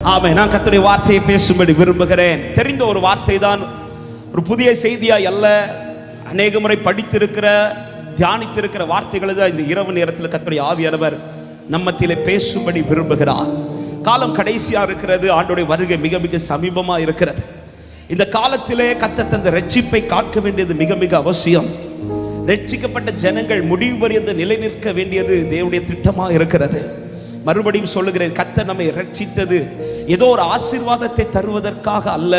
ஆமென். நான் கர்த்தருடைய வார்த்தையை பேசும்படி விரும்புகிறேன். தெரிந்த ஒரு வார்த்தை தான், ஒரு புதிய செய்தியாய் அல்ல, அநேக முறை படித்திருக்கிற தியானித்திருக்கிற வார்த்தைகளை தான் இந்த இரவு நேரத்தில் கர்த்தருடைய ஆவியானவர் நம்மத்திலே பேசும்படி விரும்புகிறார். காலம் கடைசியா இருக்கிறது. ஆண்டவருடைய வருகை மிக மிக சமீபமா இருக்கிறது. இந்த காலத்திலே கர்த்தர் தந்த ரட்சிப்பை காக்க வேண்டியது மிக மிக அவசியம். ரட்சிக்கப்பட்ட ஜனங்கள் முடிவு பரியந்த நிலை நிற்க வேண்டியது தேவனுடைய திட்டமாக இருக்கிறது. மறுபடியும் சொல்லுகிறேன், கர்த்தர் நம்மை ரட்சித்தது ஏதோ ஒரு ஆசீர்வாதத்தை தருவதற்காக அல்ல.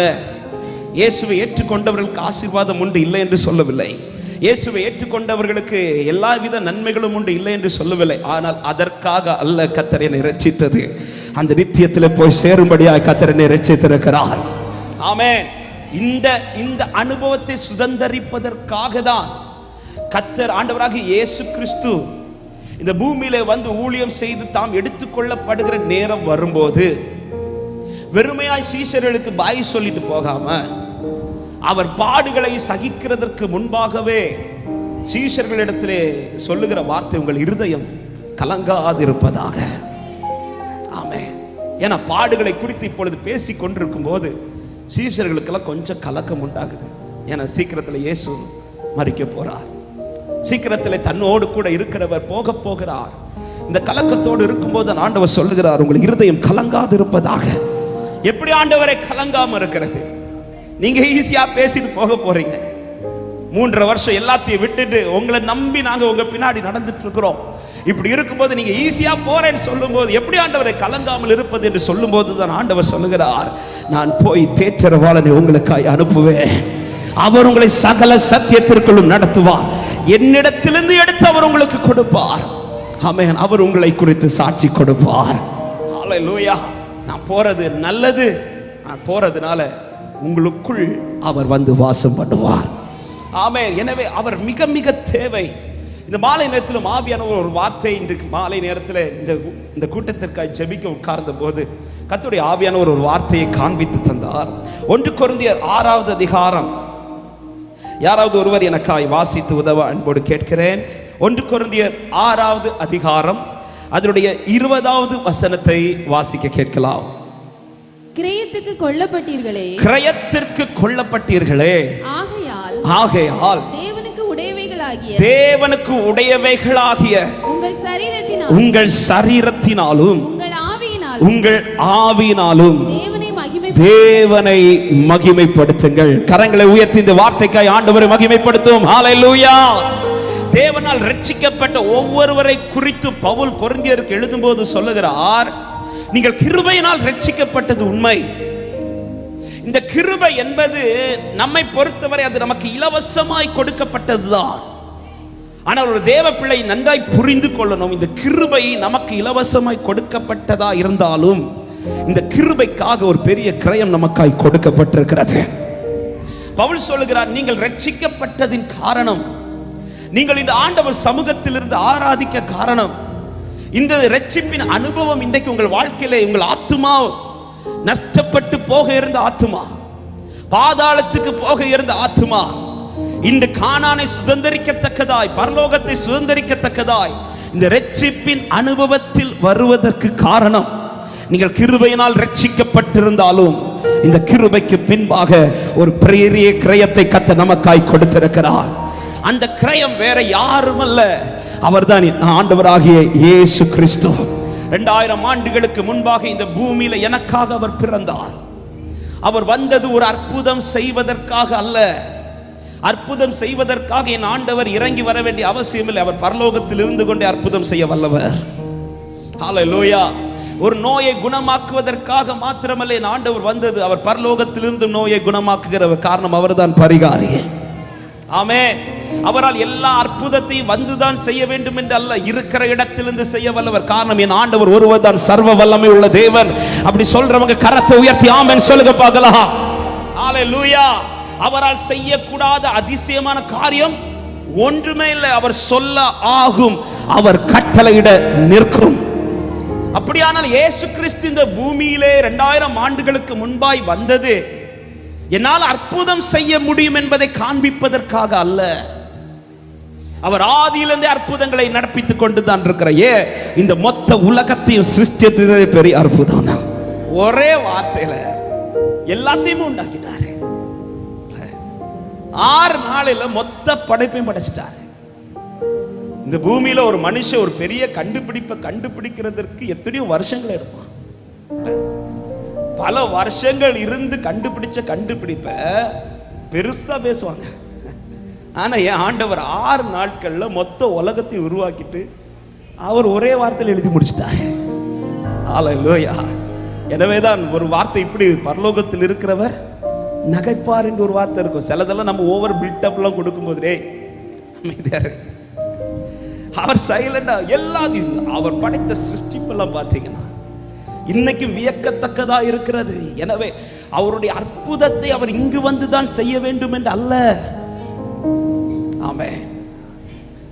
இயேசுவை ஏற்றுக்கொண்டவர்களுக்கு ஆசீர்வாதம் உண்டு இல்லை என்று சொல்லவில்லை. இயேசுவை ஏற்றுக்கொண்டவர்களுக்கு எல்லா வித நன்மைகளும் உண்டு இல்லை என்று சொல்லவில்லை. ஆனால் அதற்காக அல்ல கர்த்தர் என்னை ரட்சித்தது. அந்த நித்தியத்தில் போய் சேரும்படியாக கர்த்தர் என்னை ரட்சித்திருக்கிறார். ஆமென். இந்த அனுபவத்தை சுதந்தரிப்பதற்காக தான் கர்த்தர் ஆண்டவராக இயேசு கிறிஸ்து இந்த பூமியில வந்து ஊழியம் செய்து தாம் எடுத்துக்கொள்ளப்படுகிற நேரம் வரும்போது வெறுமையாய் சீஷர்களுக்கு பாய் சொல்லிட்டு போகாம அவர் பாடுகளை சகிக்கிறதற்கு முன்பாகவே சீஷர்களிடத்திலே சொல்லுகிற வார்த்தை, உங்கள் இருதயம் கலங்காதிருப்பதாக. ஆமென். ஏன்னா பாடுகளை குறித்து இப்பொழுது பேசி கொண்டிருக்கும் போது சீஷர்களுக்கெல்லாம் கொஞ்சம் கலக்கம் உண்டாகுது. ஏன்னா சீக்கிரத்தில் இயேசு மரிக்க போறார். சீக்கிரத்தில் தன்னோடு கூட இருக்கிறவர் போக போகிறார். இந்த கலக்கத்தோடு இருக்கும்போது ஆண்டவர் சொல்லுகிறார், உங்கள் இருதயம் கலங்காது இருப்பதாக. எப்படி ஆண்டவரை கலங்காம இருக்கிறது? நீங்க ஈஸியா பேசிட்டு போக போறீங்க. 3.5 வருஷம் எல்லாத்தையும் விட்டுட்டு உங்களை நம்பி நாங்க உங்க பின்னாடி நடந்துட்டு இருக்கிறோம். இப்படி இருக்கும்போது நீங்க ஈஸியா போறேன்னு சொல்லும் போது எப்படி ஆண்டவரை கலங்காமல் இருப்பது என்று சொல்லும் போது தான் ஆண்டவர் சொல்லுகிறார், நான் போய் தேற்றரவாளனை உங்களுக்காய் அனுப்புவேன். அவர் உங்களை சகல சத்தியத்திற்குள்ளும் நடத்துவார். என்னிடத்திலிருந்து எடுத்து அவர் உங்களுக்கு கொடுப்பார். ஆமென். அவர் உங்களை குறித்து சாட்சி கொடுப்பார். ஹல்லேலூயா. நான் போறது நல்லது. நான் போறதுனால உங்களுக்குள் அவர் வந்து வாசம் பண்ணுவார். ஆமென். எனவே அவர் மிக மிக தேவை. இந்த மாலை நேரத்தில் ஆவியானவர் ஒரு வார்த்தை இன்றைக்கு மாலை நேரத்தில் இந்த கூட்டத்திற்காக ஜெபிக்க உட்கார்ந்த போது கர்த்தருடைய ஆவியானவர் ஒரு வார்த்தையை காண்பித்து தந்தார். 1 கொரிந்தியர் 6வது அதிகாரம். யாராவது ஒருவர் எனக்காய் வாசித்து உதவ அன்போடு கேட்கிறேன். 1 கொரிந்தியர் 6வது அதிகாரம் அதனுடைய 20வது வசனத்தை வாசிக்க கேட்கலாம். கிரயத்துக்கு கொல்லப்பட்டீர்களே, கிரயத்திற்கு கொல்லப்பட்டீர்களே, ஆகையால் தேவனுக்கு உடையவைகளாகிய உங்கள் சரீரத்தினாலும் உங்கள் ஆவியினாலும் தேவனை மகிமைப்படுத்துங்கள். கரங்களை உயர்த்தி இந்த வார்த்தைக்காய் ஆண்டவரை மகிமைப்படுத்தும். ஹல்லேலூயா. தேவனால் ரட்சிக்கப்பட்ட ஒவ்வொருவரை குறித்து பவுல் கொரிந்தியருக்கு எழுதும்போது சொல்லுகிறார், நீங்கள் கிருபையினால் ரட்சிக்கப்பட்டது உண்மை. இந்த கிருபை என்பது நம்மை பொறுத்தவரை அது நமக்கு இலவசமாய் கொடுக்கப்பட்டதுதான். ஆனால் ஒரு தேவ பிள்ளை நன்றாய் புரிந்து கொள்ளணும், இந்த கிருபை நமக்கு இலவசமாய் கொடுக்கப்பட்டதா இருந்தாலும் இந்த கிருபைக்காக ஒரு பெரிய கிரயம் நமக்காய் கொடுக்கப்பட்டிருக்கிறது. பவுல் சொல்லுகிறார், நீங்கள் ரட்சிக்கப்பட்டதின் காரணம், நீங்கள் இந்த ஆண்டவர் சமூகத்தில் இருந்து ஆராதிக்க காரணம், இந்த ரட்சிப்பின் அனுபவம் இன்றைக்கு உங்கள் வாழ்க்கையிலே உங்கள் ஆத்துமா நஷ்டப்பட்டு போக இருந்த ஆத்துமா, பாதாளத்துக்கு போக இருந்த ஆத்துமா இந்த கானானை சுதந்தரிக்கத்தக்கதாய், பரலோகத்தை சுதந்தரிக்கத்தக்கதாய் இந்த ரட்சிப்பின் அனுபவத்தில் வருவதற்கு காரணம், நீங்கள் கிருபையினால் ரட்சிக்கப்பட்டிருந்தாலும் இந்த கிருபைக்கு பின்பாக ஒரு பெரிய கிரயத்தை கர்த்தர் நமக்காய் கொடுத்திருக்கிறார். அந்த கிரயம் வேற யாரும் அல்ல, அவர்தான் ஆண்டவராகிய இயேசு கிறிஸ்து. 2000 ஆண்டுகளுக்கு முன்பாக இந்த பூமியில எனக்காக அவர் பிறந்தார். அவர் வந்தது ஒரு அற்புதம் செய்வதற்காக அல்ல. அற்புதம் செய்வதற்காக என் ஆண்டவர் இறங்கி வர வேண்டிய அவசியம் இல்லை. அவர் பரலோகத்தில் இருந்து கொண்டே அற்புதம் செய்ய வல்லவர். ஹல்லேலூயா. ஒரு நோயை குணமாக்குவதற்காக மாத்திரமல்ல என் ஆண்டவர் வந்தது, அவர் பரலோகத்திலிருந்து நோயை குணமாக்குகிறவர். காரணம், அவர்தான் பரிகாரி. ஆமென். அவரால் எல்லா அற்புதத்தையும் வந்துதான் செய்ய வேண்டும் என்று அல்ல, இருக்கிற இடத்திலிருந்து செய்ய வல்லவர். காரணம், என் ஆண்டவர் ஒருவர் தான் சர்வ வல்லமை உள்ள தேவன். அப்படி சொல்றவங்க கரத்தை உயர்த்தி ஆமென் சொல்லுங்க பார்க்கலாம். ஹல்லேலூயா. அவரால் செய்யக்கூடாத அதிசயமான காரியம் ஒன்றுமே இல்லை. அவர் சொல்ல ஆகும், அவர் கட்டளையிட நிற்கும். அப்படியானால் இயேசு கிறிஸ்து இந்த பூமியிலே 2000 ஆண்டுகளுக்கு முன்பாய் வந்தது என்னால் அற்புதம் செய்ய முடியும் என்பதை காண்பிப்பதற்காக அல்ல. அவர் ஆதியிலிருந்தே அற்புதங்களை நடப்பித்துக் கொண்டு தான் இருக்கிற இந்த மொத்த உலகத்தையும் சிருஷ்டித்ததே பெரிய அற்புதம் தான். ஒரே வார்த்தையில எல்லாத்தையுமே உண்டாக்கிட்டாரு. 6 நாளில மொத்த படைப்பையும் படைச்சிட்டாரு. இந்த பூமியில ஒரு மனுஷன் ஒரு பெரிய கண்டுபிடிப்பை கண்டுபிடிக்கிறதுக்கு எத்தனையோ வருஷங்கள் எடுப்பான். பல வருஷங்கள் இருந்து கண்டுபிடிச்ச கண்டுபிடிப்பை பெருசா பேசுவாங்க. ஆனா என் ஆண்டவர் 6 நாட்கள்ல மொத்த உலகத்தை உருவாக்கிட்டு அவர் ஒரே வார்த்தையில் எழுதி முடிச்சிட்டாரு. ஹல்லேலூயா. எனவேதான் ஒரு வார்த்தை இப்படி, பரலோகத்தில் இருக்கிறவர் நகைப்பார் என்று ஒரு வார்த்தை இருக்கும். சிலதெல்லாம் நம்ம ஓவர் பில்டப்லாம் கொடுக்கும்போது அமைதியாரு, அவர் சைலண்டா எல்லாத்தையும் அவர் படைத்த சிருஷ்டிப்பெல்லாம் பார்த்தீங்கன்னா இன்னைக்கு வியக்கத்தக்கதா இருக்கிறது. எனவே அவருடைய அற்புதத்தை அவர் இங்கு வந்துதான் செய்ய வேண்டும் என்று அல்ல. ஆமென்.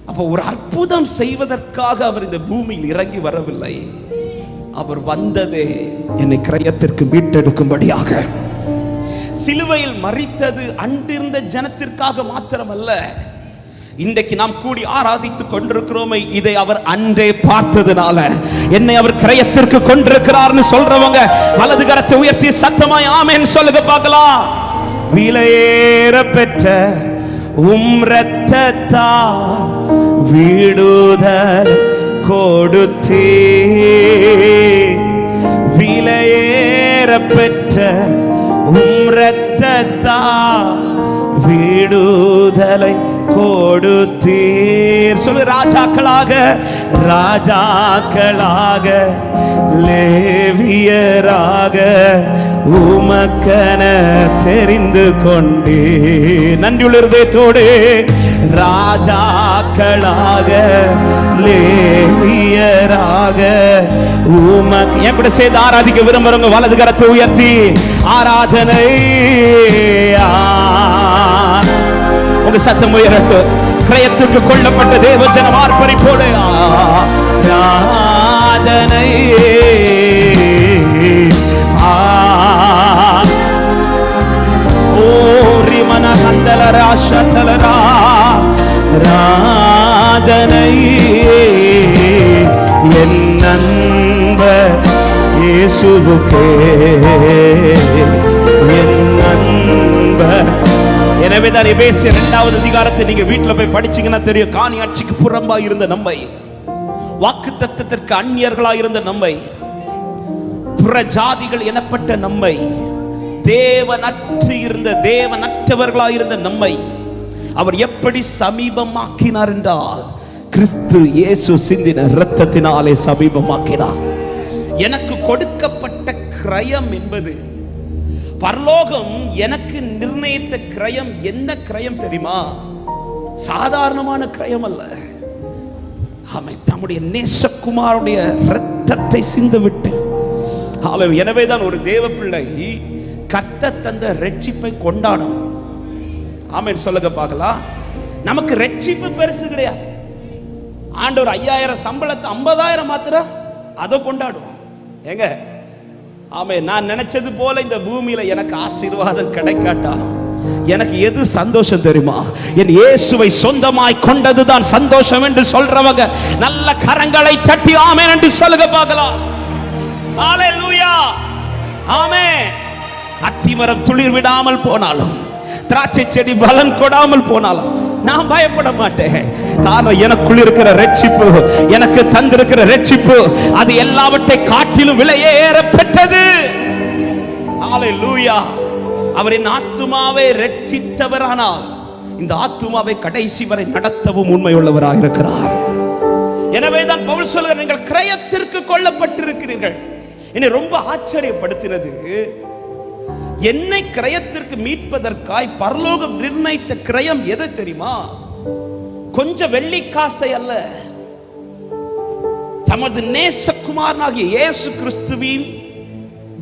அப்ப ஒரு அற்புதம் செய்வதற்காக அவர் இந்த பூமியில் இறங்கி வரவில்லை. அவர் வந்ததே என்னை கிரயத்திற்கு மீட்டெடுக்கும்படியாக. சிலுவையில் மரித்தது அன்றிருந்த ஜனத்திற்காக மாத்திரமல்ல, இன்றைக்கு நாம் கூடி ஆராதித்துக் கொண்டிருக்கிறோமே, இதை அவர் அன்றே பார்த்ததுனால என்னை அவர் கிரயத்திற்கு கொண்டிருக்கிறார்னு சொல்றவங்க வலது கரத்தை உயர்த்தி சத்தமாய் ஆமென் சொல்லுங்க பார்க்கலாம். விலையேற பெற்ற இரத்தத்தால் விடுதலை கொடுத்தீ, விலையேற பெற்ற இரத்தத்தால் விடுதலை கொடுத்தீர். சொல்லு, ராஜாக்களாக ராஜாக்களாக லேவியராக உமக்கென தெரிந்து கொண்டே. நன்றியுள்ள இருதயத்தோடு ராஜாக்களாக லேவியராக உமக்கு. என் கூட சேர்ந்து ஆராதிக்க விரும்புறவங்க வலது கரத்தை உயர்த்தி ஆராதனை. உங்க சத்தம் உயரட்டும். கிரயத்துக்கு கொள்ளப்பட்ட தேவஜனம் ஆர்ப்பரிப்போடு ஆராதனை. ஓரி மன கந்தலரா சதலரா ராதனை. என் நண்பர் இயேசுவுக்கே என் நண்பர். எனவேதான் எபேசியர் 2வது அதிகாரத்தை நீங்க வீட்டுல போய் படிச்சீங்கன்னா தெரியும். காணி ஆட்சிக்கு புறம்பா இருந்த நம்மை, வாக்குத்தத்தத்திற்கு அந்நியர்களா இருந்த நம்மை, புற ஜாதிகள் எனப்பட்ட நம்மை, தேவனற்று இருந்த தேவனற்றவர்களா இருந்த நம்மை அவர் எப்படி சமீபமாக்கினார் என்றால், கிறிஸ்து இயேசு சிந்தின இரத்தத்தினாலே சமீபமாக்கினார். எனக்கு கொடுக்கப்பட்ட கிரயம் என்பது, பரலோகம் எனக்கு நிர்ணயித்த கிரயம் என்ன கிரயம் தெரியுமா? சாதாரணமான கிரயம் அல்ல. அவன் தம்முடைய நேசகுமாரனுடைய இரத்தத்தை சிந்துவிட்டு. எனவேதான் ஒரு தேவ பிள்ளை கர்த்தர் தந்த ரட்சிப்பை கொண்டாடும். ஆமென் சொல்லுங்க பார்க்கலாம். நமக்கு ரட்சிப்பு பெருசு கிடையாது. ஆண்டவர் 5000 சம்பளத்தை 50,000 மாத்திரம் அதை கொண்டாடுவோம். ஏங்க ஆமென். நான் நினைச்சது போல இந்த பூமியில எனக்கு ஆசீர்வாதம் கிடைக்காட்டாலும் எனக்கு எது சந்தோஷம் தெரியுமா? என் இயேசுவை சொந்தமாய் கொண்டதுதான் சந்தோஷம் என்று சொல்றவங்க நல்ல கரங்களை தட்டி ஆமென் என்று சொல்லுங்க பார்க்கலாம். ஹல்லேலூயா. ஆமென். அத்திமரம் துளிர் விடாமல் போனாலும், திராட்சை செடி பலன் கொடாமல் போனாலும் நான் பயப்பட மாட்டேன். காரணம் எனக்குள் இருக்கிற ரட்சிப்பு, எனக்கு தந்திருக்கிற ரட்சிப்பு அது எல்லாவற்றை காட்டிலும் விலையேற பெற்றது. ஹல்லேலூயா. அவரின் ஆத்துமாவை ரட்சித்தவரானால் இந்த ஆத்துமாவை கடைசி வரை நடத்தவும் உண்மையுள்ளவராக இருக்கிறார். எனவேதான் பவுல் சொல்கிறார், நீங்கள் கிரயத்திற்கு கொள்ளப்பட்டிருக்கிறீர்கள். என்னை ரொம்ப ஆச்சரியப்படுத்தினது, என்னை கிரயத்திற்கு மீட்பதற்காய் பரலோகம் நிர்ணயித்த கிரயம் எது தெரியுமா? கொஞ்சம் வெள்ளி காசை அல்ல, தமது நேசகுமாரனாகிய இயேசு கிறிஸ்துவின்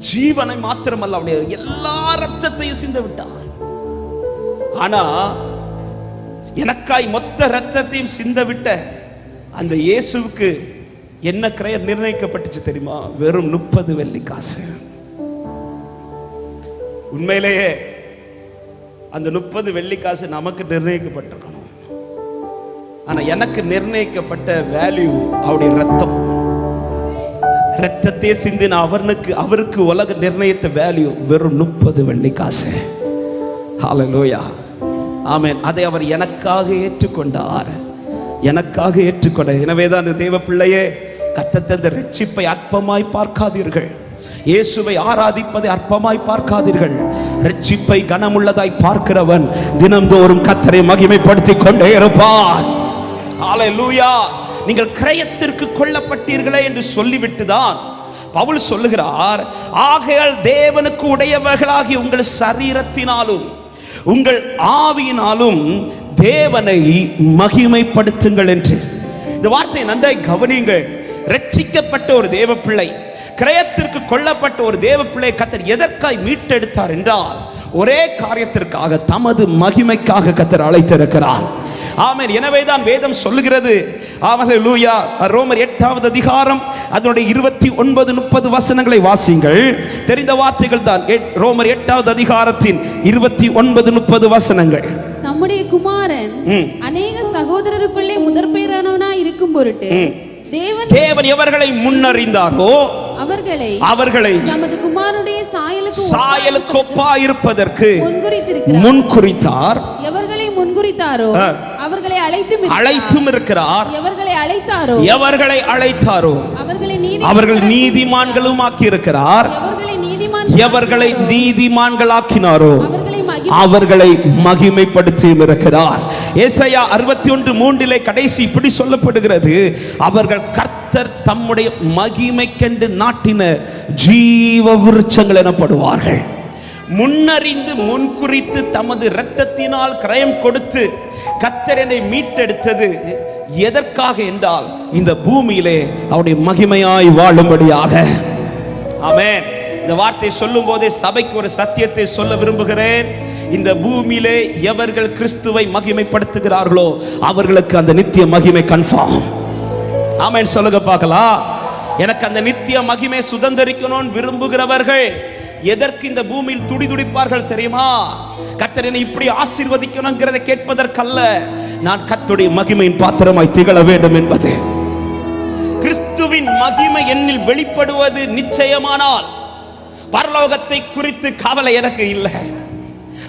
ஜீவனை மாத்திரமல்ல, அவருடைய எல்லா ரத்தத்தையும் சிந்த விட்டார். ஆனா எனக்காய் மொத்த ரத்தத்தையும் சிந்த விட்ட அந்த இயேசுவுக்கு என்ன கிரயம் நிர்ணயிக்கப்பட்டுச்சு தெரியுமா? வெறும் 30 வெள்ளி காசு. உண்மையிலேயே அந்த 30 வெள்ளி காசு நமக்கு நிர்ணயிக்கப்பட்டிருக்கணும். ஆனா எனக்கு நிர்ணயிக்கப்பட்ட வேல்யூ அவருடைய ரத்தம். ரத்தத்தை சிந்தின அவருக்கு உலக நிர்ணயித்த வேல்யூ வெறும் 30 வெள்ளி காசு. ஹல்லேலூயா, ஆமென். அதை அவர் எனக்காக ஏற்றுக்கொண்டார், எனக்காக ஏற்றுக்கொண்டார். எனவேதான் அந்த தேவ பிள்ளையே, கர்த்தர் தந்த ரட்சிப்பை அற்பமாய் பார்க்காதீர்கள். இயேசுவை ஆராதிப்பதை அற்பமாய் பார்க்காதீர்கள். ரட்சிப்பை கனமுள்ளதாய் பார்க்கிறவன் தினந்தோறும் கர்த்தரை மகிமைப்படுத்திக் கொண்டே இருப்பான். ஹல்லேலூயா. நீங்கள் கிரயத்திற்கு கொல்லப்பட்டீர்களே என்று சொல்லிவிட்டுதான் பவுல் சொல்லுகிறார், ஆகையால் தேவனுக்கு உடையவர்களாகி உங்கள் சரீரத்தினாலும் உங்கள் ஆவியினாலும் தேவனை மகிமைப்படுத்துங்கள் என்று. இந்த வார்த்தையை நன்றாய் கவனியுங்கள். ரட்சிக்கப்பட்ட ஒரு தேவ பிள்ளை, கிரயத்திற்கு கொல்லப்பட்ட ஒரு தேவ பிள்ளை கர்த்தர் எதற்காய் மீட்டெடுத்தார் என்றால், ஒரே காரியத்திற்காக, தமது மகிமைக்காக கர்த்தர் அழைத்திருக்கிறார். ஆமென். எனவேதான் வேதம் சொல்லுகிறது, ஹல்லேலூயா, ரோமர் 8வது அதிகாரம் அதனுடைய 29, 30 வசனங்களை வாசிங்கள். தெரிந்த வார்த்தைகள் தான். ரோமர் 8வது அதிகாரத்தின் 29, 30 வசனங்கள். நம்முடைய குமாரன் அநேக சகோதரருக்குள்ளே முதற்பேரானவனாய் இருக்கும் பொருட்டு தேவன் எவர்களை முன்னறிந்தாரோ அவர்களை நமது குமாரனுடைய சாயலுக்கு ஒப்பாய் இருப்பதற்கு முன்குறித்தார். எவர்களை முன்குறித்தாரோ அவர்களை அழைத்தும் இருக்கிறார். எவர்களை அழைத்தாரோ அவர்களை நீதிமான்களும் ஆக்கி இருக்கிறார். எவர்களை நீதிமான்களாக்கினாரோ அவர்களை மகிமைப்படுத்தியும் இருக்கிறார். ஏசாயா 61:3 கடைசி இப்படி சொல்லப்படுகிறது, அவர்கள் கர்த்தர் தம்முடைய மகிமைக்கென்று நாட்டின ஜீவ விருட்சங்கள் எனப்படுவார்கள். முன்னறிந்து முன்குறித்து தமது இரத்தத்தினால் கிரயம் கொடுத்து கர்த்தர் என்னை மீட்டெடுத்தது எதற்காக என்றால், இந்த பூமியிலே அவருடைய மகிமையாய் வாழும்படியாக. ஆமென். இந்த வார்த்தை சொல்லும் போதே சபைக்கு ஒரு சத்தியத்தை சொல்ல விரும்புகிறேன். இந்த பூமியிலே எவர்கள் கிறிஸ்துவை மகிமைப்படுத்துகிறார்களோ அவர்களுக்கு அந்த நித்திய மகிமை கன்ஃபார்ம். ஆமென் சொல்லுங்க பார்க்கலாம். எனக்கு அந்த நித்திய மகிமை சுதந்தரிக்கணும்னு விரும்புகிறவர்கள் எதற்கு இந்த பூமியில் துடிதுடிப்பார்கள் தெரியுமா? கர்த்தர் என்னை இப்படி ஆசீர்வதிக்கணும்ங்கிறதை கேட்பதற்கல்ல, நான் கர்த்தருடைய மகிமையின் பாத்திரமாய் திகழ வேண்டும் என்பது. கிறிஸ்துவின் மகிமை என்னில் வெளிப்படுவது நிச்சயமானால் பரலோகத்தை குறித்து கவலை எனக்கு இல்லை,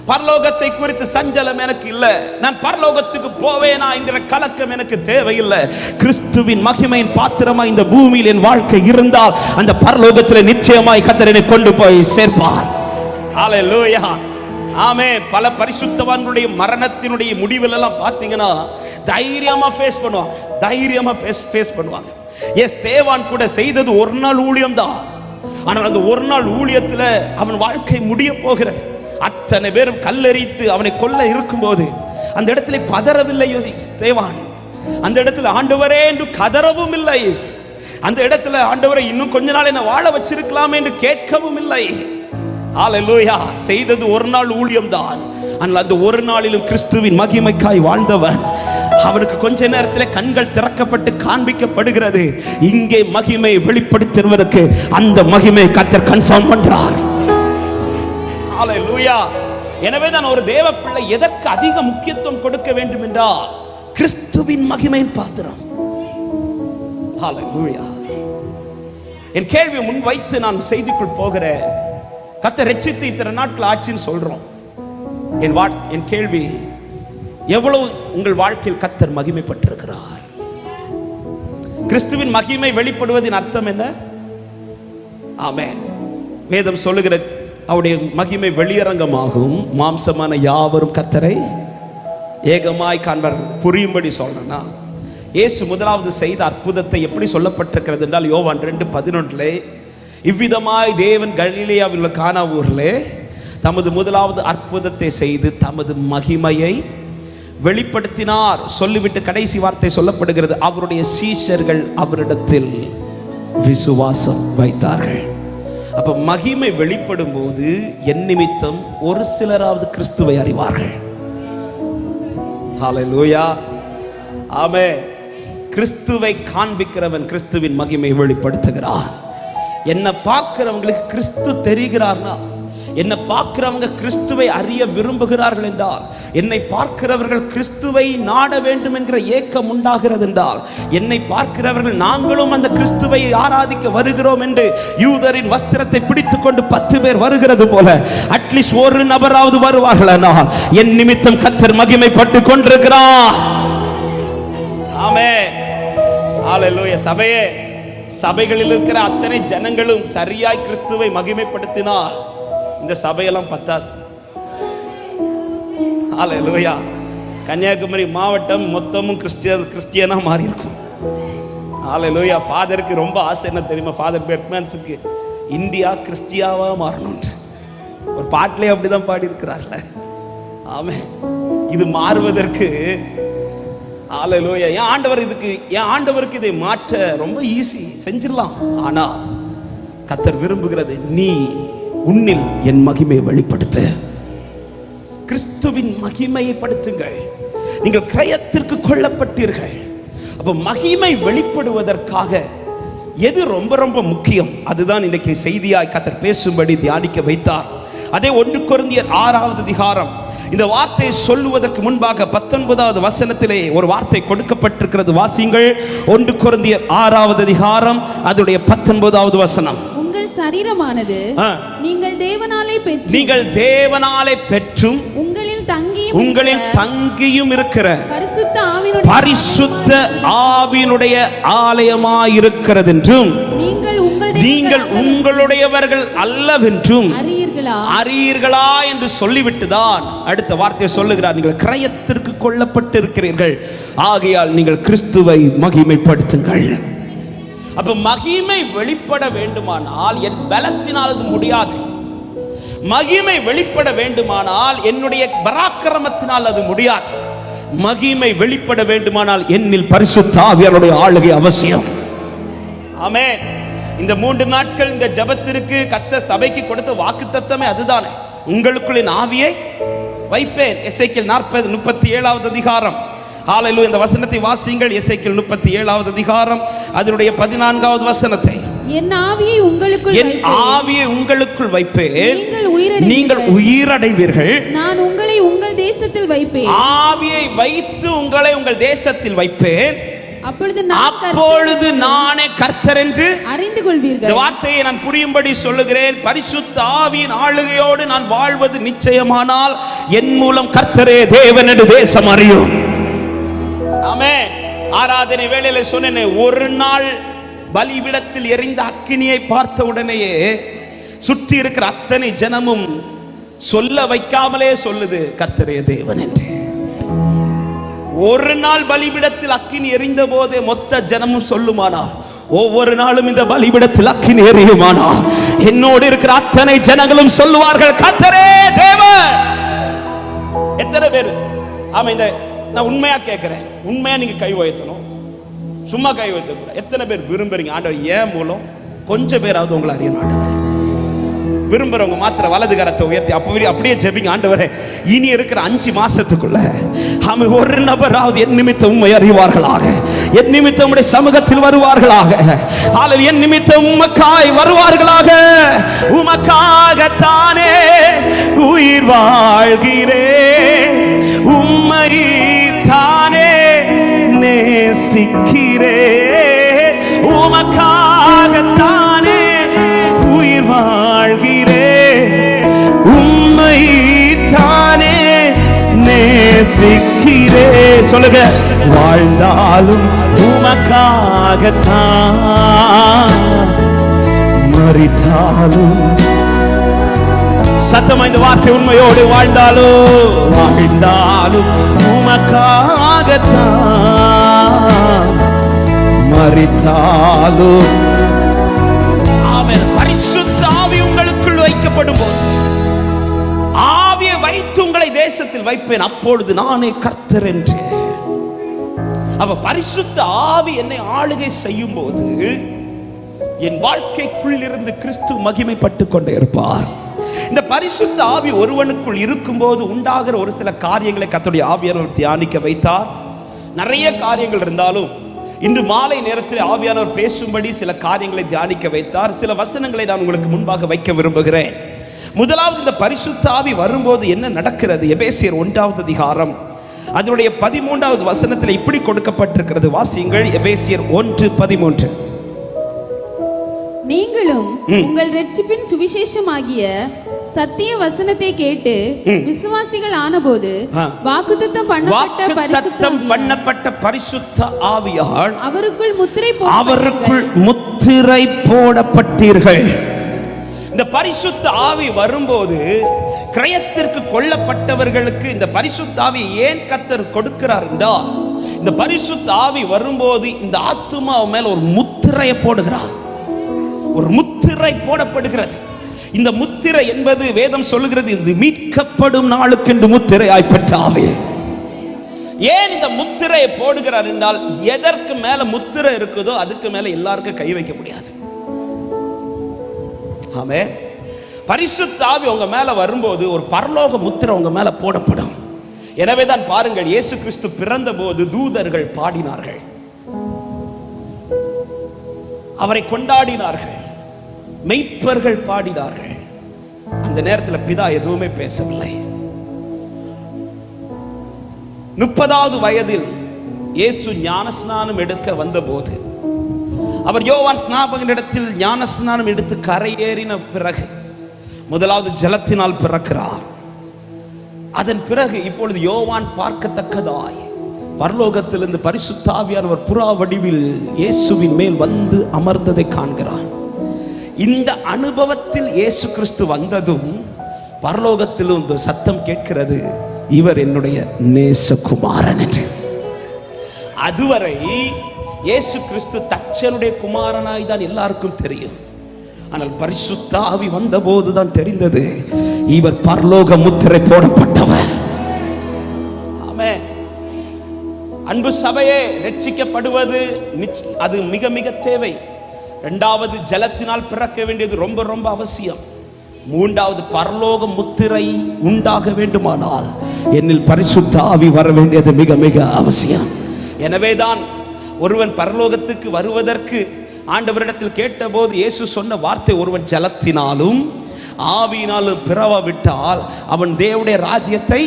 பரலோகத்தை குறித்து சஞ்சலம் எனக்கு இல்லை, நான் பரலோகத்துக்கு போவேனா என்கிற கலக்கம் எனக்கு தேவையில்லை. கிறிஸ்துவின் மகிமையின் பாத்திரமாய் இந்த பூமியில் என் வாழ்க்கை இருந்தால் அந்த பரலோகத்தில் நிச்சயமாய் கர்த்தர் என்னை கொண்டு போய் சேர்ப்பார். ஹல்லேலூயா, ஆமென். பல பரிசுத்தவான்களுடைய மரணத்தினுடைய முடிவில் எல்லாம் பார்த்தீங்கன்னா தைரியமா ஃபேஸ் பண்ணுவாங்க, தைரியமா ஃபேஸ் பண்ணுவாங்க. எஸ், தேவான் கூட செய்தது ஒரு நாள் ஊழியம் தான். ஆனால் அந்த ஒரு நாள் ஊழியத்தில் அவன் வாழ்க்கை முடிய போகிறது. அத்தனை பேரும் கல்லெறித்து அவனை கொல்ல இருக்கும்போது அந்த இடத்துல பதறவில்லை தேவான். அந்த இடத்துல ஆண்டவரே என்று கதறவும் இல்லை. அந்த இடத்துல ஆண்டவரே இன்னும் கொஞ்ச நாள் என்ன வாழ வச்சிருக்கலாம் என்று கேட்கவும் இல்லை. ஹல்லேலூயா. செய்தது ஒரு நாள் ஊழியம் தான். ஆனால் அந்த ஒரு நாளிலும் கிறிஸ்துவின் மகிமைக்காய் வாழ்ந்தவன். அவனுக்கு கொஞ்ச நேரத்தில் கண்கள் திறக்கப்பட்டு காண்பிக்கப்படுகிறது, இங்கே மகிமை வெளிப்படுத்துவதற்கு அந்த மகிமை கர்த்தர் கன்ஃபார்ம் பண்றார். ஹல்லேலூயா. எனவே தான் ஒரு தேவ பிள்ளை எதற்கு அதிக முக்கியத்துவம் கொடுக்க வேண்டும் என்றால் கிறிஸ்துவின் மகிமையின் பாத்திரம். ஹல்லேலூயா. என் கேள்வி முன் வைத்து நான் செய்திக்குள் போகிறேன். கர்த்தர் ரட்சித்து இத்தனை நாட்கள் ஆட்சின்னு சொல்றோம். என் கேள்வி, எவ்வளவு உங்கள் வாழ்க்கையில் கர்த்தர் மகிமைப்பட்டிருக்கிறார்? கிறிஸ்துவின் மகிமை வெளிப்படுவதின் அர்த்தம் என்ன? ஆமென். வேதம் சொல்லுகிற அவருடைய மகிமை வெளியரங்கமாகும், மாம்சமான யாவரும் கர்த்தரை ஏகமாய் காண்பார்கள். புரியும்படி சொல்றேன்னா, இயேசு முதலாவது செய்த அற்புதத்தை எப்படி சொல்லப்பட்டிருக்கிறது என்றால், யோவான் 2:11 இவ்விதமாய் தேவன் கலிலேயாவில் உள்ள கானா ஊரிலே தமது முதலாவது அற்புதத்தை செய்து தமது மகிமையை வெளிப்படுத்தினார். சொல்லிவிட்டு கடைசி வார்த்தை சொல்லப்படுகிறது, அவருடைய சீஷர்கள் அவரிடத்தில் விசுவாசம் வைத்தார்கள். அப்ப மகிமை வெளிப்படும் போது என் நிமித்தம் ஒரு சிலராவது கிறிஸ்துவை அறிவார்கள். ஹல்லேலூயா, ஆமென். கிறிஸ்துவை காண்பிக்கிறவன் கிறிஸ்துவின் மகிமை வெளிப்படுத்துகிறான். என்ன பார்க்கிறவங்களுக்கு கிறிஸ்து தெரிகிறார்னா, என்னை பார்க்கிறவங்க கிறிஸ்துவை அறிய விரும்புகிறார்கள் என்றால், என்னை பார்க்கிறவர்கள் கிறிஸ்துவை நாட வேண்டும் என்கிற ஏக்கம் உண்டாகிறது என்றால், என்னை பார்க்கிறவர்கள் நாங்களும் அந்த கிறிஸ்துவை ஆராதிக்க வருகிறோம் என்று யூதரின் வஸ்திரத்தை பிடித்துக் கொண்டு 10 பேர் வருகிறது போல அட்லீஸ்ட் ஒரு நபராவது வருவார்கள் என்றால், என் நிமித்தம் கர்த்தர் மகிமைப்பட்டு கொண்டிருக்கிறார். ஆமென், ஹல்லேலூயா. சபையே, சபைகளில் இருக்கிற அத்தனை ஜனங்களும் சரியாய் கிறிஸ்துவை மகிமைப்படுத்தினால் இந்த சபையெல்லாம் பத்தாது. ஹல்லேலூயா. கன்னியாகுமரி மாவட்டம் மொத்தமும் கிறிஸ்டியனா மாறி இருக்கும். ஹல்லேலூயா. ஃபாதருக்கு ரொம்ப ஆசை என்ன தெரியுமா? ஃபாதர் பெர்க்மன்ஸுக்கு இந்தியா கிறிஸ்டியாவா மாறணும். ஒரு பாட்டிலே அப்படிதான் பாடி இருக்கிறார்ல. ஆமென். இது மாறுவதற்கு ஹல்லேலூயா. என் ஆண்டவருக்கு இதை மாற்ற ரொம்ப ஈஸி, செஞ்சிடலாம். ஆனா கர்த்தர் விரும்புகிறது, நீ உன்னில் என் மகிமையை வெளிப்படுத்து. கிறிஸ்துவின் மகிமையை படுத்துங்கள். நீங்கள் கிரயத்திற்கு கொள்ளப்பட்டீர்கள். அப்ப மகிமை வெளிப்படுவதற்காக எது ரொம்ப ரொம்ப முக்கியம்? அதுதான் இன்னைக்கு செய்தியாய் கர்த்தர் பேசும்படி தியானிக்க வைத்தார். அதே 1 கொரிந்தியர் 6வது அதிகாரம். இந்த வார்த்தையை சொல்லுவதற்கு முன்பாக 19வது வசனத்திலே ஒரு வார்த்தை கொடுக்கப்பட்டிருக்கிறது. வாசியுங்கள். 1 கொரிந்தியர் 6வது அதிகாரம், அதனுடைய 19வது வசனம். உங்கள் சரீரமானது நீங்கள் தேவனாலே பெற்றும் உங்களில் தங்கியும் இருக்கிற பரிசுத்த ஆவியினுடைய ஆலயமாயிருக்கிறது என்றும் நீங்கள் உங்களுடையவர்கள் அல்லவென்றும் அறியீர்களா என்று சொல்லிவிட்டுதான் அடுத்த வார்த்தையை சொல்லுகிறார். நீங்கள் கிரயத்திற்கு கொள்ளப்பட்டு இருக்கிறீர்கள், ஆகையால் நீங்கள் கிறிஸ்துவை மகிமைப்படுத்துங்கள். அப்ப மகிமை வெளிப்பட வேண்டுமானால் என் பலத்தினால் அது முடியாது. மகிமை வெளிப்பட வேண்டுமானால் என்னுடைய பராக்கிரமத்தினால் அது முடியாது. மகிமை வெளிப்பட வேண்டுமானால் என்னில் பரிசுத்த ஆவியானுடைய ஆளுகை அவசியம். ஆமென். இந்த 3 நாட்கள் இந்த ஜெபத்திற்கு கர்த்தர் சபைக்கு கொடுத்த வாக்குத்தத்தமே அதுதானே. உங்களுக்குள் என் ஆவியை வைப்பேன். எசேக்கியேல் 37வது அதிகாரம். ஹல்லேலூயா. இந்த வசனத்தை வாசியுங்கள். எசேக்கியேல் 37வது அதிகாரம், அதனுடைய 14வது வசனத்தை. என் ஆவியை உங்களுக்குள் வைப்பேன், நீங்கள் உயிரடைவீர்கள். நான் உங்களை உங்கள் தேசத்தில் வைப்பேன். ஆவியை வைத்து உங்களை உங்கள் தேசத்தில் வைப்பேன். அப்பொழுது நானே கர்த்தர் என்று அறிந்து கொள்வீர்கள். இந்த வார்த்தையை நான் புரியும்படி சொல்லுகிறேன். பரிசுத்த ஆவியின் ஆளுகையோடு நான் வாழ்வது நிச்சயமானால் என் மூலம் கர்த்தரே தேவன் என்று தேசம் அறியும். ஆமென். ஆராதனை வேளையில சொன்னேன், ஒரு நாள் பலிபீடத்தில் எரிந்த அக்கினியை பார்த்த உடனேயே சுற்றி இருக்கிற அத்தனை ஜனமும் சொல்ல வைக்காமலே சொல்லுது, கர்த்தரே தேவன் என்று. ஒரு நாள் பலிபீடத்தில் அக்கினி எரிந்த போதே மொத்த ஜனமும் சொல்லுமானா, ஒவ்வொரு நாளும் இந்த பலிபீடத்தில் அக்கினி எரியுமானா என்னோடு இருக்கிற அத்தனை ஜனங்களும் சொல்லுவார்கள், கர்த்தரே தேவன். எத்தனை பேர்? ஆமா, இந்த நான் உண்மையா கேட்கிறேன், உண்மையா நீங்க கை உயர்த்தணும், சும்மா கை உயர்த்த கூட. எத்தனை பேர் விரும்புறீங்க ஆண்டவர் ஏன் மூலம் கொஞ்சம் பேராவது உங்களை அறியணும் ஆண்டவர்? விரும்புறவங்க மாத்திர வலது கரத்தை உயர்த்தி அப்படியே ஜெபிங்க. ஆண்டவரே, இனி இருக்கிற 5 மாசத்துக்குள்ள அவன் ஒரு நபராவது என் நிமித்தம் உம்மை அறிவார்களாக, என் நிமித்தம் உம்முடைய சமூகத்தில் வருவார்களாக, என் நிமித்தம் உமக்காய் வருவார்களாக. உமக்காகத்தானே உயிர் வாழ்கிறேன், உம்மை தானே நேசிக்கிறேன். உமக்காகத்தானே உயிர் வாழ்கிறேன், உம்மை தானே நேசிக்கிறேன். சொல்லுங்க, வாழ்ந்தாலும் உமக்காகத்தான், மரித்தாலும். சத்தமா இந்த வார்த்தை உண்மையோடு, வாழ்ந்தாலும் உமக்காகத்தான், மரித்தாலும். ஆமென். பரிசுத்த ஆவி உங்களுக்குள் வைக்கப்படும் போது, ஆவியை வைத்து உங்களை தேசத்தில் வைப்பேன், அப்பொழுது நானே கர்த்தர் என்று. அப்ப பரிசுத்த ஆவி என்னை ஆளுகை செய்யும் போது என் வாழ்க்கைக்குள் இருந்து கிறிஸ்து மகிமைப்பட்டு கொண்டே இருப்பார். இந்த பரிசுத்த ஆவி ஒருவனுக்குள் இருக்கும்போது உண்டாகிற ஒரு சில காரியங்களை கர்த்தருடைய ஆவியானவர் தியானிக்க வைத்தார். நிறைய காரியங்கள் இருந்தாலும் இன்று மாலை நேரத்தில் ஆவியானவர் பேசும்படி சில காரியங்களை தியானிக்க வைத்தார். சில வசனங்களை நான் உங்களுக்கு முன்பாக வைக்க விரும்புகிறேன். முதலாவது இந்த பரிசுத்த ஆவி வரும்போது என்ன நடக்கிறது? எபேசியர் 1வது அதிகாரம் அதனுடைய 13வது வசனத்தில் இப்படி கொடுக்கப்பட்டிருக்கிறது. வாசியுங்கள். எபேசியர் 1:13. நீங்களும் உங்கள் இரட்சிப்பின் சுவிசேஷமாகிய சத்திய வசனத்தை கேட்டு விசுவாசிகள் ஆனபோது வாக்குத்தத்தம் பண்ணப்பட்ட பரிசுத்த ஆவியால் அவருக்குள் முத்திரை போடப்பட்டீர்கள். இந்த பரிசுத்த ஆவி வரும்போது கிரயத்திற்கு கொல்லப்பட்டவர்களுக்கு இந்த பரிசுத்த ஆவி ஏன் கர்த்தர் கொடுக்கிறார் என்றால், இந்த பரிசுத்த ஆவி வரும்போது இந்த ஆத்துமா மேல் ஒரு முத்திரையை போடுகிறார். ஒரு முத்திரை போடப்படுகிறது. இந்த முத்திரை என்பது வேதம் சொல்லுகிறது, இது மீட்கப்படும் நாளுக்கென்று முத்திரையாய் பெற்ற ஆவி. ஏன் இந்த முத்திரையை போடுகிறார் என்றால், எதற்கு மேல முத்திரை இருக்குதோ அதுக்கு மேல எல்லாருக்கும் கை வைக்க முடியாது. ஆமென். பரிசுத்த ஆவி உங்க மேல வரும்போது ஒரு பரலோக முத்திரை உங்க மேல போடப்படும். எனவே தான் பாருங்கள், இயேசு கிறிஸ்து பிறந்த போது தூதர்கள் பாடினார்கள், அவரை கொண்டாடினார்கள், மெய்ப்பர்கள் பாடினார்கள். அந்த நேரத்தில் பிதா எதுவுமே பேசவில்லை. 30வது வயதில் இயேசு ஞானஸ்நானம் எடுக்க வந்தபோது, அவர் யோவான் ஸ்நாபகனிடத்தில் ஞானஸ்நானம் எடுத்து கரையேறின பிறகு முதலாவது ஜலத்தினால் பிறக்கிறார். அதன் பிறகு இப்பொழுது யோவான் பார்க்கத்தக்கதாய் பரலோகத்திலிருந்து பரிசுத்த ஆவியானவர் புறா வடிவில் இயேசுவின் மேல் வந்து அமர்ந்ததை காண்கிறார். இந்த அனுபவத்தில் இயேசு கிறிஸ்து வந்ததும் பரலோகத்திலும் இந்த சத்தம் கேட்கிறது, இவர் என்னுடைய நேசகுமாரன் என்று. அதுவரை இயேசு கிறிஸ்து தச்சனுடைய குமாரனாய் தான் எல்லாருக்கும் தெரியும். ஆனால் பரிசுத்த ஆவி வந்தபோது தான் தெரிந்தது, இவர் பரலோக முத்திரை போடப்பட்டவர். ஆமென். அன்பு சபையே, ரட்சிக்கப்படுவது அது மிக மிக தேவை. இரண்டாவது, ஜலத்தினால் பிறக்க வேண்டியது ரொம்ப ரொம்ப அவசியம். மூன்றாவது, பரலோக முத்திரை உண்டாக வேண்டுமானால் என்னில் பரிசுத்த ஆவி வர வேண்டியது மிக மிக அவசியம். எனவேதான் ஒருவன் பரலோகத்துக்கு வருவதற்கு ஆண்டவரிடத்தில் கேட்டபோது இயேசு சொன்ன வார்த்தை, ஒருவன் ஜலத்தினாலும் ஆவியினாலும் பிறவாவிட்டால் அவன் தேவனுடைய ராஜ்யத்தை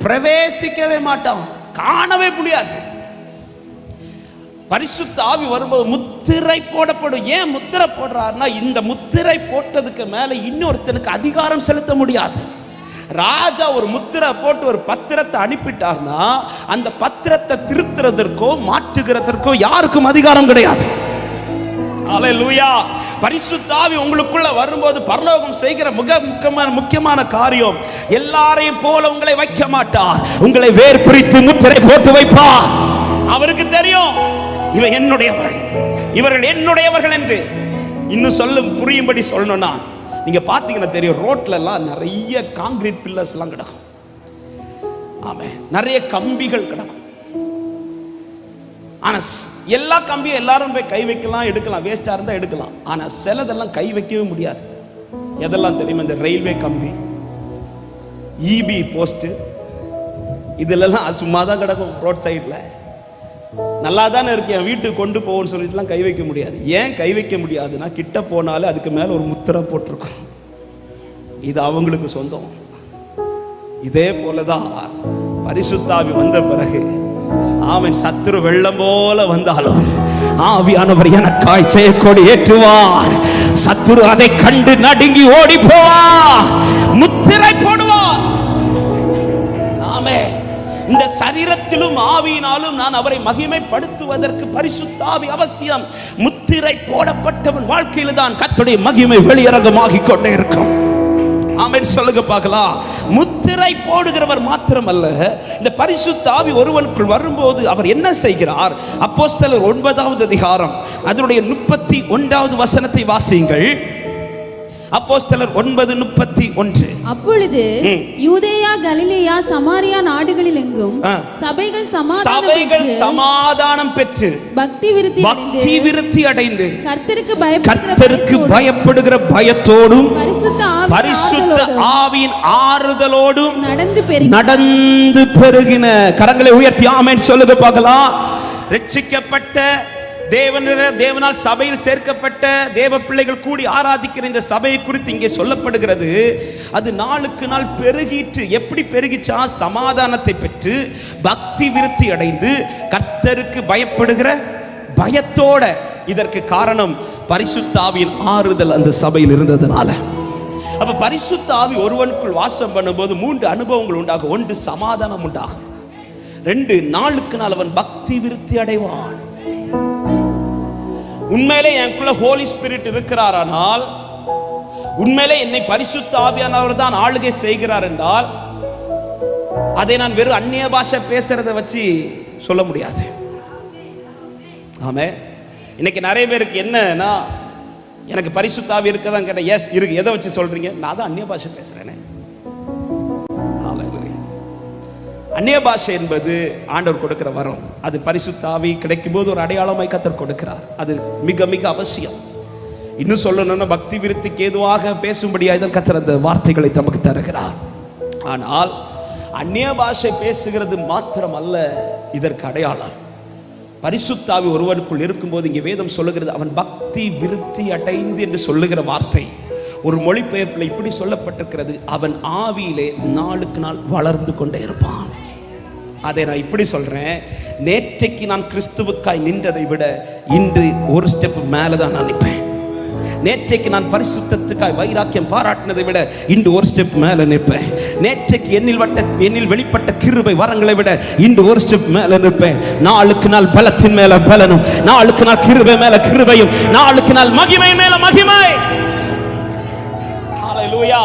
பிரவேசிக்கவே மாட்டான், காணவே முடியாது. பரிசுத்த ஆவி வரும்போது முத்திரை போடப்படும். ஏன் முத்திரை போடுறாருன்னா, இந்த முத்திரை போட்டதுக்கு மேல இன்னொருத்தனுக்கு அதிகாரம் செலுத்த முடியாது. ராஜா ஒரு முத்திரை போட்டு ஒரு பத்திரத்தை அனுப்பிட்டார்னா அந்த பத்திரத்தை திருத்துறதற்கோ மாற்றுகிறதற்கோ யாருக்கும் அதிகாரம் கிடையாது. அல்லேலூயா. பரிசுத்த ஆவி உங்களுக்குள்ள வரும்போது பரலோகம் செய்கிற முக்கியமான காரியம், எல்லாரையும் போல உங்களை வைக்க மாட்டார், உங்களை வேறு பிரித்து முத்திரை போட்டு வைப்பார். அவருக்கு தெரியும், இவன் என்னுடையவர்கள், இவர்கள் என்னுடையவர்கள் என்று. இன்னும் சொல்லும் புரியும்படி சொல்லணும்னா, நீங்க பாத்தீங்கன்னா தெரியும், ரோட்ல எல்லாம் நிறைய கான்கிரீட் பில்லர்ஸ் எல்லாம் கிடக்கும். ஆமே, நிறைய கம்பிகள் கிடக்கும். ஆனா எல்லா கம்பியும் எல்லாரும் போய் கை வைக்கலாம், எடுக்கலாம், வேஸ்டா இருந்தா எடுக்கலாம். ஆனா சிலதெல்லாம் கை வைக்கவே முடியாது. எதெல்லாம் தெரியுமா? இந்த ரயில்வே கம்பி, இபி போஸ்ட், இதுலலாம் சும்மா தான் கிடக்கும் ரோட் சைட்ல. நல்லா தானே இருக்கேன், வீட்டுக்கு கொண்டு போவோம்னு சொல்லிட்டுலாம் கை வைக்க முடியாது. ஏன் கை வைக்க முடியாதுன்னா, கிட்ட போனாலே அதுக்கு மேல ஒரு முத்திரை போட்டிருக்கும், இது அவங்களுக்கு சொந்தம். இதே போலதான் பரிசுத்த ஆவி வந்த பிறகு, அவன் சத்துரு வெள்ளம் போல வந்தாலும் ஆவியானவர் எனக்காய் ஜெயக்கொடி ஏற்றுவார். சத்துரு அதை கண்டு நடுங்கி ஓடி போவார், முத்திரை போடுவார். ஆமென். இந்த சரீரத்திலும் ஆவியினாலும் நான் அவரை மகிமைப்படுத்துவதற்கு பரிசுத்த ஆவி அவசியம். முத்திரை போடப்பட்டவன் வாழ்க்கையில் தான் கர்த்தருடைய மகிமை வெளியரங்கமாகிக் கொண்டே இருக்கும். ஆமென் சொல்லுங்க பார்க்கலாம். முத்திரை போடுகிறவர் மாத்திரமல்ல, இந்த பரிசுத்த ஆவி ஒருவனுக்குள் வரும்போது அவர் என்ன செய்கிறார்? அப்போஸ்தலர் 9வது அதிகாரம் அதனுடைய 31வது வசனத்தை வாசியுங்கள். அப்போஸ்தலர் 9:31. அப்பொழுது யூதேயா, கலிலேயா, சமாரியா நாடுகளில் எங்கும் சபைகள் சமாதானம் பெற்று பக்தி விருத்தி அடைந்து கர்த்தருக்கு பயப்படுகிற பயத்தோடும் பரிசுத்த ஆவியின் ஆறுதலோடும் நடந்து பெருகின. கரங்களை உயர்த்தி ஆமென் சொல்லுங்க பார்க்கலாம். ரட்சிக்கப்பட்ட தேவனால் சபையில் சேர்க்கப்பட்ட தேவ பிள்ளைகள் கூடி ஆராதிக்கிற இந்த சபையை குறித்து இங்கே சொல்லப்படுகிறது. அது நாளுக்கு நாள் பெருகிட்டு. எப்படி பெருகிச்சா? சமாதானத்தை பெற்று பக்தி விருத்தி அடைந்து கர்த்தருக்கு பயப்படுகிற பயத்தோட. இதற்கு காரணம் பரிசுத்த ஆவியின் ஆறுதல் அந்த சபையில் இருந்ததுனால. அப்ப பரிசுத்த ஆவி ஒருவனுக்குள் வாசம் பண்ணும்போது 3 அனுபவங்கள் உண்டாகும். 1, சமாதானம் உண்டாகும். 2, நாளுக்கு நாள் அவன் பக்தி விருத்தி அடைவான். உண்மையிலே எனக்குள்ள ஹோலி ஸ்பிரிட் இருக்கிறாரானால், உண்மையிலே என்னை பரிசுத்த ஆவியானவர் தான் ஆளுகை செய்கிறார் என்றால், அதை நான் வெறும் அந்நிய பாஷை பேசுறதை வச்சு சொல்ல முடியாது. ஆமே. இன்னைக்கு நிறைய பேருக்கு என்னன்னா, எனக்கு பரிசுத்த ஆவி இருக்கதான் கேட்டேன். எஸ் இருக்கு. எதை வச்சு சொல்றீங்க? நான் தான் அந்நிய பாஷை பேசுறேனே. அந்நிய பாஷை என்பது ஆண்டவர் கொடுக்கிற வரம். அது பரிசுத்த ஆவி கிடைக்கும் போது ஒரு அடையாளமாய் கர்த்தர் கொடுக்கிறார். அது மிக மிக அவசியம். இன்னும் சொல்லணும்னா பக்தி விருத்திக்கு ஏதுவாக பேசும்படியாக தான் கர்த்தர் அந்த வார்த்தைகளை நமக்கு தருகிறார். ஆனால் அந்நிய பாஷை பேசுகிறது மாத்திரம் அல்ல இதற்கு அடையாளம். பரிசுத்த ஆவி ஒருவனுக்குள் இருக்கும்போது இங்கே வேதம் சொல்லுகிறது, அவன் பக்தி விருத்தி அடைந்து என்று சொல்லுகிற வார்த்தை ஒரு மொழிபெயர்ப்பில் இப்படி சொல்லப்பட்டிருக்கிறது, அவன் ஆவியிலே நாளுக்கு நாள் வளர்ந்து கொண்டே இருப்பான். அதை நான் இப்படி சொல்றேன், நேற்றைக்கு நான் கிறிஸ்துவுக்காய் நின்றதை விட இன்று ஒரு ஸ்டெப் மேலே தான் நான் நிற்பேன். நேற்றைக்கு நான் பரிசுத்தத்துக்காய் வைராக்கியம் பாராட்டினதை விட இன்று ஒரு ஸ்டெப் மேலே நிற்பேன். நேற்றைக்கு என்னில் வெளிப்பட்ட கிருபை வரங்களை விட இன்று ஒரு ஸ்டெப் மேலே நிற்பேன். நாளுக்கு நாள் பலத்தின் மேல பலனும், நாளுக்கு நாள் கிருபை மேல கிருபையும், நாளுக்கு நாள் மகிமை மேல மகிமை. ஹல்லேலூயா.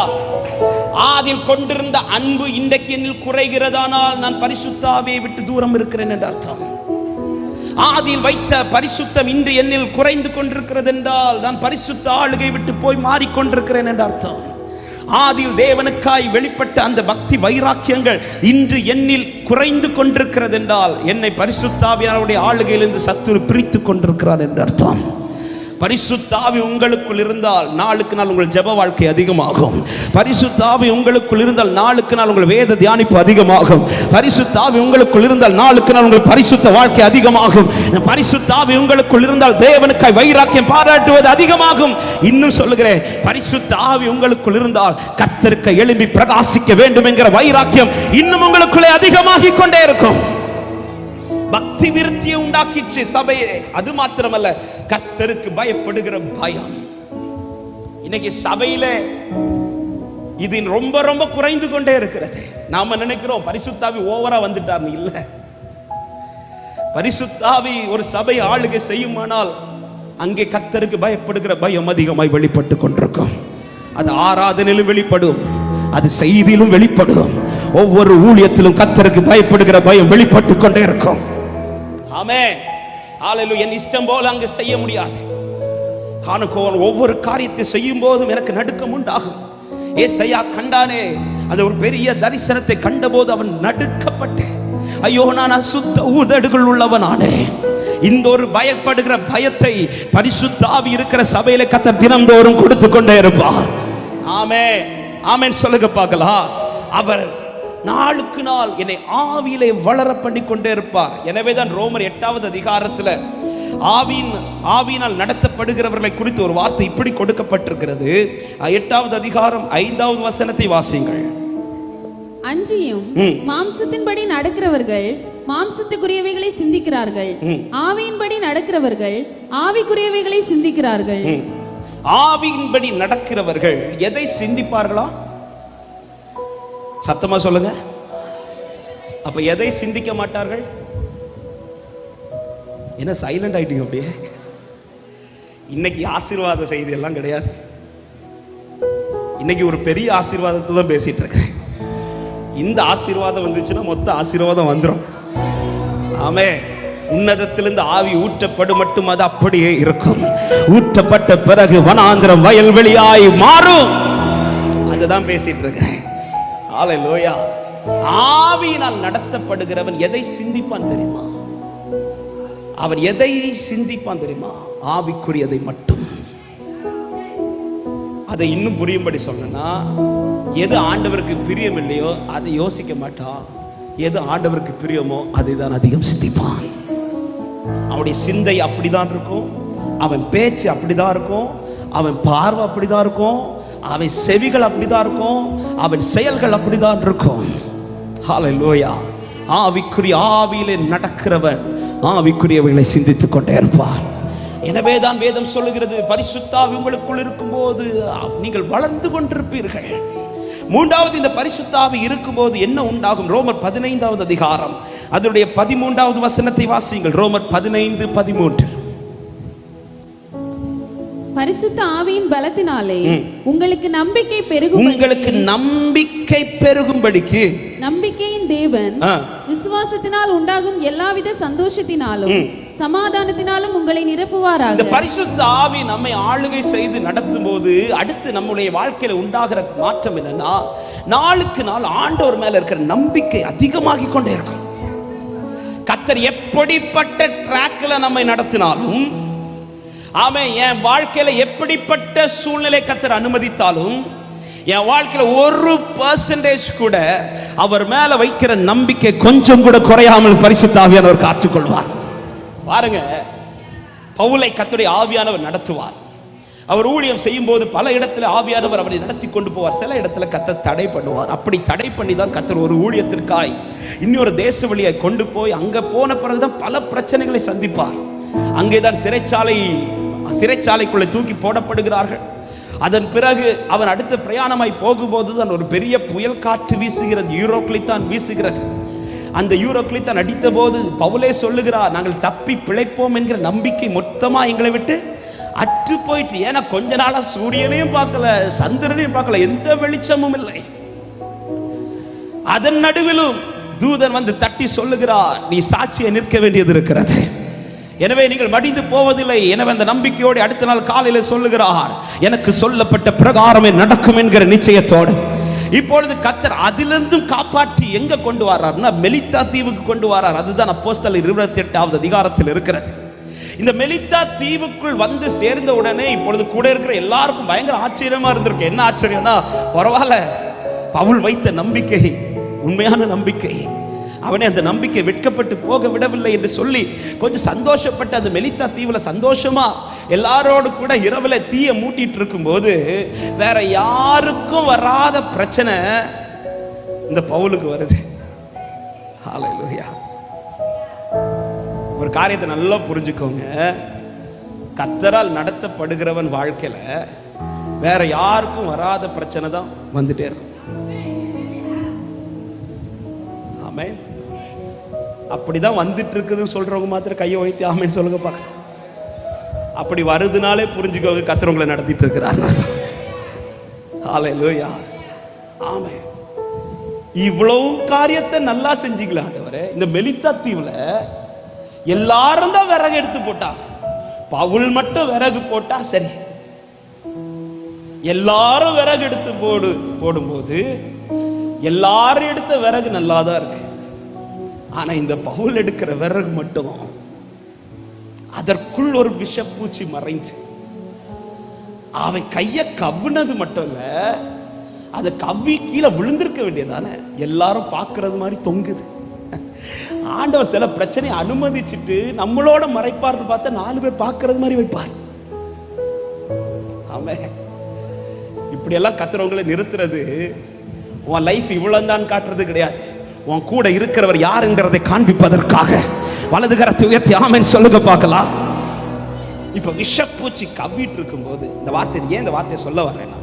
ஆதில் கொண்டிருந்த அன்பு இன்றைக்கு என்னில் குறைகிறதானால் நான் பரிசுத்த ஆவியை விட்டு தூரம் இருக்கிறேன் என்று அர்த்தம். ஆதில் வைத்த பரிசுத்தம் இன்று என்னில் குறைந்து கொண்டிருக்கிறது என்றால் நான் பரிசுத்த ஆளுகை விட்டு போய் மாறிக்கொண்டிருக்கிறேன் என்று அர்த்தம். ஆதில் தேவனுக்காய் வெளிப்பட்ட அந்த பக்தி வைராக்கியங்கள் இன்று என்னில் குறைந்து கொண்டிருக்கிறது என்றால் என்னை பரிசுத்த ஆவியானவருடைய ஆளுகையிலிருந்து சத்துரு பிரித்து கொண்டிருக்கிறார் என்று அர்த்தம். பரிசுத்த ஆவி உங்களுக்குள் இருந்தால் நாளுக்கு நாள் உங்கள் ஜெப வாழ்க்கை அதிகமாகும். பரிசுத்த ஆவி உங்களுக்குள் இருந்தால் நாளுக்கு நாள் உங்கள் வேத தியானிப்பு அதிகமாகும். பரிசுத்த ஆவி உங்களுக்குள் இருந்தால் நாளுக்கு நாள் உங்கள் பரிசுத்த வாழ்க்கை அதிகமாகும். பரிசுத்த ஆவி உங்களுக்குள் இருந்தால் தேவனுக்காய் வைராக்கியம் பாராட்டுவது அதிகமாகும். இன்னும் சொல்லுகிறேன், பரிசுத்த ஆவி உங்களுக்குள் இருந்தால் கர்த்தருக்கு எழும்பி பிரகாசிக்க வேண்டும் என்கிற வைராக்கியம் இன்னும் உங்களுக்குள்ளே அதிகமாகிக் கொண்டே இருக்கும். பக்தி விருத்தியை உண்டாக்கிச்சு சபையே. அது மாத்திரமல்ல, கர்த்தருக்கு பயப்படுகிற பயம். இன்னைக்கு சபையில இது ரொம்ப ரொம்ப குறைந்து கொண்டே இருக்கிறது. நாம நினைக்கிறோம் பரிசுத்த ஆவி ஓவரா வந்துட்டார்னு. இல்ல, பரிசுத்த ஆவி ஒரு சபை ஆளுகை செய்யுமானால் அங்கே கர்த்தருக்கு பயப்படுகிற பயம் அதிகமாய் வெளிப்பட்டு கொண்டிருக்கும். அது ஆராதனையிலும் வெளிப்படும், அது செய்தியிலும் வெளிப்படும். ஒவ்வொரு ஊழியத்திலும் கர்த்தருக்கு பயப்படுகிற பயம் வெளிப்பட்டு கொண்டே இருக்கும். ஆமென். ஹல்லேலூயா. என் இஷ்டம் போல அங்கு செய்ய முடியாது. ஒவ்வொரு காரியத்தை செய்யும் போதும் எனக்கு நடுக்கம் உண்டாகும். ஏசாயா கண்டானே, அந்த ஒரு பெரிய தரிசனத்தை கண்டபோது அவன் நடுக்கப்பட்டேன். ஐயோ, நான் அசுத்த உதடுகள் உள்ளவனானே. இந்த ஒரு பயப்படுகிற பயத்தை பரிசுத்த ஆவி இருக்கிற சபையில கர்த்தர் தினந்தோறும் கொடுத்து கொண்டே இருப்பார். ஆமென். ஆமென் சொல்லுங்க பார்க்கலாம். அவர் நாளுக்கு நாள் என்னை ஆவியிலே வளர பண்ணி கொண்டே இருப்பார். எனவே தான் ரோமர் 8வது அதிகாரத்தில் ஆவியினால் நடத்தப்படுகிறவர்களை குறித்து ஒரு வார்த்தை இப்படி கொடுக்கப்பட்டிருக்கிறது. 8வது அதிகாரம் 5வது வசனத்தை வாசியுங்கள். அன்றியும் மாம்சத்தின்படி நடக்கிறவர்கள் மாம்சத்துக்குரியவைகளை சிந்திக்கிறார்கள், ஆவியின்படி நடக்கிறவர்கள் ஆவிக்குரியவைகளை சிந்திக்கிறார்கள். ஆவியின்படி நடக்கிறவர்கள் எதை சிந்திப்பார்களா? சத்தமா சொல்லுங்க. அப்ப எதை சிந்திக்க மாட்டார்கள்? என்ன சைலண்ட் ஆயிட்டீங்க அப்படியே? இன்னைக்கு ஆசீர்வாத செய்தி எல்லாம் கிடையாது. இன்னைக்கு ஒரு பெரிய ஆசீர்வாதத்தை தான் பேசிட்டு இருக்கிறேன். இந்த ஆசீர்வாதம் வந்துச்சுன்னா மொத்த ஆசீர்வாதம் வந்துடும். ஆமே. உன்னதத்திலிருந்து ஆவி ஊற்றப்படும் மட்டும் அது அப்படியே இருக்கும். ஊற்றப்பட்ட பிறகு வனாந்திரம் வயல்வெளியாய் மாறும். அதுதான் பேசிட்டு இருக்கிறேன். ஹல்லேலூயா. ஆவியினால் நடத்தப்படுகிறவன் எதை சிந்திப்பான் தெரியுமா? அவன் எதை சிந்திப்பான் தெரியுமா? ஆவிக்குரியதை மட்டும். அதை இன்னும் புரியும்படி சொல்லனா, எது ஆண்டவருக்கு பிரியம் இல்லையோ அதை யோசிக்க மாட்டான். எது ஆண்டவருக்கு பிரியமோ அதை தான் அதிகம் சிந்திப்பான். அவனுடைய சிந்தை அப்படிதான் இருக்கும், அவன் பேச்சு அப்படிதான் இருக்கும், அவன் பார்வை அப்படிதான் இருக்கும், அவன் செவிகள் அப்படிதான் இருக்கும், அவன் செயல்கள் அப்படிதான் இருக்கும். ஹல்லேலூயா. ஆவிக்குரிய ஆவியிலே நடக்கிறவன் ஆவிக்குரியவைகளை சிந்தித்துக் கொண்டே இருப்பான். எனவே தான் வேதம் சொல்லுகிறது, பரிசுத்த ஆவி உங்களுக்குள் இருக்கும்போது நீங்கள் வளர்ந்து கொண்டிருப்பீர்கள். மூன்றாவது, இந்த பரிசுத்த ஆவி இருக்கும்போது என்ன உண்டாகும்? ரோமர் 15வது அதிகாரம் அதனுடைய 13வது வசனத்தை வாசியுங்கள். ரோமர் 15:13. பரிசுத்த ஆவியின் பலத்தினாலே உங்களுக்கு நம்பிக்கை பெருகும்படிக்கு நம்பிக்கையின் தேவன் விசுவாசத்தினால் உண்டாகும் எல்லாவித சந்தோஷத்தினாலும் சமாதானத்தினாலும் உங்களை நிரப்புவாராக. இந்த பரிசுத்த ஆவி நம்மை ஆளுகை செய்து நடத்தும் போது அடுத்து நம்முடைய வாழ்க்கையில உண்டாகிற மாற்றம் என்னன்னா, நாளுக்கு நாள் ஆண்டவர் மேல இருக்கிற நம்பிக்கை அதிகமாகி கொண்டே இருக்கும். கர்த்தர் எப்படிப்பட்ட ட்ராக்ல நம்மை நடத்தினாலும், ஆமே, என் வாழ்க்கையில எப்படிப்பட்ட சூழ்நிலை கர்த்தர் அனுமதித்தாலும், என் வாழ்க்கையில 1% கூட அவர் மேல வைக்கிற நம்பிக்கை கொஞ்சம் கூட குறையாமல் பரிசுத்த ஆவியானவர் காத்துக்கொள்வார். பாருங்க, பவுலை கர்த்தருடைய ஆவியானவர் நடத்துவார். அவர் ஊழியம் செய்யும் போது பல இடத்துல ஆவியானவர் அவரை நடத்தி கொண்டு போவார். சில இடத்துல கர்த்தர் தடை பண்ணுவார். அப்படி தடை பண்ணி தான் கர்த்தர் ஒரு ஊழியத்திற்காய் இன்னொரு தேச வழியை கொண்டு போய் அங்க போன பிறகுதான் பல பிரச்சனைகளை சந்திப்பார். அங்கேதான் சிறைச்சாலைக்குள்ளே தூக்கி போடப்படுகிறார்கள். அதன் பிறகு அவன் அடுத்த பிரயாணமாய் போகும்போது தான் ஒரு பெரிய புயல் காற்று வீசுகிறது, யூரோக்ளித்தான் வீசுகிறது. அந்த யூரோக்ளித்தான் அடித்த போது பவுலே சொல்லுகிறார், நாங்கள் தப்பி பிழைப்போம் என்கிற நம்பிக்கை மொத்தமா எங்களை விட்டு அற்று போயிட்டு. ஏன்னா கொஞ்ச நாளா சூரியனையும் பார்க்கல, சந்திரனையும் பார்க்கல, எந்த வெளிச்சமும் இல்லை. அதன் நடுவிலும் தூதன் வந்து தட்டி சொல்லுகிறார், நீ சாட்சியை நிற்க வேண்டியது இருக்கிறது, எனவே நீங்கள் மடிந்து போவதில்லை. எனவே அந்த நம்பிக்கையோடு அடுத்த நாள் காலையில் சொல்லுகிறார், எனக்கு சொல்லப்பட்ட பிரகாரமே நடக்கும் என்கிற நிச்சயத்தோடு. இப்பொழுது கர்த்தர் அதிலிருந்தும் காப்பாற்றி எங்க கொண்டு வர்றார்னா, மெலித்தா தீவுக்கு கொண்டு வர்றார். அதுதான் அப்போஸ்தலர் 28வது அதிகாரத்தில் இருக்கிறது. இந்த மெலித்தா தீவுக்குள் வந்து சேர்ந்த உடனே இப்பொழுது கூட இருக்கிற எல்லாருக்கும் பயங்கர ஆச்சரியமா இருந்திருக்கு. என்ன ஆச்சரியம்னா, பரவாயில்ல, பவுல் வைத்த நம்பிக்கை உண்மையான நம்பிக்கை, அவனே அந்த நம்பிக்கை வெட்கப்பட்டு போக விடவில்லை என்று சொல்லி கொஞ்சம் சந்தோஷப்பட்டு அந்த மெலித்தா தீவுல சந்தோஷமா எல்லாரோடு கூட இரவுல தீய மூட்டிட்டு இருக்கும் போது வேற யாருக்கும் வராத பிரச்சனை இந்த பவுலுக்கு வருது. ஹல்லேலூயா. ஒரு காரியத்தை நல்லா புரிஞ்சுக்கோங்க, கர்த்தரால் நடத்தப்படுகிறவன் வாழ்க்கையில வேற யாருக்கும் வராத பிரச்சனை தான் வந்துட்டே இருக்கும். ஆமென். அப்படிதான் வந்துட்டு இருக்குதுன்னு சொல்றவங்க மாத்திரம் கையை வைத்து ஆமென் சொல்லுங்க பார்க்கலாம். அப்படி வருதுனாலே புரிஞ்சுக்கோங்க, கர்த்தர் உங்களை நடத்திட்டு இருக்கிறார். ஹல்லேலூயா. ஆமென். இவ்வளவு காரியத்தை நல்லா செஞ்சீங்களா ஆண்டவரே? இந்த மெலித்தா தீவுல எல்லாரும் தான் விறகு எடுத்து போட்டாங்க, பவுல் மட்டும் விறகு போட்டா சரி. எல்லாரும் விறகு எடுத்து போடும்போது எல்லாரும் எடுத்த விறகு நல்லாதான் இருக்கு. ஆனா இந்த பவுல் எடுக்கிற விறகு மட்டும் அதற்குள் ஒரு விஷப்பூச்சி மறைஞ்சு அவன் கைய கவ்வுனது மட்டும் இல்ல, அதை கவ்வி கீழே விழுந்திருக்க வேண்டியதானே, எல்லாரும் பார்க்கறது மாதிரி தொங்குது. ஆண்டவர் சில பிரச்சனையை அனுமதிச்சுட்டு நம்மளோட மறைப்பார்னு பார்த்தா 4 பேர் பார்க்கறது மாதிரி வைப்பார். ஆமே, இப்படி எல்லாம் கத்துறவங்களை நிறுத்துறது உன் லைஃப் இவ்வளவு தான் காட்டுறது கிடையாது, உன் கூட இருக்கிறவர் யாருங்கிறதை காண்பிப்பதற்காக. வலது கரத்தை உயர்த்தி ஆமென் சொல்லுங்க பார்க்கலாம். இப்ப விஷப்பூச்சி கவ்விட்டு இருக்கும் போது இந்த வார்த்தை, ஏன் இந்த வார்த்தையை சொல்ல வர்றேன்னா,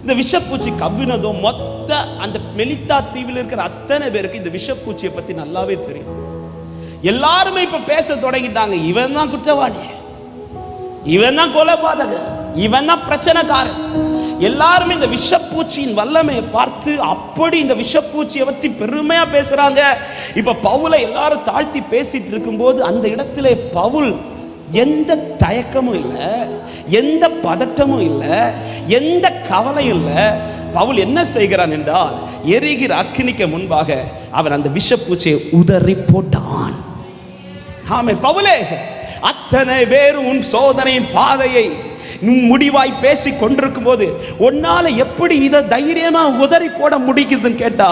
இந்த விஷப்பூச்சி கவ்வினதும் மொத்த அந்த மெலித்தா தீவில் இருக்கிற அத்தனை பேருக்கு இந்த விஷப்பூச்சியை பத்தி நல்லாவே தெரியும். எல்லாருமே இப்ப பேச தொடங்கிட்டாங்க, இவன் தான் குற்றவாளி, இவன் தான் கொலைபாதகன், இவன் தான் பிரச்சனைக்காரன். எல்லாருமே இந்த விஷப்பூச்சியின் வல்லமையை பார்த்து அப்படி இந்த விஷப்பூச்சியை வச்சு பெருமையா பேசுறாங்க. இப்ப பவுலை எல்லாரும் தாழ்த்தி பேசிட்டு இருக்கும்போது அந்த இடத்துல பவுல் எந்த தயக்கமும் இல்லை, எந்த பதட்டமும் இல்லை, எந்த கவலையும் இல்லை. பவுல் என்ன செய்கிறான் என்றால், எரிகிற அக்கினிக்கு முன்பாக அவன் அந்த விஷப்பூச்சியை உதறி போட்டான். ஆமென். பவுலே, அத்தனை பேரும் உன் சோதனையின் பாதையை முடிவாய் பேசி கொண்டிருக்கும் போது உன்னால எப்படி இதை தைரியமா உதறி போட முடிக்குதுன்னு கேட்டா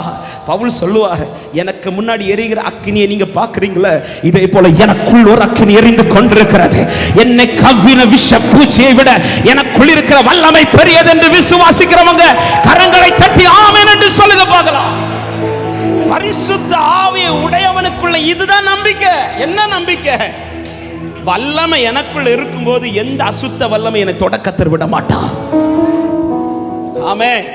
பவுல் சொல்லுவார், எனக்கு முன்னாடி எரிகிற அக்கினியை நீங்க பாக்குறீங்களா, இதே போல எனக்குள் ஒரு அக்கினி எரிந்து கொண்டிருக்கிறது. என்னை கவ்வின விஷ பூச்சியை விட எனக்குள் இருக்கிற வல்லமை பெரியது என்று விசுவாசிக்கிறவங்க கரங்களை தட்டி ஆமென் என்று சொல்லுங்க பார்க்கலாம். பரிசுத்த ஆவியை உடையவனுக்குள்ள இதுதான் நம்பிக்கை. என்ன நம்பிக்கை? வல்லமை எனக்குள்ள இருக்கும்போது எந்த அசுத்த வல்லமை என்னை தொடக்கத்தில் விட மாட்டான். ஆமென்.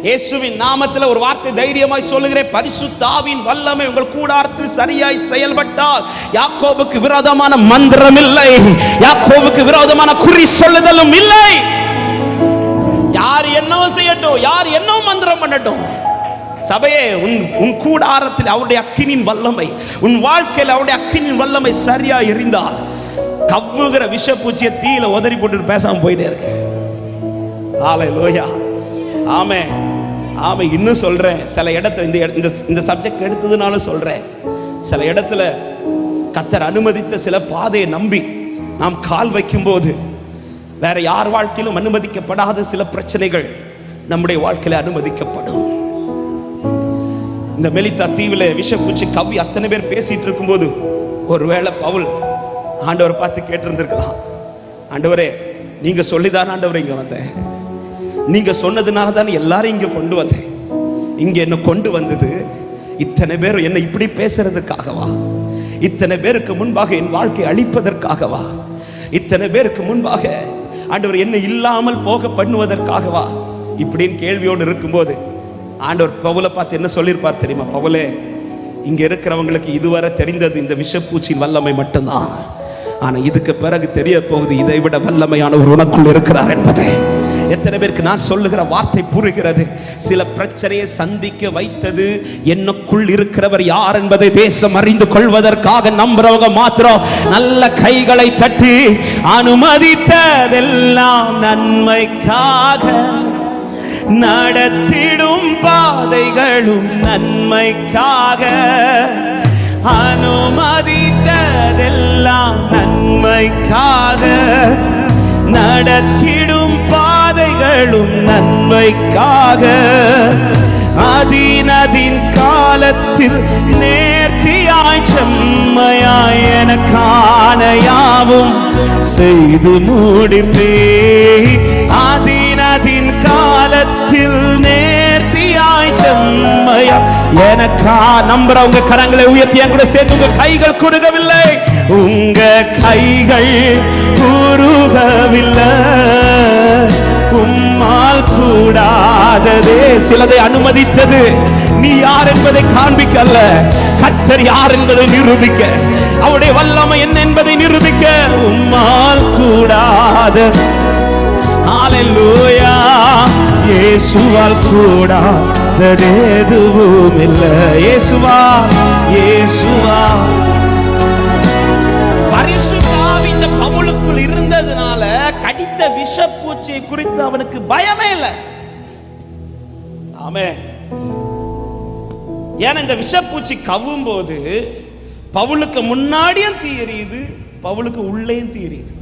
இயேசுவின் நாமத்தில் ஒரு வார்த்தை தைரியமாய் சொல்லுகிறேன், பரிசுத்த ஆவியின் வல்லமை உங்கள் கூடாரத்தில் சரியாய் செயல்பட்டால் யாக்கோபுக்கு விரோதமான மந்திரம் இல்லை, யாக்கோபுக்கு விரோதமான குறி சொல்லுதலும் இல்லை. யார் என்னவோ செய்யட்டும், யார் என்னவோ மந்திரம் பண்ணட்டும், சபையே உன் கூடாரத்தில் அவருடைய அக்கினின் வல்லமை, உன் வாழ்க்கையில் அவருடைய அக்கினின் வல்லமை சரியா எரிந்தால் கவ்வுகிற விஷப்பூச்சியை தீயில உதறி போட்டு பேசாம போயிட்டே இருக்கு. ஹல்லேலூயா. ஆமென். ஆமென். இன்னும் சொல்றேன், சில இடத்துல இந்த சப்ஜெக்ட் எடுத்ததுனால சொல்றேன், சில இடத்துல கர்த்தர் அனுமதித்த சில பாதையை நம்பி நாம் கால் வைக்கும் போது வேற யார் வாழ்க்கையிலும் அனுமதிக்கப்படாத சில பிரச்சனைகள் நம்முடைய வாழ்க்கையில அனுமதிக்கப்படும். இந்த மெலித்தா தீவில விஷப்பூச்சி கவ்வி அத்தனை பேர் பேசிட்டு இருக்கும்போது ஒருவேளை பவுல் ஆண்டவரை பார்த்து கேட்டிருந்திருக்கலாம், ஆண்டவரே நீங்க சொல்லிதான் ஆண்டவரே இங்க வந்தேன், நீங்க சொன்னதுனால தான் எல்லாரும் இங்க கொண்டு வந்தேன், இங்க என்ன கொண்டு வந்தது இத்தனை பேர் என்ன இப்படி பேசுறதுக்காகவா, இத்தனை பேருக்கு முன்பாக என் வாழ்க்கை அழிப்பதற்காகவா, இத்தனை பேருக்கு முன்பாக ஆண்டவர் என்ன இல்லாமல் போக பண்ணுவதற்காகவா இப்படின்னு கேள்வியோடு இருக்கும்போது ஆண்டவர் பவுலை பார்த்து என்ன சொல்லியிருப்பார் தெரியுமா? பவுலே, இங்க இருக்கிறவங்களுக்கு இதுவரை தெரிந்தது இந்த விஷப்பூச்சின் வல்லமை மட்டும்தான், ஆனா இதுக்கு பிறகு தெரிய போகுது இதை விட வல்லமையானவர் உனக்குள் இருக்கிறார் என்பதை. எத்தனை பேருக்கு நான் சொல்லுகிற வார்த்தை புரிகிறது? சில பிரச்சனையை சந்திக்க வைத்தது என்னக்குள் இருக்கிறவர் யார் என்பதை தேசம் அறிந்து கொள்வதற்காக நம்புறவங்க மாத்திரம் நல்ல கைகளை தட்டி, அனுமதித்ததெல்லாம் நன்மைக்காக, நடத்திடும் பாதைகளும் நன்மைக்காக, அனுமதித்ததெல்லாம் நன்மைக்காக, நடத்திடும் பாதைகளும் நன்மைக்காக, அதின் காலத்தில் நேர்த்தியாய் செம்மையாய் எனக்கான யாவும் செய்து முடிப்பே, அதின் காலத்தில் நேர்த்தியாய் செம்மையா எனக்கா. நம்புறவங்க கரங்களை உயர்த்தி என் கூட சேர்த்து உங்க கைகள் குறுகவில்லை, உங்க கைகள் குறுகவில்லை, உம்மால் கூடாததே. சிலதை அனுமதித்தது நீ யார் என்பதை காண்பிக்கல்ல, கர்த்தர் யார் என்பதை நிரூபிக்க, அவருடைய வல்லமை என்ன என்பதை நிரூபிக்க. உம்மால் கூடாத, ஹல்லேலூயா, இயேசுவால் கூடாதது எதுவும் இல்லை. இயேசுவா, இயேசுவா. பரிசுத்த ஆவி இந்த பவுலுக்குள் இருந்ததுனால கடித்த விஷப்பூச்சியை குறித்து அவனுக்கு பயமே இல்லை. ஆமென். ஏன்னா இந்த விஷப்பூச்சி கவ்வும் போது பவுலுக்கு முன்னாடியும் தீ எரியுது, பவுலுக்கு உள்ளேயும் தீ எரியுது.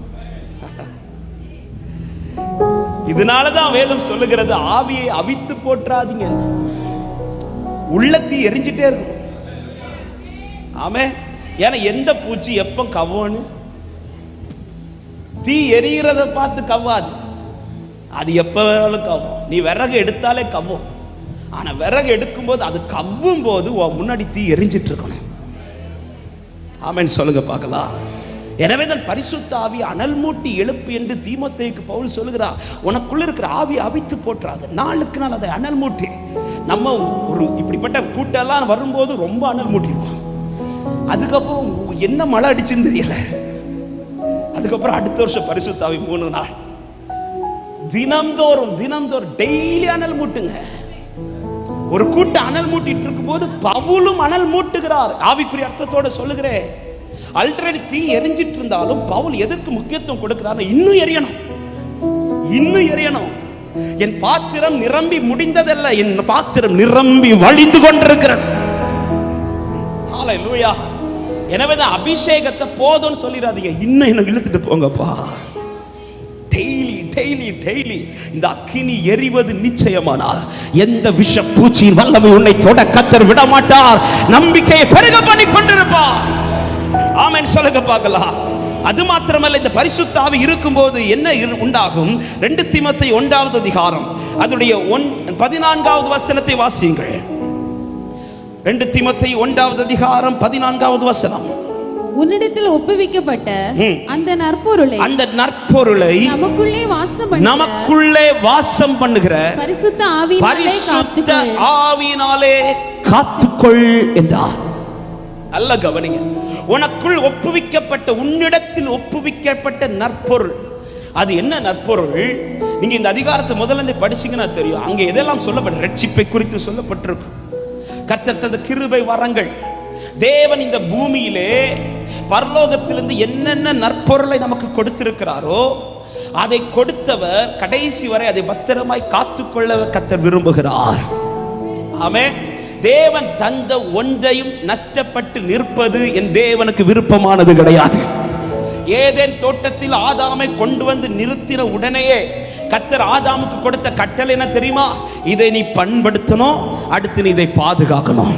இதனாலதான் வேதம் சொல்லுகிறது, ஆவியை அவித்து போற்றாதீங்க, உள்ள தீ எரிஞ்சிட்டே இருக்கும். ஆமென். ஏன்னா எந்த பூச்சி எப்ப கவ்வோன்னு தீ எரிகிறத பார்த்து கவ்வாது, அது எப்ப வேணாலும் கவ்வும். நீ விறகு எடுத்தாலே கவ்வும், ஆனா விறகு எடுக்கும் போது அது கவ்வும் போது முன்னாடி தீ எரிஞ்சிட்டு இருக்கணும். ஆமென் சொல்லுங்க பார்க்கலாம். எனவே தான் பரிசுத்த ஆவி அனல் மூட்டி எழுப்பு என்று தீமோத்தேயுக்கு பவுல் சொல்லுகிறார், உனக்குள்ள இருக்கிற ஆவியை அவித்து போற்றாது, நாளுக்கு நாள் அதை அனல் மூட்டி. நம்ம ஒரு இப்படிப்பட்ட கூட்டெல்லாம் வரும்போது ரொம்ப அனல் மூட்டிடுவோம், அதுக்கப்புறம் என்ன மழை அடிச்சுன்னு தெரியல, அதுக்கப்புறம் அடுத்த வருஷம் பரிசுத்த ஆவி 3 நாள் தினம்தோறும் டெய்லி அனல் மூட்டுங்க. ஒரு கூட்டம் அனல் மூட்டிட்டு இருக்கும் போது பவுலும் அனல் மூட்டுகிறார். ஆவிக்குரிய அர்த்தத்தோட சொல்லுகிறேன், ஆல்ரெடி தீ எரிஞ்சிட்டு இருந்தாலும் பவுல் எதற்கு முக்கியத்துவம் கொடுக்கிறார்? இன்னும் எரியணும், இன்னும் எரியணும். என் பாத்திரம் நிரம்பி முடிந்ததல்ல, என் பாத்திரம் நிரம்பி வழிந்து கொண்டிருக்கிறது. ஹல்லேலூயா. எனவேதான் அபிஷேகத்தை போதும்னு சொல்லிடாதீங்க, இன்னும் என்ன இழுத்துட்டு போங்கப்பா. டெய்லி இந்த அக்கினி எரிவது நிச்சயமானால் எந்த விஷ பூச்சியின் வல்லமை உன்னை தொட கர்த்தர் விட மாட்டார். நம்பிக்கையை பெருக பண்ணி கொண்டிருப்பார். ஆமென் சொல்லுங்க பார்க்கலாம். அது மாத்திரமல்ல, இந்த பரிசுத்த ஆவி இருக்கும்போது என்ன உண்டாகும்? 2 தீமோத்தேயு 1வது அதிகாரம் அதனுடைய 14வது வசனத்தை வாசியுங்கள். 2 தீமோத்தேயு 1வது அதிகாரம் 14வது வசனம். உன்னிடத்தில் ஒப்புவிக்கப்பட்ட அந்த நற்பொருளை நமக்குள்ளே வாசம் பண்ணுகிற பரிசுத்த ஆவியினாலே காத்துக்கொள் என்றார். நல்ல கவனிங்க. உனக்குள் ஒப்புவிக்கப்பட்ட, உன்னிடத்தில் ஒப்புவிக்கப்பட்ட நற்பொருள். அது என்ன நற்பொருள்? நீங்க இந்த அதிகாரத்தை முதல்ல படிச்சீங்கன்னா தெரியும். அங்க எதெல்லாம் சொல்லப்பட்ட ரட்சிப்பை குறித்து சொல்லப்பட்டிருக்கும். கர்த்தர் தந்த கிருபை வரங்கள். தேவன் இந்த பூமியிலே பரலோகத்திலிருந்து என்னென்ன நற்பொருளை நமக்கு கொடுத்திருக்கிறாரோ அதை கொடுத்தவர் கடைசி வரை அதை பத்திரமாய் காத்துக்கொள்ள கர்த்தர் விரும்புகிறார். ஆமென். தேவன் தந்த ஒன்றையும் நஷ்டப்பட்டு நிற்பது என் தேவனுக்கு விருப்பமானது கிடையாது. ஏதேன் தோட்டத்தில் ஆதாமை கொண்டு வந்து நிறுத்தின உடனேயே கர்த்தர் ஆதாமுக்கு கொடுத்த கட்டளை என்ன தெரியுமா? இதை நீ பண்படுத்தணும், அடுத்து நீ இதை பாதுகாக்கணும்.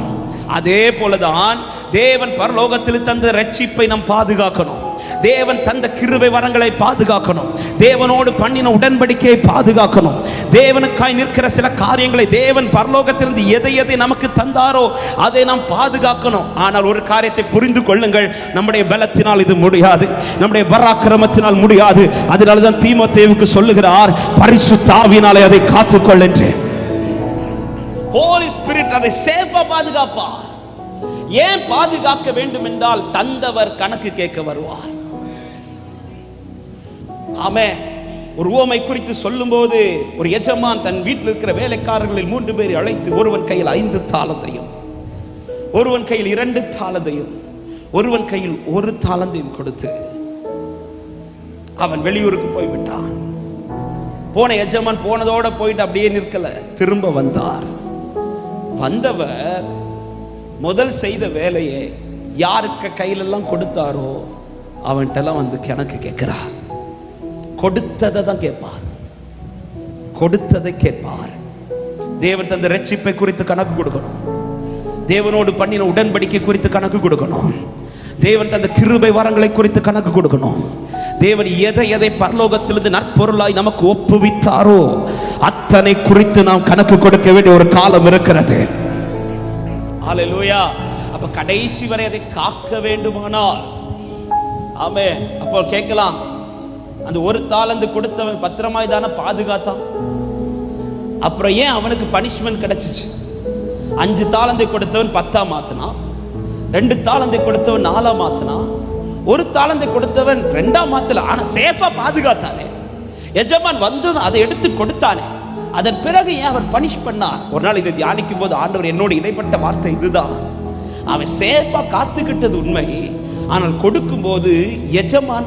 அதே போலதான் தேவன் பரலோகத்தில் தந்த ரட்சிப்பை நாம் பாதுகாக்கணும். தேவன் தந்த கிருபை வரங்களை பாதுகாக்கணும். தேவனோடு பண்ணின உடன்படிக்கையை பாதுகாக்கணும். தேவனுக்காய் நிற்கிற சில காரியங்களை தேவன் பரலோகத்திலிருந்து எதை நமக்கு தந்தாரோ அதை நாம் பாதுகாக்கணும். ஆனால் ஒரு காரியத்தை புரிந்து கொள்ளுங்கள், நம்முடைய பலத்தினால் இது முடியாது, நம்முடைய பராக்கிரமத்தினால் முடியாது. அதனால்தான் தீமோத்தேயுவுக்கு சொல்லுகிறார், பரிசுத்த ஆவியினாலே அதை காத்துக்கொள் என்று. ஹோலி ஸ்பிரிட் அதை சேஃபா பாதுகாப்பா. ஏன் பாதுகாக்க வேண்டும் என்றால் தந்தவர் கணக்கு கேட்க வருவார். ஆமென். ஒரு உவமை குறித்து சொல்லும்போது, ஒரு எஜமான் தன் வீட்டில் இருக்கிற வேலைக்காரர்களில் 3 பேரை அழைத்து, ஒருவன் கையில் 5 தாலந்தையும், ஒருவன் கையில் 2 தாலந்தையும், ஒருவன் கையில் 1 தாலந்தையும் கொடுத்து அவன் வெளியூருக்கு போய்விட்டான். போன எஜமான் போனதோட போயிட்டு அப்படியே நிற்கல, திரும்ப வந்தார். வந்தவர் முதல் செய்த வேலையை யாருக்கு கையிலெல்லாம் கொடுத்தாரோ அவன்கிட்டலாம் வந்து கணக்கு கேட்கிறார். கொடுத்ததை தான் கேட்பார், கொடுத்ததை கேட்பார். தேவன் தந்த ரட்சிப்பை குறித்து கணக்கு கொடுக்கணும். தேவனோடு பண்ணின உடன்படிக்கை குறித்து கணக்கு கொடுக்கணும். தேவன் தந்த கிருபை வரங்களை குறித்து கணக்கு கொடுக்கணும். தேவன் எதை பரலோகத்திலிருந்து நற்பொருளாய் நமக்கு ஒப்புவித்தாரோ அத்தனை குறித்து நாம் கணக்கு கொடுக்க வேண்டிய ஒரு காலம் இருக்கிறது. ஹல்லேலூயா. அப்ப கடைசி வரை அதை காக்க வேண்டுமானால், ஆமென். அப்போ கேட்கலாம், அந்த 1 தாலந்து கொடுத்தவன் பத்திரமாய் தானே பாதுகாத்தான், அப்புறம் ஏன் அவனுக்கு பனிஷ்மெண்ட் கிடைச்சிச்சு? 5 தாலந்தை கொடுத்தவன் 10ஆ மாத்தினான், 2 தாலந்தை கொடுத்தவன் 4ஆ மாத்தினான், 1 தாலந்தை கொடுத்தவன் 2ஆ மாத்தல. ஆனா சேஃபா பாதுகாத்தானே. எஜமான் வந்து அதை எடுத்து கொடுத்தானே, அதன் பிறகு ஏன் அவர் பனிஷ் பண்ணார்? ஒரு நாள் இதை தியானிக்கும் போது ஆண்டவர் என்னோடு இடைப்பட்ட வார்த்தை இதுதான். அவன் சேஃபா காத்துக்கிட்டது உண்மை, ஆனால் கொடுக்கும் போது எஜமான்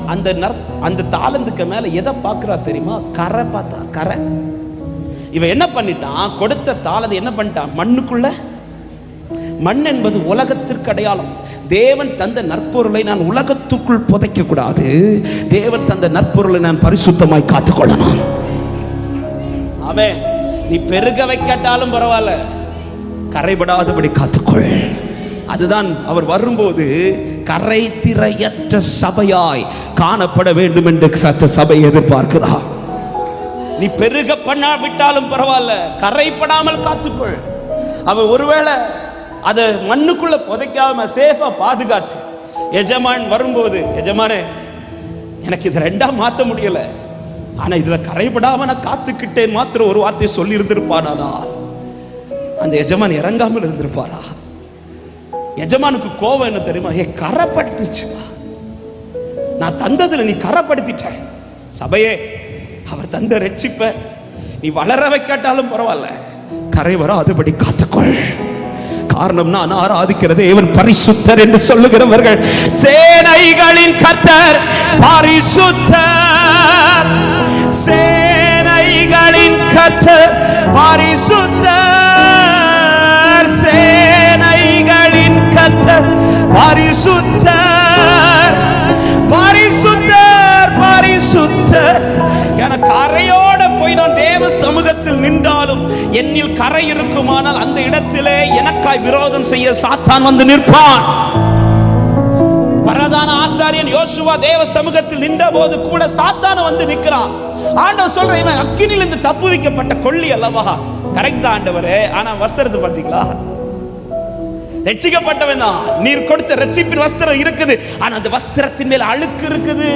அந்த தாளந்துக்கு மேல எதை பார்க்கிறார் தெரியுமா? கரை பார்த்தா. கரை. இவன் என்ன பண்ணிட்டான்? கொடுத்த தாளந்து என்ன பண்ணிட்டான்? மண்ணுக்குள்ள. மண் என்பது உலகத்திற்கு அடையாளம். தேவன் தந்த நற்பொருளை நான் உலகத்துக்குள் புதைக்க கூடாது. தேவன் தந்த நற்பொருளை நான் பரிசுத்தமாய் காத்துக்கொள்ளணும். ஆமென். நீ பெருக வைக்கட்டாலும் பரவாயில்ல, கரைபடாதபடி காத்துக்கொள். அதுதான் அவர் வரும்போது கரை திரையற்ற சபையாய் காணப்பட வேண்டும் என்று சபை எதிர்பார்க்கிறார். நீ பெருக பண்ணாவிட்டாலும் பரவாயில்ல, கரைப்படாமல் காத்துக்கொள். அவன் ஒருவேளை அதை மண்ணுக்குள்ள புதைக்காம சேஃபா பாதுகாச்சு எஜமான் வரும்போது, எஜமானே எனக்கு இதை 2ஆ மாற்ற முடியல, ஆனா இதுல கரைபடாம நான் காத்துக்கிட்டேன் மாத்திரம் ஒரு வார்த்தை சொல்லி இருந்திருப்பானா, அந்த எஜமான் இறங்காமல் இருந்திருப்பாரா? எஜமானுக்கு கோபம் என்ன தெரியுமா? கரைப்பட்டுச்சு, நான் தந்ததுல நீ கரைப்படுத்திட்ட. சபையே, அவர் தந்த ரட்சிப்பை நீ வளர வைக்காட்டாலும் பரவாயில்ல, கரை வராதபடி காத்துக்கொள். காரணம், நான் ஆராதிக்கிற தேவன் பரிசுத்தர் என்று சொல்லுகிறவர்கள், சேனைகளின் கர்த்தர் பரிசுத்தர், சேனைகளின் கர்த்தர் பரிசுத்தர், சேனைகளின் கர்த்தர் பரிசுத்தர், பரிசுத்தர், பரிசுத்தர். என்னில் கரை இருக்குமானால் அந்த இடத்திலே எனக்காய் விரோதம் செய்ய சாத்தான் வந்து நிற்பான். பிரதான ஆசாரியன் யோசுவா தேவ சமூகத்தில் நின்ற போது கூட சாத்தான வந்து நிற்கிறான். ஆண்டவர் சொல்ற, இவன் அக்கினிலிருந்து தப்பு வைக்கப்பட்ட கொள்ளி அல்லவா? கரெக்ட் தான் ஆண்டவரே. ஆனா வஸ்திரத்தை பாத்தீங்களா? ரட்சிக்கப்பட்டவன் தான். நீர் கொடுத்த ரட்சிப்பின் வஸ்திரம் இருக்குது, ஆனா அந்த வஸ்திரத்தின் மேல் அழுக்கு இருக்குது.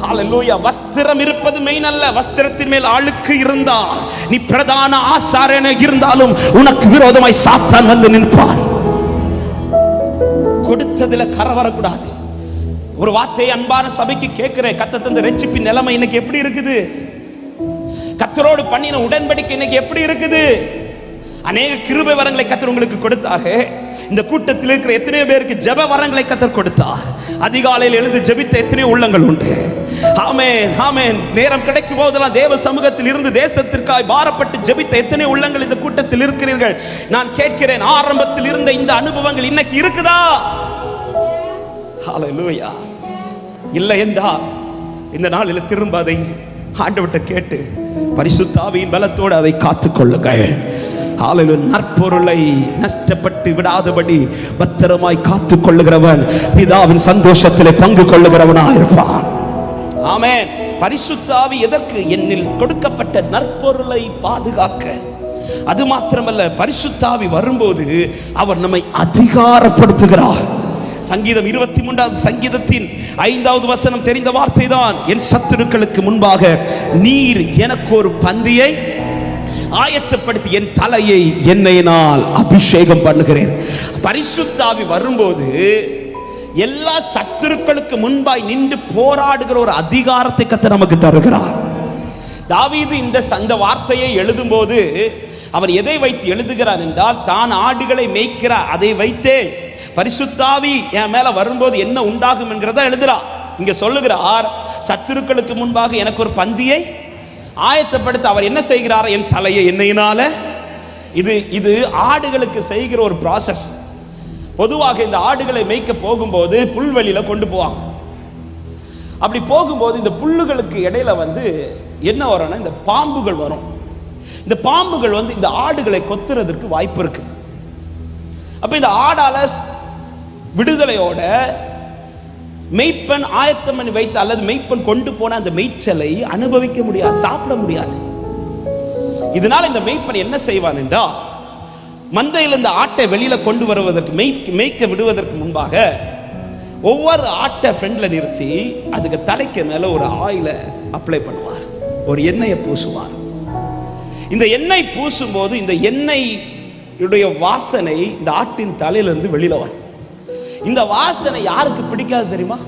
ஹalleluya. வஸ்திரம் இருப்பது மெயின் அல்ல, வஸ்திரத்தின் மேல் அழுக்கு இருந்தால் நீ பிரதான ஆசாரியனாக இருந்தாலும் உனக்கு விரோதமாய் சாத்தான் வந்து நிற்பான். கொடுத்ததுல கரை வரக்கூடாது. ஒரு வார்த்தையை அன்பான சபைக்கு கேட்கிறேன். கர்த்தர் தந்த ரட்சிப்பின் நிலைமை இன்னைக்கு எப்படி இருக்குது? கர்த்தரோடு பண்ணின உடன்படிக்கை இன்னைக்கு எப்படி இருக்குது? அநேக கிருபை வரங்களை கர்த்தர் உங்களுக்கு கொடுத்தாரு. இந்த கூட்டத்தில் இருக்கிற எத்தனையோ பேருக்கு ஜெப வரங்களை கர்த்தர் கொடுத்தார். அதிகாலையில் எழுந்து ஜெபித்த எத்தனையோ உள்ளங்கள் உண்டு. ஆமென், ஆமென். நேரம் கிடைக்கும் போதெல்லாம் தேவ சமூகத்தில் இருந்து தேசத்திற்காய் பாரப்பட்டு ஜெபித்த எத்தனை உள்ளங்கள் இந்த கூட்டத்தில் இருக்கிறீர்கள். நான் கேட்கிறேன், ஆரம்பத்தில் இருந்த இந்த அனுபவங்கள் இன்னைக்கு இருக்குதா? ஹalleluya. இல்லை என்றால் இந்த நாளில் திரும்ப அதை ஆண்டவர்கிட்ட கேட்டு பரிசுத்த ஆவியின் பலத்தோடு அதை காத்துக்கொள்ளுங்கள். ஹalleluya. நற்பொருளை நஷ்டப்பட்டு விடாதபடி பத்திரமாய் காத்துக்கொள்ளுகிறவன் பிதாவின் சந்தோஷத்திலே பங்கு கொள்ளுகிறவனாக இருப்பான். ஆமென். பரிசுத்த ஆவி எதற்கு? என்னில் கொடுக்கப்பட்ட நற்பொருளை பாதுகாக்க. அது மாத்திரமல்ல, பரிசுத்த ஆவி வரும்போது அவர் நம்மை அதிகாரப்படுத்துகிறார். சங்கீதம் 23வது சங்கீதத்தின் 5வது வசனம் தெரிந்த வார்த்தை தான். என் சத்துருக்களுக்கு முன்பாக நீர் எனக்கு ஒரு பந்தியை ஆயத்தப்படுத்தி என் தலையை எண்ணெயினால் அபிஷேகம் பண்ணுகிறேன். பரிசுத்த ஆவி வரும்போது எல்லா சத்துருக்களுக்கு முன்பாய் நின்று போராடுகிற ஒரு அதிகாரத்தை கர்த்தர் நமக்கு தருகிறார். தாவீது இந்த வார்த்தையை எழுதும்போது அவர் எதை வைத்து எழுதுகிறார் என்றால், தான் ஆடுகளை மேய்க்கிறார், அதை வைத்தே பரிசுத்த ஆவி என் மேல வரும்போது என்ன உண்டாகும் என்கிறத எழுதுறார். இங்க சொல்லுகிறார், சத்துருக்களுக்கு முன்பாக எனக்கு ஒரு பந்தியை ஆயத்தப்படுத்த அவர் என்ன செய்கிறார்? என் தலையை எண்ணெயினால. இது ஆடுகளுக்கு செய்கிற ஒரு ப்ராசஸ். பொதுவாக இந்த ஆடுகளை மேய்க்க போகும்போது புல்வெளியில கொண்டு போவாங்க. அப்படி போகும்போது இந்த புல்லுகளுக்கு இடையில வந்து என்ன வரும்னா, இந்த பாம்புகள் வரும். இந்த பாம்புகள் வந்து இந்த ஆடுகளை கொத்துறதுக்கு வாய்ப்பு இருக்கு. அப்ப இந்த ஆடால விடுதலையோட மெய்ப்பன் ஆயத்தம் பண்ணி வைத்த அல்லது மெய்ப்பன் கொண்டு போன அந்த மேய்ச்சலை அனுபவிக்க முடியாது, சாப்பிட முடியாது. இதனால இந்த மெய்ப்பன் என்ன செய்வான் என்றால், மந்தையில் இந்த ஆட்டை வெளியில கொண்டு வருவதற்கு மேய்க்க விடுவதற்கு முன்பாக ஒவ்வொரு ஆட்டை ஃப்ரெண்ட்ல நிறுத்தி அதுக்கு தலைக்கு மேல ஒரு ஆயிலை அப்ளை பண்ணுவார், ஒரு எண்ணெயை பூசுவார். இந்த எண்ணெய் பூசும் போது இந்த எண்ணெயுடைய வாசனை இந்த ஆட்டின் தலையிலிருந்து வெளியில வரும். இந்த வாசனை யாருக்கு பிடிக்காது தெரியுமா?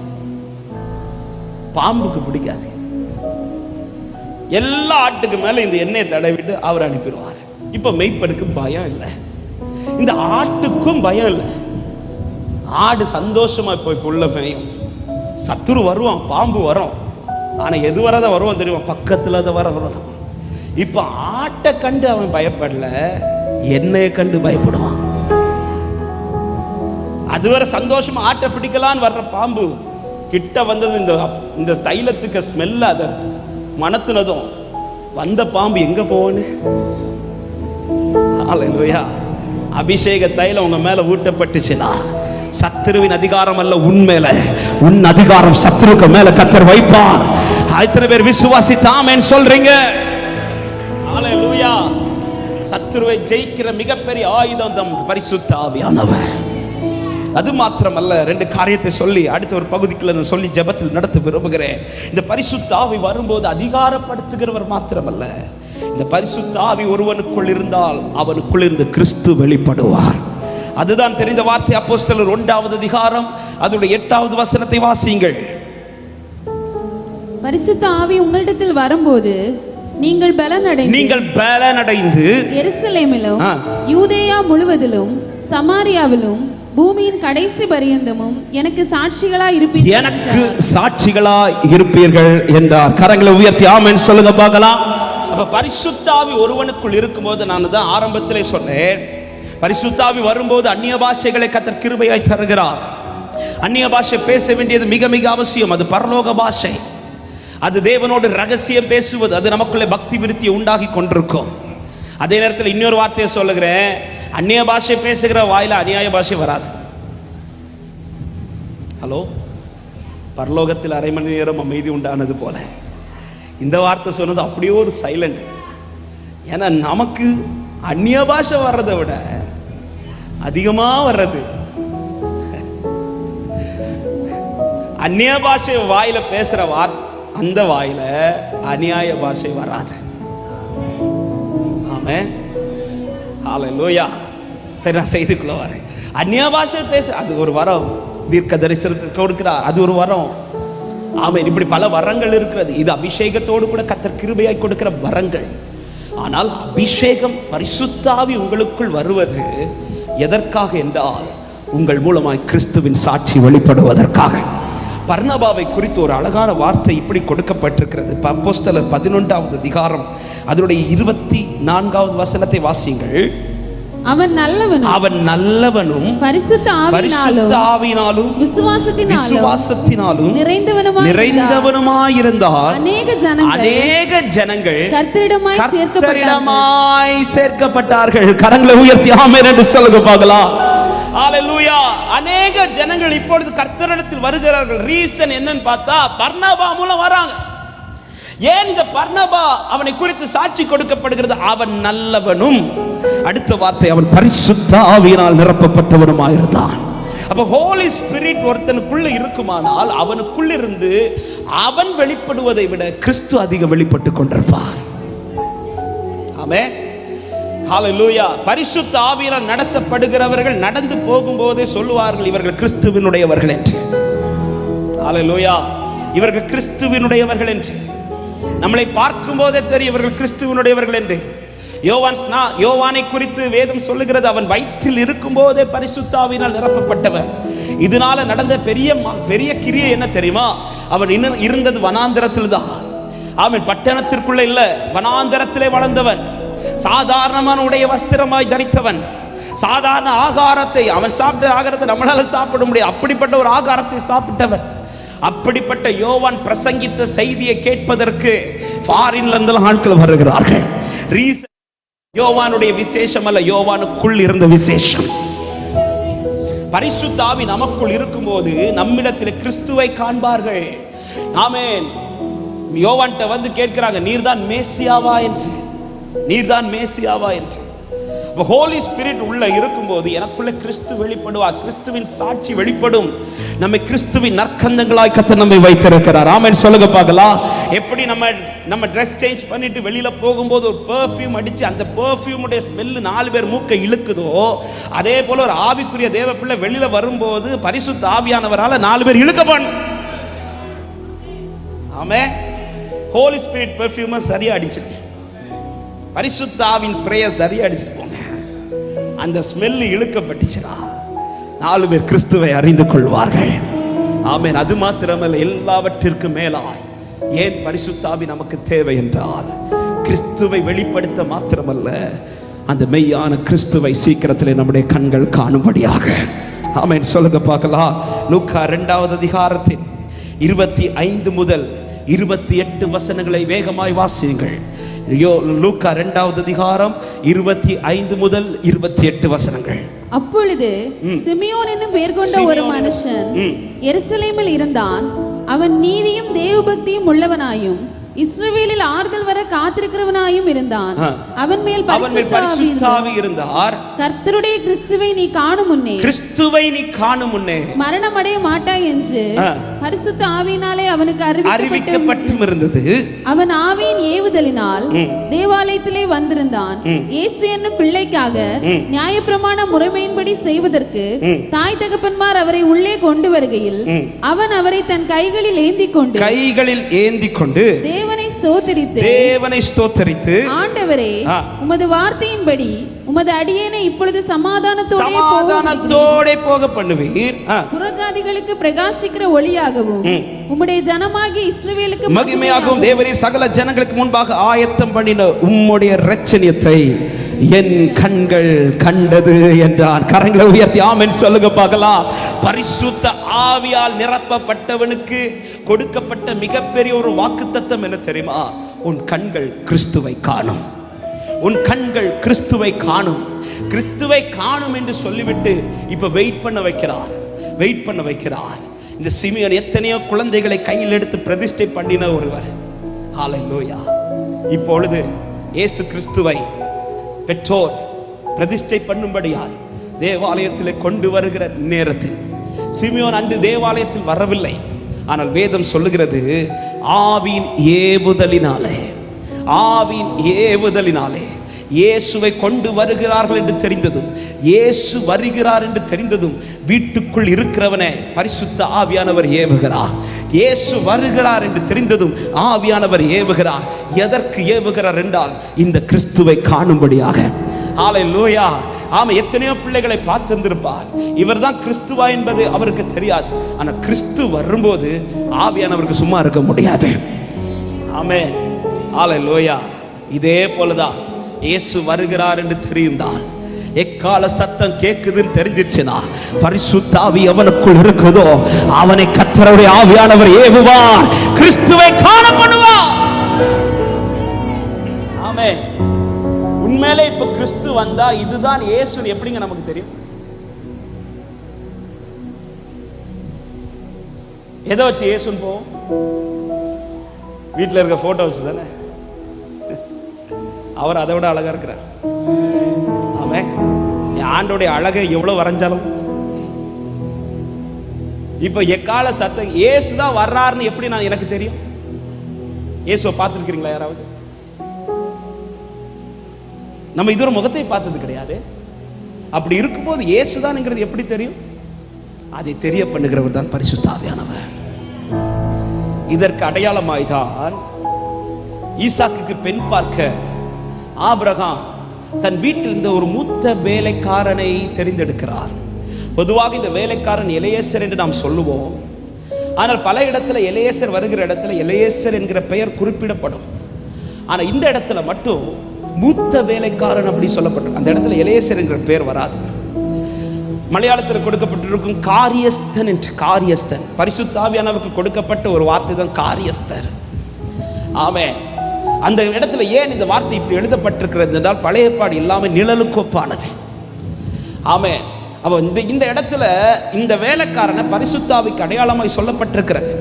பாம்புக்கு பிடிக்காது. எல்லா ஆட்டுக்கு மேல இந்த எண்ணெயை தடவிட்டு அவர் அனுப்பிடுவார். இப்ப மெய்ப்பனுக்கு பயம் இல்லை, இந்த ஆட்டுக்கும் பயம் இல்லை. ஆடு சந்தோஷமா போய் புல்ல மேயும். சத்துரு வருவான், பாம்பு வரும், ஆனா எது வரத வருவான் தெரியுமா? பக்கத்துல வரதான். இப்ப ஆட்டை கண்டு அவன் பயப்படல, எண்ணெயை கண்டு பயப்படுவான். அதுவரை சந்தோஷமா ஆட்டை பிடிக்கலான்னு வர்ற பாம்பு கிட்ட வந்தது, இந்த தைலத்துக்கு ஸ்மெல்ல அதை மணத்துனதும் வந்த பாம்பு எங்க போன்னு. ஹalleluya. அபிஷேக தைலம் உங்க மேல ஊட்டப்பட்டுச்சுனா சத்துருவின் அதிகாரம் அல்ல, உண்மையில உன் அதிகாரம் சத்துருக்கு மேல கர்த்தர் வைப்பார். எத்தனை பேர் விசுவாசித்து ஆமென் சொல்றீங்க? ஹalleluya. சத்துருவை ஜெயிக்கிற மிகப்பெரிய ஆயுதம் தம் பரிசுத்த ஆவியானவர். அது மாத்திரமல்ல, ரெண்டு காரியத்தை சொல்லி அடுத்த ஒரு பகுதிக்குள்ள நான் சொல்லி ஜெபத்தில் நடத்த விரும்புகிறேன். இந்த பரிசுத்த ஆவி வரும்போது அதிகாரப்படுத்துகிறவர் மாத்திரமல்ல, இந்த பரிசுத்த ஆவி ஒருவனுக்குள் இருந்தால் அவனுக்குள் இருந்து கிறிஸ்து வெளிப்படுவார். அதுதான் தெரிந்த வார்த்தை. அப்போஸ்தலர் 1வது அதிகாரம் அதோட 8வது வசனத்தை வாசியுங்கள். பரிசுத்த ஆவி உங்களிடத்தில் வரும்போது நீங்கள் பலனடைந்து எருசலேமிலும் யூதேயா முழுவதிலும் சமாரியாவிலும் பூமியின் கடைசி பரியந்தமும் எனக்கு சாட்சிகளாய் இருப்பீர்கள் என்றார். கரங்களை உயர்த்தி ஆமென் சொல்லுங்க பார்க்கலாம். அப்ப பரிசுத்த ஆவி ஒருவனுக்குள் இருக்கும்போது, நான் தான் ஆரம்பத்திலே சொன்னேன், பரிசுத்த ஆவி வரும்போது அந்நிய பாஷைகளை கர்த்தர் கிருபையாய் தருகிறார். அந்நிய பாஷை பேச வேண்டியது மிக மிக அவசியம். அது பரலோக பாஷை. அது தேவனோடு ரகசியம் பேசுவது, அது நமக்குள்ளே பக்தி விருத்தியை உண்டாகி கொண்டிருக்கும். அதே நேரத்தில் இன்னொரு வார்த்தையை சொல்லுகிறேன், அந்நிய பாஷை பேசுகிற வாயில அநியாய பாஷை வராது. ஹலோ, பரலோகத்தில் அரை மணி நேரம் அமைதி உண்டானது போல இந்த வார்த்தை சொன்னது அப்படியே ஒரு சைலண்ட். ஏன்னா நமக்கு அந்நிய பாஷை வர்றதை விட அதிகமா வர்றது அந்நிய பாஷை வாயில பேசுற அந்த வாயில அநியாய பாஷை வராது. ஆமென், ஹல்லேலூயா. சரி, நான் செய்திக்குள்ள வரேன். அந்நிய பாஷை பேச அது ஒரு வரம், தீர்க்க தரிசனத்துக்கு கொடுக்கிறார், அது ஒரு வரம். ஆமென். இப்படி பல வரங்கள் இருக்கிறது. இது அபிஷேகத்தோடு கூட கர்த்தர் கிருபையாய் கொடுக்கிற வரங்கள். ஆனால் அபிஷேகம், பரிசுத்த ஆவி உங்களுக்குள் வருவது எதற்காக என்றால் உங்கள் மூலமாய் கிறிஸ்துவின் சாட்சி வெளிப்படுவதற்காக. பர்னபாவை குறித்து ஒரு அழகான வார்த்தை இப்படி கொடுக்கப்பட்டிருக்கிறது. அப்போஸ்தலர் 11வது அதிகாரம் அதனுடைய 24வது வசனத்தை வாசியுங்கள். அவன் நல்லவனும் பரிசுத்த ஆவியினாலும் விசுவாசத்தினாலும் நிறைந்தவனுமாயிருந்தான். அநேக ஜனங்கள் கர்த்தரிடமாய் சேர்க்கப்பட்டார்கள். கரங்களை உயர்த்தி ஆமென் என்று சொல்லுங்க பார்க்கலாம். ஹல்லேலூயா. அநேக ஜனங்கள் இப்பொழுது கர்த்தரிடத்தில் வருகிறார்கள். ரீசன் என்னன்னு பார்த்தா பர்னபா மூலம் வராங்க. ஏன் இந்த பர்னபா அவனை குறித்து சாட்சி கொடுக்கப்படுகிறது? அவன் நல்லவனும், அடுத்த வார்த்தை, அவன் பரிசுத்த ஆவியினால் நிரப்பப்பட்டவனுமாயிருந்தான். அப்ப ஹோலி ஸ்பிரிட் ஒருத்தனுக்குள்ள இருக்குமானால் அவனுக்குள்ள இருந்து அவன் வெளிப்படுவதை விட கிறிஸ்து அதிகம் வெளிப்பட்டு கொண்டிருப்பார். ஆமென், ஹல்லேலூயா. பரிசுத்த ஆவியினால் நடத்தப்படுகிறவர்கள் நடந்து போகும்போதே சொல்லுவார்கள் இவர்கள் கிறிஸ்துவினுடையவர்கள் என்று. ஹல்லேலூயா. இவர்கள் கிறிஸ்துவினுடையவர்கள் என்று நம்மளை பார்க்கும் போதே தெரியும் இவர்கள் கிறிஸ்துவினுடையவர்கள் என்று. யோவானை குறித்து வேதம் சொல்லுகிறது, அவன் வயிற்றில் இருக்கும் போதே பரிசுத்த ஆவியினால் நிரப்பப்பட்டவன். இதனால நடந்த பெரிய கிரியை என்ன தெரியுமா? அவன் இருந்தது வனாந்தரத்தில் தான். அவன் பட்டணத்திற்குள்ள இல்ல, வனாந்தரத்திலே வளர்ந்தவன். சாதாரணமான உடைய வஸ்திரமாய் தரித்தவன். சாதாரண ஆகாரத்தை, அவன் சாப்பிட்ட ஆகாரத்தை நம்மளால சாப்பிட முடியாது, அப்படிப்பட்ட ஒரு ஆகாரத்தை சாப்பிட்டவன். அப்படிப்பட்ட யோவான் பிரசங்கித்த செய்தியை கேட்பதற்கு ஃபாரின்ல இருந்து ஆட்கள் வருகிறார்கள். யோவானுடைய விசேஷம் அல்ல, யோவானுக்குள் இருந்த விசேஷம். பரிசுத்த ஆவி நமக்குள் இருக்கும்போது நம்மிடத்தில் கிறிஸ்துவை காண்பார்கள். ஆமென். யோவான்ட்ட வந்து கேட்கிறாங்க, நீர்தான் மேசியாவா என்று, நீர்தான் மேசியாவா என்று. ஹோலி ஸ்பிரிட் உள்ள இருக்கும்போது எனக்குள்ள கிறிஸ்து வெளிப்படுவார், கிறிஸ்துவின் சாட்சி வெளிப்படும். நம்மை கிறிஸ்துவின் நற்கந்தங்களாய் கர்த்தர் நம்மை வைத்திருக்கிறார். ஆமென் சொல்லுங்க பார்க்கலாம். எப்படி நம்ம ட்ரெஸ் சேஞ்ச் பண்ணிட்டு வெளியில போகும்போது ஒரு பெர்ஃப்யூம் அடிச்சு அந்த பெர்ஃப்யூமுடைய ஸ்மெல் 4 பேர் மூக்கை இழுக்குதோ, அதே போல ஒரு ஆவிக்குரிய தேவ பிள்ளை வெளியில வரும்போது பரிசுத்த ஆவியானவரால 4 பேர் இழுக்கப்படும். ஆமென். ஹோலி ஸ்பிரிட் பெர்ஃப்யூமை சரியா அடிச்சிருங்க, பரிசுத்த ஆவியின் ஸ்ப்ரேயை சரியா அடிச்சிட்டு போங்க. அந்த ஸ்மெல் இழுக்கப்பட்டுச்சுனா 4 பேர் கிறிஸ்துவை அறிந்து கொள்வார்கள். ஆமென். அது மாத்திரமல்ல, எல்லாவற்றிற்கும் மேலாய் ஏன் பரிசுத்த ஆவி நமக்கு தேவை என்றால் கிறிஸ்துவை வெளிப்படுத்த மாத்திரமல்ல, அந்த மெய்யான கிறிஸ்துவை சீக்கிரத்தில் நம்முடைய கண்கள் காணும்படியாக. ஆமென் சொல்லுங்க பார்க்கலாம். லூக்கா 2வது அதிகாரத்தின் 25 முதல் 28 வசனங்களை வேகமாய் வாசியுங்கள். லூக்கா 2வது அதிகாரம் 25 முதல் 28 வசனங்கள். அப்பொழுது சிமியோன் என்னும் பெயர் கொண்ட ஒரு மனுஷன் எருசலேமில் இருந்தான். அவன் நீதியும் தேவபக்தியும் உள்ளவனாயும் இஸ்ரவேலில் ஆறுதல் வர காத்திருக்கிறவனாயும் இருந்தான். அவன் மேல் பரிசுத்த ஆவி இருந்தார். கர்த்தருடைய கிறிஸ்துவை நீ காணும் முன்னே மரணம் அடைய மாட்டாய் என்று பரிசுத்த ஆவியினாலே அவனுக்கு அறிவிக்கப்பட்டும் இருந்தது. அவன் ஆவியின் ஏவுதலினால் தேவாலயத்திலே வந்திருந்தான். இயேசு என்னும் பிள்ளைக்காக நியாயப்பிரமாண முறைமையின்படி செய்வதற்கு தாய் தகப்பன்மார் அவரை உள்ளே கொண்டு வருகையில் அவன் அவரை தன் கைகளில் ஏந்தி கொண்டு தேவனை ஸ்தோத்தரித்து ஆண்டவரே, உமது வார்த்தையின்படி உமது அடியேனை இப்பொழுது சமாதானத்தோட போக பண்ணுவீர். புறஜாதிகளுக்கு பிரகாசிக்கிற ஒளியாகவும் உம்முடைய ஜனமாகிய இஸ்ரவேலுக்கு மகிமையாகவும் தேவரீர் சகல ஜனங்களுக்கு முன்பாக ஆயத்தம் பண்ணின உம்முடைய இரட்சணியத்தை என் கண்கள் கண்டது என்றான். கரங்களை உயர்த்தி ஆமென் சொல்லுங்க பார்க்கலாம். பரிசுத்த ஆவியால் நிரப்பப்பட்டவனுக்கு கொடுக்கப்பட்ட மிகப்பெரிய ஒரு வாக்குத்தத்தம் என்ன தெரியுமா? உன் கண்கள் கிறிஸ்துவை காணும். உன் கண்கள் கிறிஸ்துவை காணும். கிறிஸ்துவை காணும் என்று சொல்லிவிட்டு இப்ப வெயிட் பண்ண வைக்கிறார். இந்த சிமியோன் எத்தனையோ குழந்தைகளை கையில் எடுத்து பிரதிஷ்டை பண்ணின ஒருவர். ஹல்லேலூயா. இப்பொழுது இயேசு கிறிஸ்துவை பெற்றோர் பிரதிஷ்டை பண்ணும்படியால் தேவாலயத்தில் கொண்டு வருகிற நேரத்தில் சிமியோன் அன்று தேவாலயத்தில் வரவில்லை. ஆனால் வேதம் சொல்லுகிறது, ஆவியின் ஏவுதலினாலே இயேசுவை கொண்டு வருகிறார்கள் என்று தெரிந்ததும், இயேசு வருகிறார் என்று தெரிந்ததும் வீட்டுக்குள் இருக்கிறவனே பரிசுத்த ஆவியானவர் ஏவுகிறார். இயேசு வருகிறார் என்று தெரிந்ததும் ஆவியானவர் ஏவுகிறார். எதற்கு ஏவுகிறார் என்றால் இந்த கிறிஸ்துவை காணும்படியாக. ஹல்லேலூயா. ஆமா, எத்தனையோ பிள்ளைகளை பார்த்திருந்திருப்பார். இவர்தான் கிறிஸ்துவா என்பது அவருக்கு தெரியாது. ஆனால் கிறிஸ்து வரும்போது ஆவியானவருக்கு சும்மா இருக்க முடியாது. ஆமென். ஹல்லேலூயா. இதே போலதான் இயேசு வருகிறார் என்று தெரிந்தால், எக்கால சத்தம் கேக்குதுன்னு தெரிஞ்சிருச்சுனா, பரிசுத்த ஆவி அவனுக்குள் இருக்குதோ அவனை கர்த்தருடைய ஆவியானவர் ஏவுவார், கிறிஸ்துவை காண பண்ணுவார். ஆமென். உண்மையிலே இப்ப கிறிஸ்து வந்தா இதுதான் இயேசு எப்படிங்க நமக்கு தெரியும்? எதை வச்சு இயேசுன்னு போவோம்? வீட்டில் இருக்க போட்டோ வச்சு தானே. அவர் அதை விட அழகா இருக்கிறார். ஆமென். ஆண்டோடைய அழகை எவ்வளவு வரைஞ்சாலும் இப்ப எக்கால சத்தம் இயேசுதான் வர்றாருன்னு எப்படி எனக்கு தெரியும்? இயேசுவை பார்த்திருக்கிறீங்களா யாராவது? நம்ம இதுவரை முகத்தை பார்த்தது கிடையாது. அப்படி இருக்கும்போது இயேசுதான்ங்கிறது எப்படி தெரியும்? அதை தெரிய பண்ணுகிறவர் தான் பரிசுத்த ஆவியானவர். இதற்கு அடையாளமாய்தான் ஈசாக்குக்கு பெண் பார்க்க ஆபிரகாம் தன் வீட்டில் இருந்த ஒரு மூத்த வேலைக்காரனை தெரிந்தெடுக்கிறார். பொதுவாக இந்த வேலைக்காரன் எலியேசர் என்று நாம் சொல்லுவோம். ஆனால் பல இடத்துல எலியேசர் வருகிற இடத்துல எலியேசர் என்கிற பெயர் குறிப்பிடப்படும். ஆனால் இந்த இடத்துல மட்டும் மூத்த வேலைக்காரன் அப்படி சொல்லப்பட்டிருக்கு. அந்த இடத்துல எலியேசர் என்கிற பெயர் வராது. மலையாளத்தில் கொடுக்கப்பட்டிருக்கும் காரியஸ்தன் என்று. காரியஸ்தன் பரிசுத்த ஆவியானவருக்கு கொடுக்கப்பட்ட ஒரு வார்த்தை தான் காரியஸ்தர். ஆமென். அந்த இடத்துல ஏன் இந்த வார்த்தை இப்படி எழுதப்பட்டிருக்கிறது என்றால், பழைய ஏற்பாடு இல்லாமல் நிழலுக்கு ஒப்பானது. ஆமென். அவ இந்த இடத்துல இந்த வேலைக்காரனை பரிசுத்தாவிக்கு அடையாளமாய் சொல்லப்பட்டிருக்கிறது.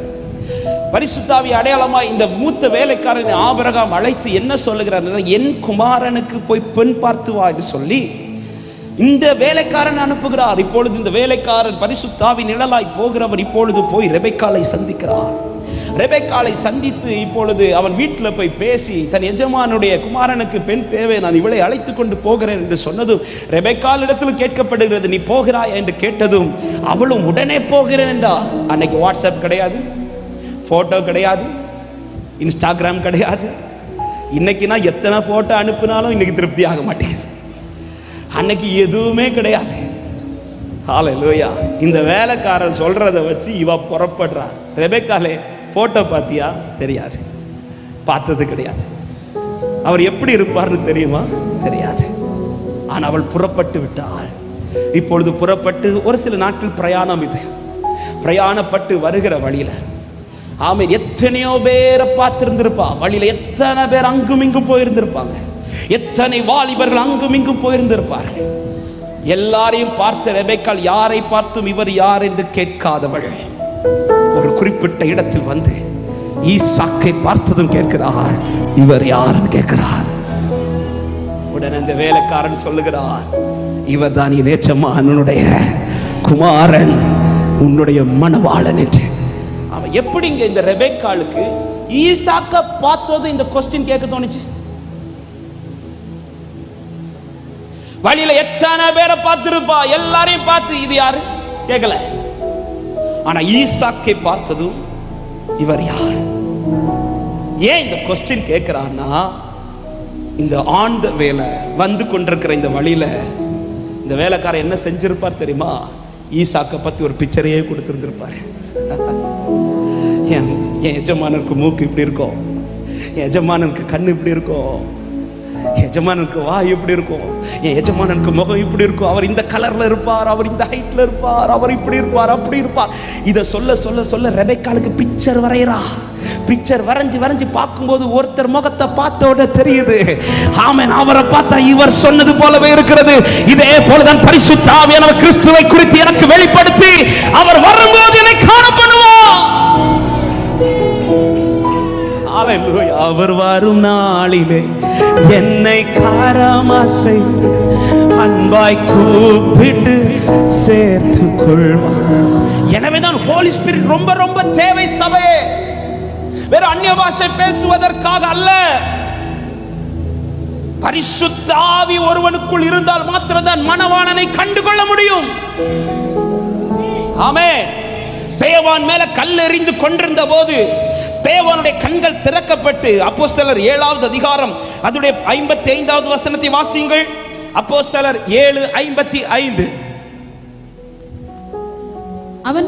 பரிசுத்தாவி அடையாளமாய் இந்த மூத்த வேலைக்காரனை ஆபிரகாம் அழைத்து என்ன சொல்லுகிறார்? என் குமாரனுக்கு போய் பெண் பார்த்து வா என்று சொல்லி இந்த வேலைக்காரன் அனுப்புகிறார். இப்பொழுது இந்த வேலைக்காரன் பரிசுத்தாவி நிழலாய் போகிறவர் இப்பொழுது போய் ரெபெக்காளை சந்திக்கிறார். ரெபெக்காளை சந்தித்து இப்பொழுது அவன் வீட்டில் போய் பேசி, தன் எஜமானுடைய குமாரனுக்கு பெண் தேவை, நான் இவளை அழைத்து கொண்டு போகிறேன் என்று சொன்னதும் ரெபெக்காள் இடத்தில் கேட்கப்படுகிறது, நீ போகிறாய் என்று கேட்டதும் அவளும் உடனே போகிறேன் என்றால். அன்னைக்கு வாட்ஸ்அப் கிடையாது, போட்டோ கிடையாது, இன்ஸ்டாகிராம் கிடையாது. இன்னைக்குனா எத்தனை போட்டோ அனுப்பினாலும் இன்னைக்கு திருப்தி ஆக மாட்டேங்குது. அன்னைக்கு எதுவுமே கிடையாது. ஹல்லேலூயா. இந்த வேலைக்காரன் சொல்றதை வச்சு இவ புறப்படுறா. ரெபெக்காலே போட்டோ பார்த்தியா? தெரியாது, பார்த்தது கிடையாது. அவர் எப்படி இருப்பார்னு தெரியுமா? தெரியாது. ஆனால் அவள் புறப்பட்டு விட்டாள். இப்பொழுது புறப்பட்டு ஒரு சில நாட்கள் பிரயாணம். இது பிரயாணப்பட்டு வருகிற வழியில ஆமென் எத்தனையோ பேரை பார்த்திருந்திருப்பா. வழியில எத்தனை பேர் அங்கும் இங்கும் போயிருந்திருப்பாங்க. எத்தனை வாலிபர்கள் அங்கும் இங்கும் போயிருந்திருப்பார்கள். எல்லாரையும் பார்த்த ரெபெக்காள் யாரை பார்த்தும் இவர் யார் என்று கேட்காதவள் ஒரு குறிப்பிட்ட இடத்தில் வந்து ஈசாக்கை பார்த்ததும் கேட்கிறாள், இவர் யாருன்னு கேட்கிறார். உடனே அந்த வேலைக்காரன் சொல்லுகிறார், இவர் தான் எஜமானுடைய குமாரன், உன்னுடைய மணவாளன் என்று. அவன் எப்படிங்க இந்த ரெபெக்காளுக்கு ஈசாக்க பார்த்தது இந்த கொஸ்டின் கேட்க தோணுச்சு? வழியில எத்தனை பேரை பார்த்திருப்பா, எல்லாரையும் பார்த்து இது யாரு கேட்கல. ஆனா ஈசாக்கை பார்த்ததும் இவர் யார்? ஏன் இந்த கொஸ்டின் கேட்கிறான்னா, இந்த ஆண்ட வேலை வந்து கொண்டிருக்கிற இந்த வழியில இந்த வேலைக்காரன் என்ன செஞ்சிருப்பார் தெரியுமா? ஈசாக்கை பத்தி ஒரு பிக்சரையே கொடுத்திருந்திருப்பாரு. என் எஜமானருக்கு மூக்கு இப்படி இருக்கும், என் எஜமானருக்கு கண்ணு இப்படி இருக்கும், எஜமானனுக்கு வாய் இப்படி இருக்கும், என் எஜமானனுக்கு முகம் இப்படி இருக்கும், அவர் இந்த கலர்ல இருப்பார், அவர் இந்த ஹைட்ல இருப்பார், அவர் இப்படி இருப்பார், அப்படி இருப்பார். இதை சொல்ல சொல்ல சொல்ல ரெபெக்காளுக்கு பிக்சர் வரைகிறா. பிக்சர் வரைஞ்சு பார்க்கும்போது ஒருத்தர் முகத்தை பார்த்தோட தெரியுது, ஆமென், அவரை பார்த்தா இவர் சொன்னது போலவே இருக்கிறது. இதே போலதான் பரிசுத்த ஆவியானவர் கிறிஸ்துவை குறித்து எனக்கு வெளிப்படுத்தி அவர் வரும்போது என்னை காண பண்ணுவார். அவர் வரும் நாளிலே என்னை காரமாசை அன்பாய் கூப்பிட்டு சேர்த்து கொள்வார். எனவேதான் ஹோலி ஸ்பிரிட் ரொம்ப ரொம்ப தேவை சபையே. வேற அந்நிய பாஷை பேசுவதற்காக அல்ல, பரிசுத்த ஆவி ஒருவனுக்குள் இருந்தால் மாத்திரம்தான் மணவாளனை கண்டுகொள்ள முடியும். ஆமென். ஸ்தேவான் மேல கல் எறிந்து கொண்டிருந்த போது ஸ்தேவானுடைய கண்கள் திறக்கப்பட்டு, அப்போஸ்தலர் 7வது அதிகாரம் அதுடைய 55வது வசனத்தை வாசியுங்கள். அப்போஸ்தலர் 7:55. அவன்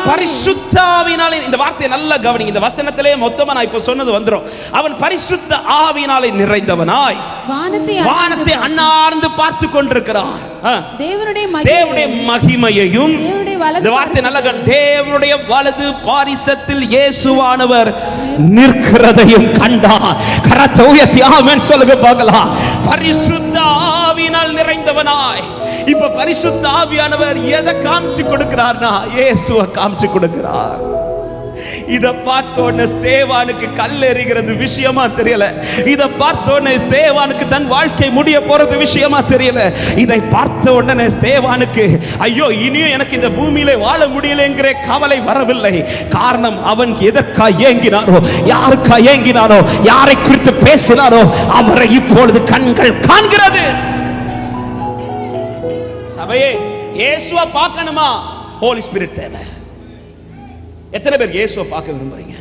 பரிசுத்த ஆவியினாலே, இந்த வார்த்தையை நல்லா கவனிங்க, இந்த வசனத்திலே மொத்தமா நான் இப்ப சொன்னது வந்துரும். அவன் பரிசுத்த ஆவியினாலே நிறைந்தவனாய் வானத்தை அண்ணார்ந்து பார்த்து கொண்டிருக்கிறான். தேவனுடைய மகிமையையும், இந்த வார்த்தை நல்ல தேவனுடைய வலது பாரிசத்தில் இயேசுவானவர் நிற்கிறதையும் கண்டான். கரத்தை உயர்த்தி ஆமென் சொல்லுங்க பார்க்கலாம். பரிசுத்த ஆவியினால் நிறைந்தவனாய். இப்ப பரிசுத்த ஆவியானவர் எதை காமிச்சு கொடுக்கிறார்னா இயேசுவை காமிச்சு கொடுக்கிறார். இத பார்த்தோன்னே ஸ்தேவானுக்கு கல் எறிகிறது விஷயமா தெரியல. இத பார்த்தோன்னே ஸ்தேவானுக்கு தன் வாழ்க்கை முடிய போறது விஷயமா தெரியல. இதை பார்த்த உடனே ஸ்தேவானுக்கு ஐயோ இனியும் எனக்கு இந்த பூமியிலே வாழ முடியலங்கிற கவலை வரவில்லை. காரணம், அவன் எதற்காக ஏங்கினாரோ, யாருக்காக ஏங்கினாரோ, யாரை குறித்து பேசினாரோ அவரை இப்பொழுது கண்கள் காண்கிறது. சபையே, இயேசுவை பார்க்கணுமா? ஹோலி ஸ்பிரிட் தேவை. எத்தனை பேர் இயேசுவை பார்க்க விரும்புறீங்க?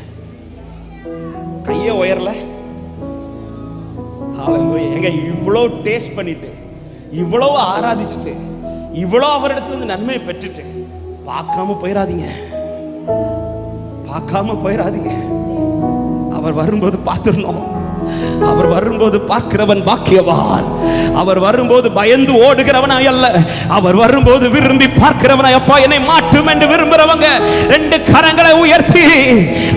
கையே உயரல. ஹalleluya. எங்க இவ்வளவு டேஸ்ட் பண்ணிட்டு, இவ்வளவு ஆராதிச்சுட்டு, இவ்வளவு அவரிடத்துல இருந்து நன்மையை பெற்றுட்டு பார்க்காம போயிடாதீங்க. பார்க்காம போயிடாதீங்க. அவர் வரும்போது பார்த்துடணும். அவர் வரும்போது பார்க்கிறவன் பாக்கியவான். அவர் வரும்போது பயந்து ஓடுகிறவனாய் அல்ல, அவர் வரும்போது விரும்பி பார்க்கிறவனாய். அப்பா என்னை மாற்றும் என்று விரும்புறவங்க 2 கரங்களை உயர்த்தி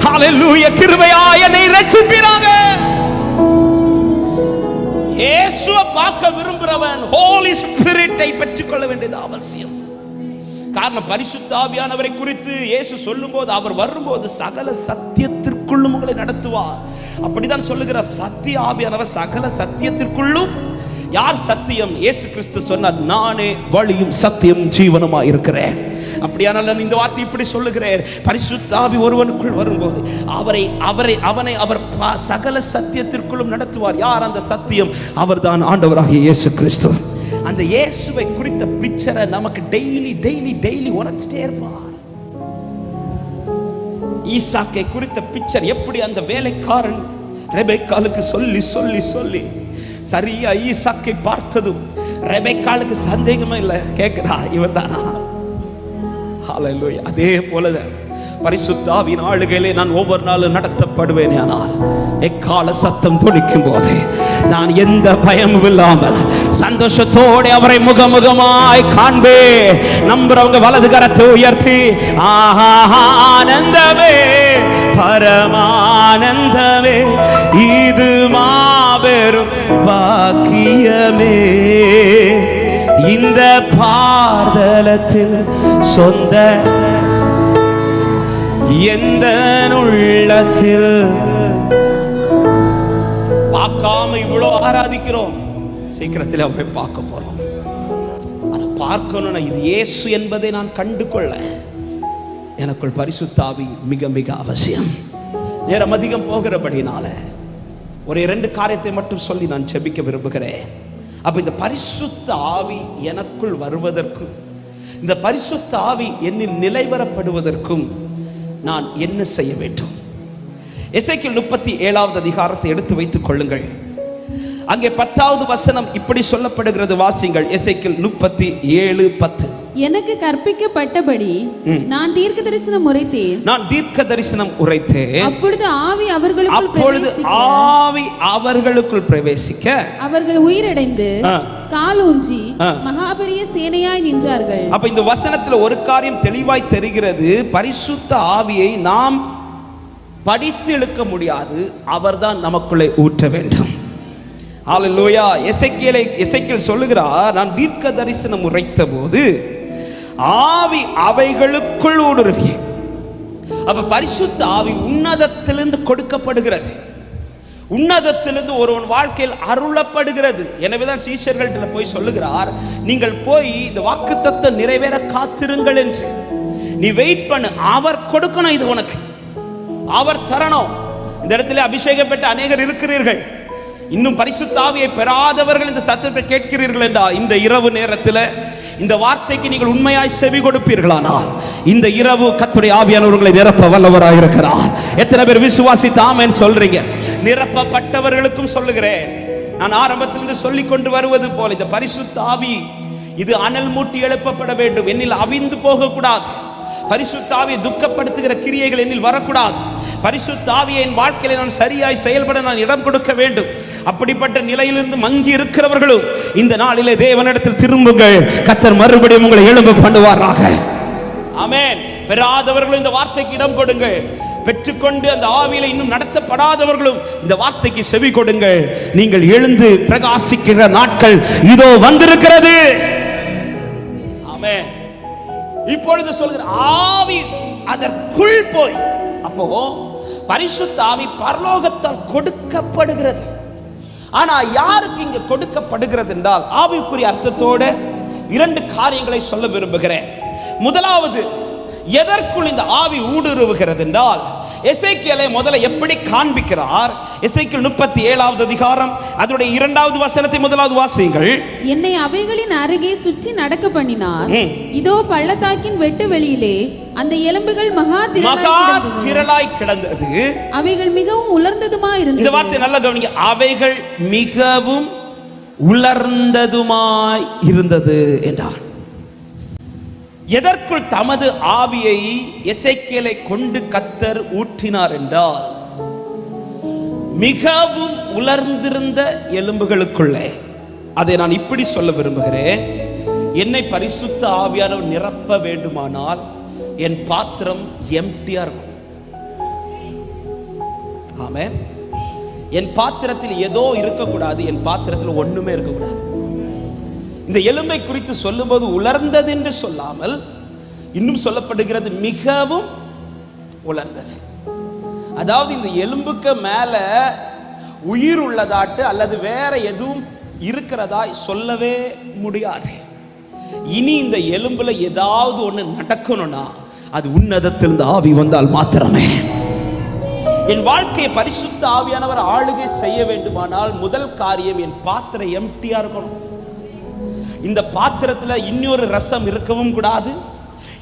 ஹalleluya, கிருபையாய் என்னை இரட்சிப்பீராக. இயேசுவை பார்க்க விரும்புறவன் ஹோலி ஸ்பிரிட்டை பெற்றுக்கொள்ள வேண்டியது அவசியம். காரணம், பரிசுத்த ஆவியானவரை குறித்து இயேசு சொல்லும்போது அவர் வரும்போது சகல சத்தியத்திற்குள்ளும் உங்களை நடத்துவார். அப்படிதான் சொல்லுகிறார். சத்திய ஆவியானவர் சகல சத்தியத்திற்குள்ளும். யார் சத்தியம்? இயேசு கிறிஸ்து சொன்னார், நானே வழியும் சத்தியம் ஜீவனுமாய் இருக்கிறேன். அப்படியானால் நான் இந்த வார்த்தை இப்படி சொல்லுகிறேன், பரிசுத்த ஆவி ஒருவனுக்குள் வரும்போது அவனை அவர் சகல சத்தியத்திற்குள்ளும் நடத்துவார். யார் அந்த சத்தியம்? அவர்தான் ஆண்டவராகிய இயேசு கிறிஸ்து. அந்த இயேசுவை குறித்த பிக்சரை நமக்கு டெய்லி உணர்த்திட்டே இருப்பார். ஈசாக்கை குறித்த பிக்சர் எப்படி அந்த வேலைக்காரன் ரெபெக்காளுக்கு சொல்லி சொல்லி சொல்லி சரியா ஈசாக்கை பார்த்ததும் ரெபெக்காளுக்கு சந்தேகமே இல்லை, கேட்கிறா இவர்தானா? ஹalleluya. அதே போலதான் பரிசுத்த ஆவியின் ஆளுகையிலே நான் ஒவ்வொரு நாளும் நடத்தப்படுவேன். ஆனால் எக்கால சத்தம் துணிக்கும் போது நான் எந்த பயமும் இல்லாமல் சந்தோஷத்தோடு அவரை முகமுகமாய் காண்பேன். நம்புறவங்க வலது கரத்தை உயர்த்தி ஆனந்தமே பரமானந்தமே இது மாபெரும் பாக்கியமே, இந்த பார்தலத்தில் சொந்த எந்த உள்ளத்தில். பார்க்காம இவ்வளவு ஆராதிக்கிறோம், சீக்கிரத்தில் அவரை பார்க்க போறோம். ஆனா பார்க்கணும்னா இது இயேசு என்பதை நான் கண்டு கொள்ள எனக்குள் பரிசுத்த ஆவி மிக மிக அவசியம். நேரம் அதிகம் போகிறபடினால ஒரு 2 காரியத்தை மட்டும் சொல்லி நான் ஜெபிக்க விரும்புகிறேன். அப்ப இந்த பரிசுத்த ஆவி எனக்குள் வருவதற்கும், இந்த பரிசுத்த ஆவி என்னில் நிலைவரப்படுவதற்கும் நான் என்ன செய்ய வேண்டும்? எசேக்கியேல் 37வது அதிகாரத்தை எடுத்து வைத்துக் கொள்ளுங்கள். அங்கே 10வது வசனம் இப்படி சொல்லப்படுகிறது, வாசிங்கள். எசேக்கியேல் 37:10. எனக்கு கற்பிக்கப்பட்டபடி நான் தீர்க்க தரிசனம் உரைத்தேன். நான் தீர்க்க தரிசனம் உரைத்தேன். அப்பொழுது ஆவி அவர்களுக்குள் பிரவேசிக்க அவர்கள் உயிரடைந்து காலூன்றி மகாபெரிய சேனையாய் நின்றார்கள். அப்ப இந்த வசனத்துல ஒரு காரியம் தெளிவாய் தெரிகிறது. பரிசுத்த ஆவியை நாம் படித்து இழுக்க முடியாது, அவர்தான் நமக்குள்ளே ஊற்ற வேண்டும். ஹல்லேலூயா. எசேக்கியேல் சொல்லுகிறார், நான் தீர்க்க தரிசனம் உரைத்த போது ஆவி அவைகளுக்குள் ஊடுருவி. அப்ப பரிசுத்த ஆவி உன்னதத்திலிருந்து கொடுக்கப்படுகிறது, உன்னதத்திலிருந்து ஒருவன் வாழ்க்கையில் அருளப்படுகிறது. எனவேதான் சீஷர்கள்ட்ட போய் சொல்லுகிறார், நீங்கள் போய் இந்த வாக்குத்தத்தம் நிறைவேற காத்திருங்கள் என்று. நீ வெயிட் பண்ணு, அவர் கொடுக்கணும், இது உனக்கு அவர் தரணும். இந்த இடத்துல அபிஷேகம் பெற்ற அநேகர் இருக்கிறீர்கள், இன்னும் பரிசுத்த ஆவியை பெறாதவர்கள் இந்த சத்தத்தை கேட்கிறீர்கள் என்றால், இந்த இரவு நேரத்தில் இந்த வார்த்தைக்கு நீங்கள் உண்மையாய் செவி கொடுப்பீர்களானால் இந்த இரவு கர்த்தருடைய ஆவியானவர்களை நிரப்ப வல்லவராய் இருக்கிறார். எத்தனை பேர் விசுவாசித்து ஆமென் சொல்றீங்க? நிரப்பப்பட்டவர்களுக்கும் சொல்லுகிறேன், நான் ஆரம்பத்திலிருந்து சொல்லிக் கொண்டு வருவது போல இந்த பரிசுத்த ஆவி இது அனல் மூட்டி எழுப்பப்பட வேண்டும், என்னில் அவிந்து போகக்கூடாது. பரிசுத்த ஆவியை துக்கப்படுத்துகிற கிரியைகள் என்னில் வரக்கூடாது. பரிசுத்த ஆவியை என் வாழ்க்கையில் நான் சரியாய் செயல்பட நான் இடம் கொடுக்க வேண்டும். அப்படிப்பட்ட நிலையிலிருந்து மங்கி இருக்கிறவர்களும் இந்த நாளிலே தேவனிடத்தில் திரும்புங்கள், கர்த்தர் மறுபடியும் உங்களை எழும்ப பண்ணுவாராக. ஆமென். பெறாதவர்களும் இந்த வார்த்தைக்கு இடம் கொடுங்கள், பெற்றுக்கொண்டு அந்த ஆவியில இன்னும் நடத்தப்படாதவர்களும் இந்த வார்த்தைக்கு செவி கொடுங்கள். நீங்கள் எழுந்து பிரகாசிக்கிற நாட்கள் இதோ வந்திருக்கிறது. ஆமென். இப்பொழுது சொல்கிற ஆவி அதற்குள் போய், அப்போ பரிசுத்த ஆவி பரலோகத்தால் கொடுக்கப்படுகிறது. ஆனா யாருக்கு இங்க கொடுக்கப்படுகிறது என்றால், ஆவிக்குரிய அர்த்தத்தோட இரண்டு காரியங்களை சொல்ல விரும்புகிறேன். முதலாவது, எதற்குள் இந்த ஆவி ஊடுருவுகிறது என்றால், எசேக்கியேலை முதல்ல எப்படி காண்பிக்கிறார்? எசேக்கியேல் 37வது அதிகாரம் அதனுடைய 2வது வசனத்தை முதலாவது வாசியுங்கள். என்னை அவைகளின் அருகே சுற்றி நடக்க பண்ணினார், இதோ பள்ளத்தாக்கின் வெட்டு வெளியிலே அந்த எலும்புகள் மகா திரளாய் கிடந்தது, அவைகள் மிகவும் உலர்ந்ததுமாய் இருந்தது. இந்த வார்த்தை நல்லா கவனிங்க, அவைகள் மிகவும் உலர்ந்ததுமாய் இருந்தது என்றார். எதற்குள் தமது ஆவியை எசேக்கியேலை கொண்டு கர்த்தர் ஊற்றினார் என்றால், மிகவும் உலர்ந்திருந்த எலும்புகளுக்குள்ளே. அதை நான் இப்படி சொல்ல விரும்புகிறேன், என்னை பரிசுத்த ஆவியானவர் நிரப்ப வேண்டுமானால் என் பாத்திரம் எம்டியா இருக்கும். ஆமென். என் பாத்திரத்தில் ஏதோ இருக்கக்கூடாது, என் பாத்திரத்தில் ஒண்ணுமே இருக்கக்கூடாது. இந்த எலும்பை குறித்து சொல்லும்போது உலர்ந்தது என்று சொல்லாமல் இன்னும் சொல்லப்படுகிறது மிகவும் உலர்ந்தது. அதாவது இந்த எலும்புக்கு மேல உயிர் உள்ளதாட்டு அல்லது வேற எதுவும் இருக்கிறதாய் சொல்லவே முடியாது. இனி இந்த எலும்புல ஏதாவது ஒண்ணு நடக்கணும்னா அது உன்னதத்திலிருந்து ஆவி வந்தால் மாத்திரமே. என் வாழ்க்கையை பரிசுத்த ஆவியானவர் ஆளுகை செய்ய வேண்டுமானால் முதல் காரியம், என் பாத்திரம் எம்டியா இருக்கணும். இந்த பாத்திரத்துல இன்னொரு ரசம் இருக்கவும் கூடாது,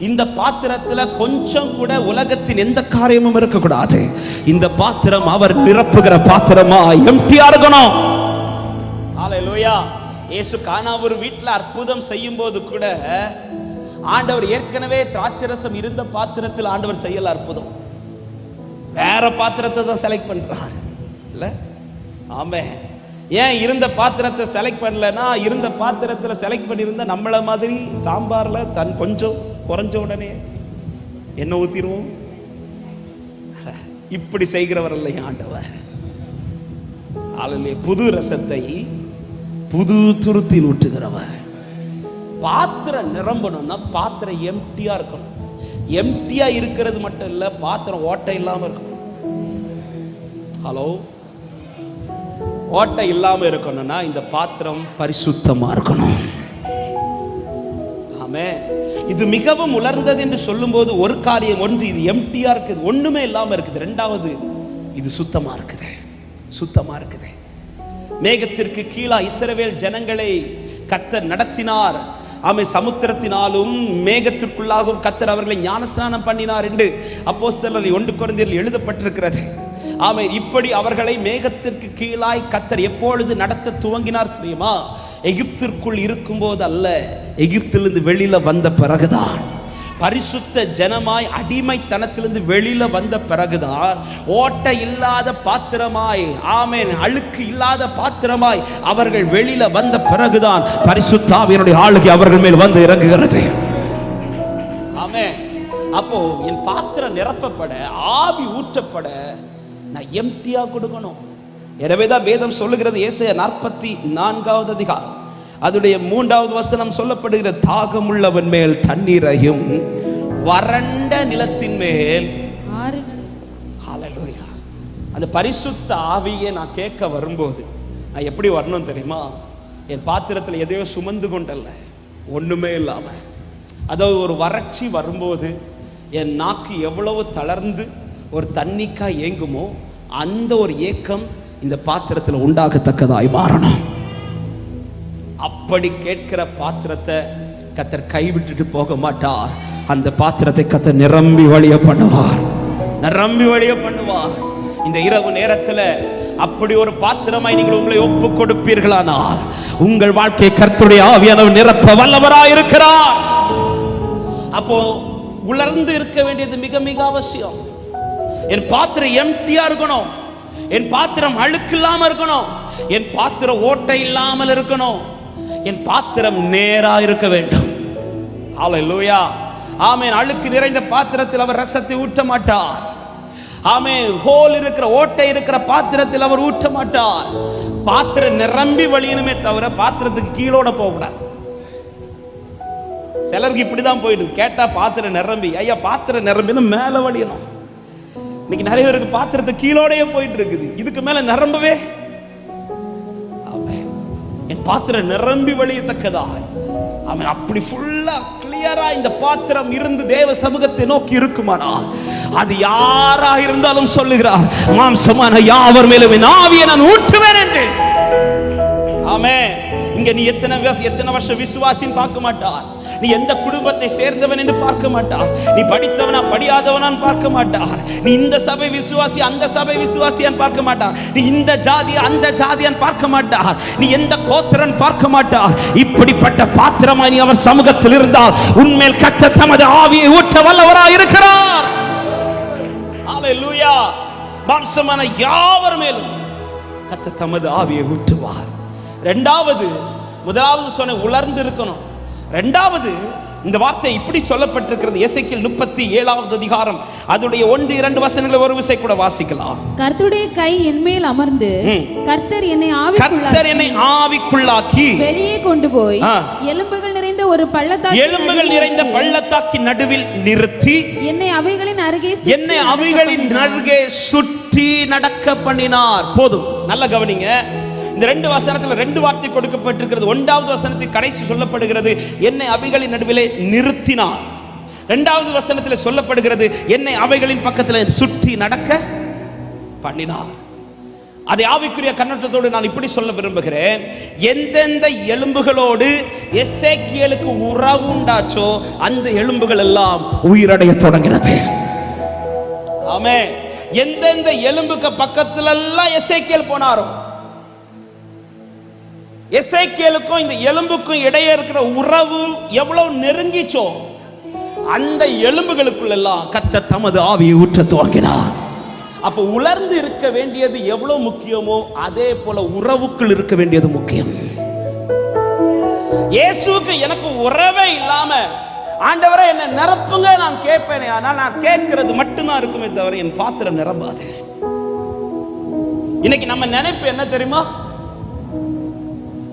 இந்த பாத்திரத்துல கொஞ்சம் கூட உலகத்தின் எந்த காரியமும் இருக்கக்கூடாது. இந்த பாத்திரம் அவர் நிரப்புகிற பாத்திரமா எம்டியா இருக்கணும். ஹல்லேலூயா. இயேசு கானா ஒரு வீட்டுல அற்புதம் செய்யும் போது கூட ஆண்டவர் ஏற்கனவே திராட்சரசம் இருந்த பாத்திரத்தில் ஆண்டவர் செய்யல அற்புதம், வேற பாத்திரத்தை தான் செலக்ட் பண்றார் இல்ல? ஆமென். ஏன் இருந்த பாத்திரத்தை செலக்ட் பண்ணலன்னா, இருந்த பாத்திரத்தில் செலக்ட் பண்ணியிருந்தா நம்மள மாதிரி சாம்பார்ல தன் கொஞ்சம் குறைஞ்ச உடனே என்ன ஊத்திடுவோம். இப்படி செய்கிறவர் இல்லை ஆண்டவர். புது ரசத்தை புது துருத்தில் ஊற்றுகிறவர். பாத்திரம் நிரம்பணும்னா பாத்திரம் எம்டியா இருக்கணும். எம்டியா இருக்கிறது மட்டும் இல்ல, பாத்திரம் ஓட்டை இல்லாம இருக்கணும். ஹலோ, ஓட்டை இல்லாம இருக்கணும்னா இந்த பாத்திரம் பரிசுத்தமா இருக்கணும். ஆமென். இது மிகவும் உலர்ந்தது என்று சொல்லும்போது ஒரு காரியம், ஒன்று இது எம்டியா இருக்குது, ஒண்ணுமே இல்லாம இருக்குது. இரண்டாவது, இது சுத்தமா இருக்குது, சுத்தமா இருக்குது. மேகத்திற்கு கீழா இஸ்ரவேல் ஜனங்களை கர்த்தர் நடத்தினார். ஆமென். சமுத்திரத்தினாலும் மேகத்திற்குள்ளாகவும் கர்த்தர் அவர்களை ஞானஸ்நானம் பண்ணினார் என்று அப்போஸ்தலர் 1 கொரிந்தியரில் எழுதப்பட்டிருக்கிறது. ஆமென். இப்படி அவர்களை மேகத்திற்கு கீழாய் கர்த்தர் எப்பொழுது நடத்த துவங்கினார் தெரியுமா? எகிப்திற்குள் இருக்கும்போது அல்ல, எகிப்திலிருந்து வெளியில வந்த பிறகுதான். பரிசுத்த ஜனமாய் அடிமைத்தனத்திலிருந்து வெளியில வந்த பிறகுதான் ஓட்டை இல்லாத பாத்திரமாய், ஆமென், அழுக்கு இல்லாத பாத்திரமாய் அவர்கள் வெளியில வந்த பிறகுதான் பரிசுத்த ஆவியினுடைய ஆளுகை அவர்கள் மேல் வந்து இறங்குகிறது. ஆமென். அப்போ என் பாத்திரம் நிரப்பப்பட, ஆவி ஊற்றப்பட நான் எம்டியா கொடுக்கணும். எனவேதான் வேதம் சொல்லுகிறது, ஏசாயா 44வது அதிகாரம் அதுடைய 3வது வசனம் சொல்லப்படுகிறது, தாகமுள்ளவன் மேல் தண்ணீரையும் வறண்ட நிலத்தின் மேல் ஹல்லேலூயா. அந்த பரிசுத்த ஆவியை நான் கேட்க வரும்போது நான் எப்படி வரணும் தெரியுமா? என் பாத்திரத்தில் எதையோ சுமந்து கொண்டல்ல, ஒண்ணுமே இல்லாம. அதாவது ஒரு வறட்சி வரும்போது என் நாக்கு எவ்வளவு தளர்ந்து ஒரு தண்ணிக்காய் ஏங்குமோ அந்த ஒரு ஏக்கம் இந்த பாத்திரத்தில் உண்டாகத்தக்கதாய் மாறணும். அப்படி கேட்கிற பாத்திரத்தை கர்த்தர் கைவிட்டுட்டு போக மாட்டார். அந்த பாத்திரத்தை கர்த்தர் நிரம்பி வழிய பண்ணுவார், நிரம்பி வழிய பண்ணுவார். இந்த இரவு நேரத்தில் அப்படி ஒரு பாத்திரமாய் நீங்கள் உங்களை ஒப்பு கொடுப்பீர்களானால் உங்கள் வாழ்க்கை கர்த்தருடைய ஆவியானவர் நிரப்ப வல்லவராய் இருக்கிறார். அப்போ உலர்ந்து இருக்க வேண்டியது மிக மிக அவசியம். என் பாத்திரம் எம்டியா இருக்கணும், என் பாத்திரம் அழுக்கு இல்லாம இருக்கணும், என் பாத்திரம் ஓட்டை இல்லாமல் இருக்கணும், என் பாத்திரம் நேரா இருக்க வேண்டும். ஹல்லேலூயா. ஆமென். அழுக்கு நிறைந்த பாத்திரத்தில் அவர் ரசத்தை ஊற்ற மாட்டார். ஆமென். ஹோல் இருக்கிற, ஓட்டை இருக்கிற பாத்திரத்தில் அவர் ஊற்ற மாட்டார். பாத்திரம் நிரம்பி வழியணுமே தவிர பாத்திரத்துக்கு கீழோட போக கூடாது. சிலருக்கு இப்படிதான் போயிடுது. கேட்டா பாத்திரம் நிரம்பி, ஐயா பாத்திரம் நிரம்பினா மேல வழியணும். இன்னைக்கு நிறைய பேருக்கு பாத்திரத்தை கீழோடையே போயிட்டு இருக்குது, இதுக்கு மேல நிரம்பவே. என் பாத்திரம் நிரம்பி வழியத்தக்கதா, அவன் அப்படி ஃபுல்லா கிளியரா இந்த பாத்திரம் இருந்து தேவ சமூகத்தை நோக்கி இருக்குமானால் அது யாரா இருந்தாலும் சொல்லுகிறார், மாம்சமான யாவர் மேலும் என் ஆவியை நான் ஊற்றுவேன் என்று. ஆமென். இங்க நீ எத்தனை வருஷம் விசுவாசின்னு பார்க்க மாட்டார், நீ எந்த குடும்பத்தை சேர்ந்தவன் என்று பார்க்க மாட்டார், நீ படித்தவனா படியாதவனான்னு பார்க்க மாட்டார், நீ இந்த சபை விசுவாசி அந்த சபை விசுவாசியான்னு பார்க்க மாட்டார், நீ இந்த ஜாதி அந்த ஜாதியான்னு பார்க்க மாட்டார், நீ எந்த கோத்திரன் பார்க்க மாட்டார். இப்படிப்பட்ட பாத்திரமாய் நீ அவர் சமூகத்தில் இருந்தால் உன்மேல் கர்த்தர் தமது ஆவியை ஊற்ற வல்லவராய் இருக்கிறார். ஹல்லேலூயா. மாம்சமான யாவர் மேலும் கர்த்தர் தமது ஆவியை ஊற்றுவார். முதலாவது சொன்ன உலர்ந்து இருக்கணும். இரண்டாவது இந்த வார்த்தை இப்படி சொல்லப்பட்டிருக்கிறது, எசேக்கியேல் 37வது அதிகாரம் அதுடைய 1-2 வசனங்களை ஒரு விசை கூட வாசிக்கலாம். கர்த்தருடைய கை என் மேல் அமர்ந்து கர்த்தர் என்னை ஆவிக்குள்ளாக்கி வெளியே கொண்டு போய் எலும்புகள் நிறைந்த ஒரு பள்ளத்தாக்கின் நடுவில் நிறுத்தி என்னை அவைகளின் அருகே சுற்றி நடக்க பண்ணினார். போதும், நல்ல கவனிங்க. இந்த 2 வசனத்தில் 2 வார்த்தை கொடுக்கப்பட்டிருக்கிறது. 1வது வசனத்தில் கடைசி சொல்லப்படுகிறது என்னை அவைகளின் நடுவிலே நிறுத்தினார். 2வது வசனத்தில் சொல்லப்படுகிறது என்னை அவைகளின் பக்கத்தில் சுற்றி நடக்க பண்ணினார். அதை ஆவிக்குரிய கண்ணோட்டத்தோடு நான் இப்படி சொல்ல விரும்புகிறேன், எந்தெந்த எலும்புகளோடு எசேக்கியேலுக்கு உறவு உண்டாச்சோ அந்த எலும்புகள் எல்லாம் உயிரடைய தொடங்கினது. ஆமென். எந்தெந்த எலும்புக்கு பக்கத்துல எல்லாம் எசேக்கியேல் போனாரோ, எசேக்கியேலுக்கும் இந்த எலும்புக்கும் இடையே இருக்கிற உறவு எவ்வளவு நெருங்கிச்சோ அந்த எலும்புகளுக்குள்ள எல்லாம் கர்த்தர் தமது ஆவியை ஊற்ற துவங்கினார். அப்ப உலர்ந்து இருக்க வேண்டியது எவ்வளவு முக்கியமோ அதே போல உறவுக்குள் இருக்க வேண்டியது முக்கியம். இயேசுவுக்கு எனக்கு உறவே இல்லாம ஆண்டவரே என்ன நிரப்புங்க நான் கேட்பேனே, ஆனால் நான் கேட்கிறது மட்டும்தான் இருக்குமே தவிர என் பாத்திரம் நிரம்பாது. இன்னைக்கு நம்ம நினைப்பு என்ன தெரியுமா?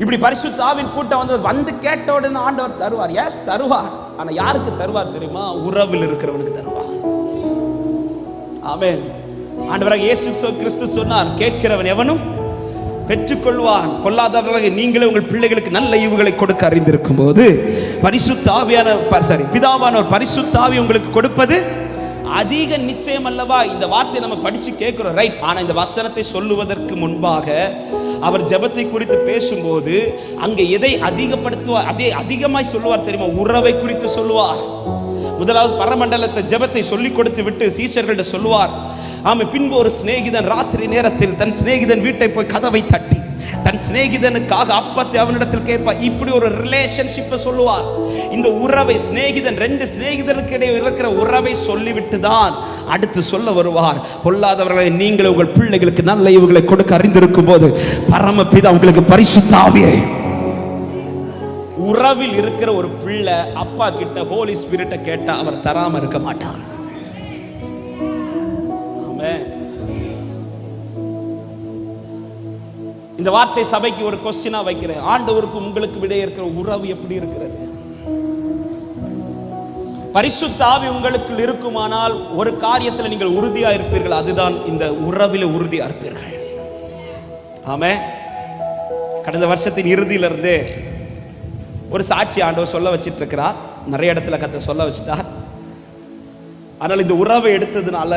இப்படி பரிசுத்த ஆவியின் கூட்டம் வந்து கேட்ட உடனே ஆண்டவர் தருவார். எஸ் தருவார். ஆனா யாருக்கு தருவார் தெரியுமா? உறவில் இருக்கிறவனுக்கு தருவார். ஆமென். ஆண்டவராக இயேசு கிறிஸ்து சொன்னார், கேட்கிறவன் எவனும் பெற்றுக்கொள்வான், பொல்லாதவர்களாக நீங்களே உங்கள் பிள்ளைகளுக்கு நல்ல ஈவுகளை கொடுக்க அறிந்திருக்கும் போது பரிசுத்த ஆவியான பிதாவானவர் பரிசுத்த ஆவி உங்களுக்கு கொடுப்பது அதிக நிச்சயம் அல்லவா? இந்த வார்த்தை நம்ம படிச்சு கேட்கிறோம், ரைட். ஆனா இந்த வசனத்தை சொல்லுவதற்கு முன்பாக அவர் ஜெபத்தை குறித்து பேசும்போது அங்கே எதை அதிகப்படுத்துவார், அதே அதிகமாய் சொல்லுவார் தெரியுமா? உறவை குறித்து சொல்லுவார். முதலாவது பரமண்டலத்தை ஜெபத்தை சொல்லிக் கொடுத்து விட்டு சீஷர்கள்ட்ட சொல்லுவார். ஆமா, பின்பு ஒரு சிநேகிதன் ராத்திரி நேரத்தில் தன் சிநேகிதன் வீட்டை போய் கதவை தட்டி தன் சிநேகிதனுக்காக அப்பத்தை அவனிடத்தில் கேட்பார். இப்படி ஒரு ரிலேஷன்ஷிப்பை சொல்லுவார். இந்த உறவை சிநேகிதன், ரெண்டு சிநேகிதனுக்கு இடையே இருக்கிற உறவை சொல்லிவிட்டு தான் அடுத்து சொல்ல வருவார். பொல்லாதவர்களை நீங்கள் உங்கள் பிள்ளைகளுக்கு நல்ல ஈவுகளை கொடுக்க அறிந்திருக்கும் போது பரமபிதா உங்களுக்கு பரிசுத்த ஆவியை. உறவில் இருக்கிற ஒரு பிள்ளை அப்பா கிட்ட ஹோலி ஸ்பிரிட்டை கேட்டா அவர் தராம இருக்க மாட்டார். ஆமென். இந்த வார்த்தை சபைக்கு ஒரு கொஸ்டினா வைக்கிறேன். ஆண்டவருக்கும் உங்களுக்கு இடையே இருக்கிற உறவு எப்படி இருக்கிறது? பரிசுத்த ஆவி உங்களுக்கு இருக்குமானால் ஒரு காரியத்தில் நீங்கள் உறுதியா இருப்பீர்கள், அதுதான் இந்த உறவில உறுதியா இருப்பீர்கள். ஆமென். கடந்த வருஷத்தின் இறுதியிலிருந்து ஒரு சாட்சி ஆண்டவர் சொல்ல வச்சிட்டு இருக்கிறார். நிறைய இடத்துல கர்த்தர் சொல்ல வச்சிட்டார். ஆனால் இந்த உறவை எடுத்ததுனால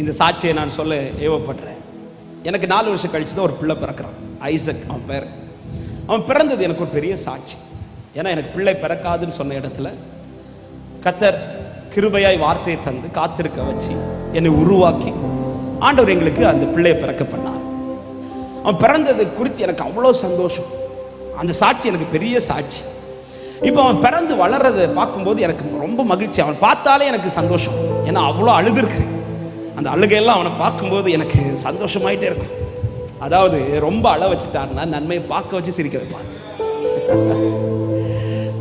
இந்த சாட்சியை நான் சொல்ல ஏவப்படுறேன். எனக்கு 4 வருஷம் கழிச்சு தான் ஒரு பிள்ளை பிறக்கிறான், ஐசக் அவன் பேர். அவன் பிறந்தது எனக்கு ஒரு பெரிய சாட்சி. ஏன்னா எனக்கு பிள்ளை பிறக்காதுன்னு சொன்ன இடத்துல கர்த்தர் கிருபையாய் வார்த்தையை தந்து காத்திருக்க வச்சு என்னை உருவாக்கி ஆண்டவர் எங்களுக்கு அந்த பிள்ளையை பிறக்க பண்ணார். அவன் பிறந்தது குறித்து எனக்கு அவ்வளோ சந்தோஷம். அந்த சாட்சி எனக்கு பெரிய சாட்சி. இப்போ அவன் பிறந்து வளர்றதை பார்க்கும்போது எனக்கு ரொம்ப மகிழ்ச்சி. அவன் பார்த்தாலே எனக்கு சந்தோஷம். ஏன்னா அவ்வளோ அழுதுருக்கிறேன். அந்த அழுகையெல்லாம் அவனை பார்க்கும்போது எனக்கு சந்தோஷமாயிட்டே இருக்கும். அதாவது ரொம்ப அழ வச்சுட்டாருன்னா நன்மையை பார்க்க வச்சு சிரிக்க வைப்பார்.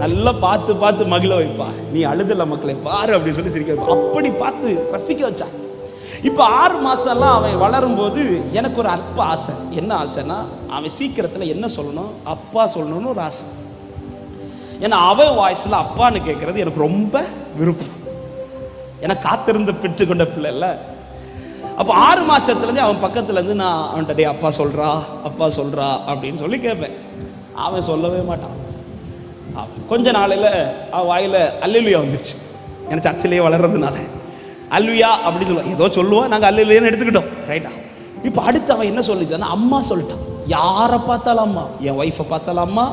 நல்லா பார்த்து பார்த்து மகிழ வைப்பா. நீ அழுதல மக்களை பாரு அப்படின்னு சொல்லி சிரிக்க வைப்பா. அப்படி பார்த்து ரசிக்க வச்சா. இப்போ 6 மாசம்லாம் அவன் வளரும் போது எனக்கு ஒரு அற்ப ஆசை. என்ன ஆசைன்னா அவன் சீக்கிரத்தில் என்ன சொல்லணும், அப்பா சொல்லணும்னு ஒரு ஆசை. ஏன்னா அவன் வாய்ஸ்ல அப்பான்னு கேட்கறது எனக்கு ரொம்ப விருப்பம். ஏன்னா காத்திருந்து பெற்றுக்கொண்ட பிள்ளை இல்லை. அப்போ 6 மாசத்துலேருந்து அவன் பக்கத்துலேருந்து நான் அவன்கிட்ட டே அப்பா சொல்றா அப்பா சொல்றா அப்படின்னு சொல்லி கேட்பேன். அவன் சொல்லவே மாட்டான். கொஞ்ச நாளையில் அவன் வாயில் அல்லேலூயா வந்துருச்சு. ஏன்னா சர்ச்சிலேயே வளர்றதுனால அல்லுயா அப்படின்னு சொல்லுவான். ஏதோ சொல்லுவான், நாங்கள் அல்லேலூயான்னு எடுத்துக்கிட்டோம். ரைட்டா? இப்போ அடுத்து அவன் என்ன சொல்லிட்டான்னா அம்மா சொல்லிட்டான். யாரை பார்த்தாலும் அம்மா. என் ஒய்ஃபை பார்த்தாலும் அம்மா,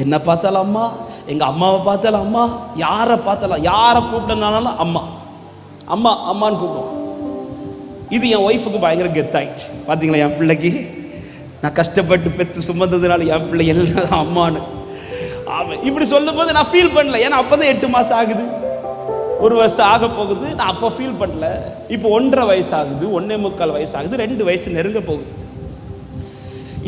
என்னை பார்த்தாலும் அம்மா, எங்கள் அம்மாவை பார்த்தாலும் அம்மா, யாரை பார்த்தாலும், யாரை கூப்பிட்டனாலும் அம்மா அம்மா அம்மான்னு கூப்பிடுவான். இது என் ஒய்ஃபுக்கு பயங்கர கெத்தாயிடுச்சு. பார்த்தீங்களா, என் பிள்ளைக்கு நான் கஷ்டப்பட்டு பெற்று சுமந்ததுனால என் பிள்ளை எல்லாம் அம்மானு. அவன் இப்படி சொல்லும் போது நான் ஃபீல் பண்ணல. ஏன்னா அப்போதான் 8 மாசம் ஆகுது, 1 வருஷம் ஆக போகுது. நான் அப்போ ஃபீல் பண்ணல. இப்போ 1.5 வயசு ஆகுது, 1.25 வயசு ஆகுது, 2 வயசு நெருங்க போகுது.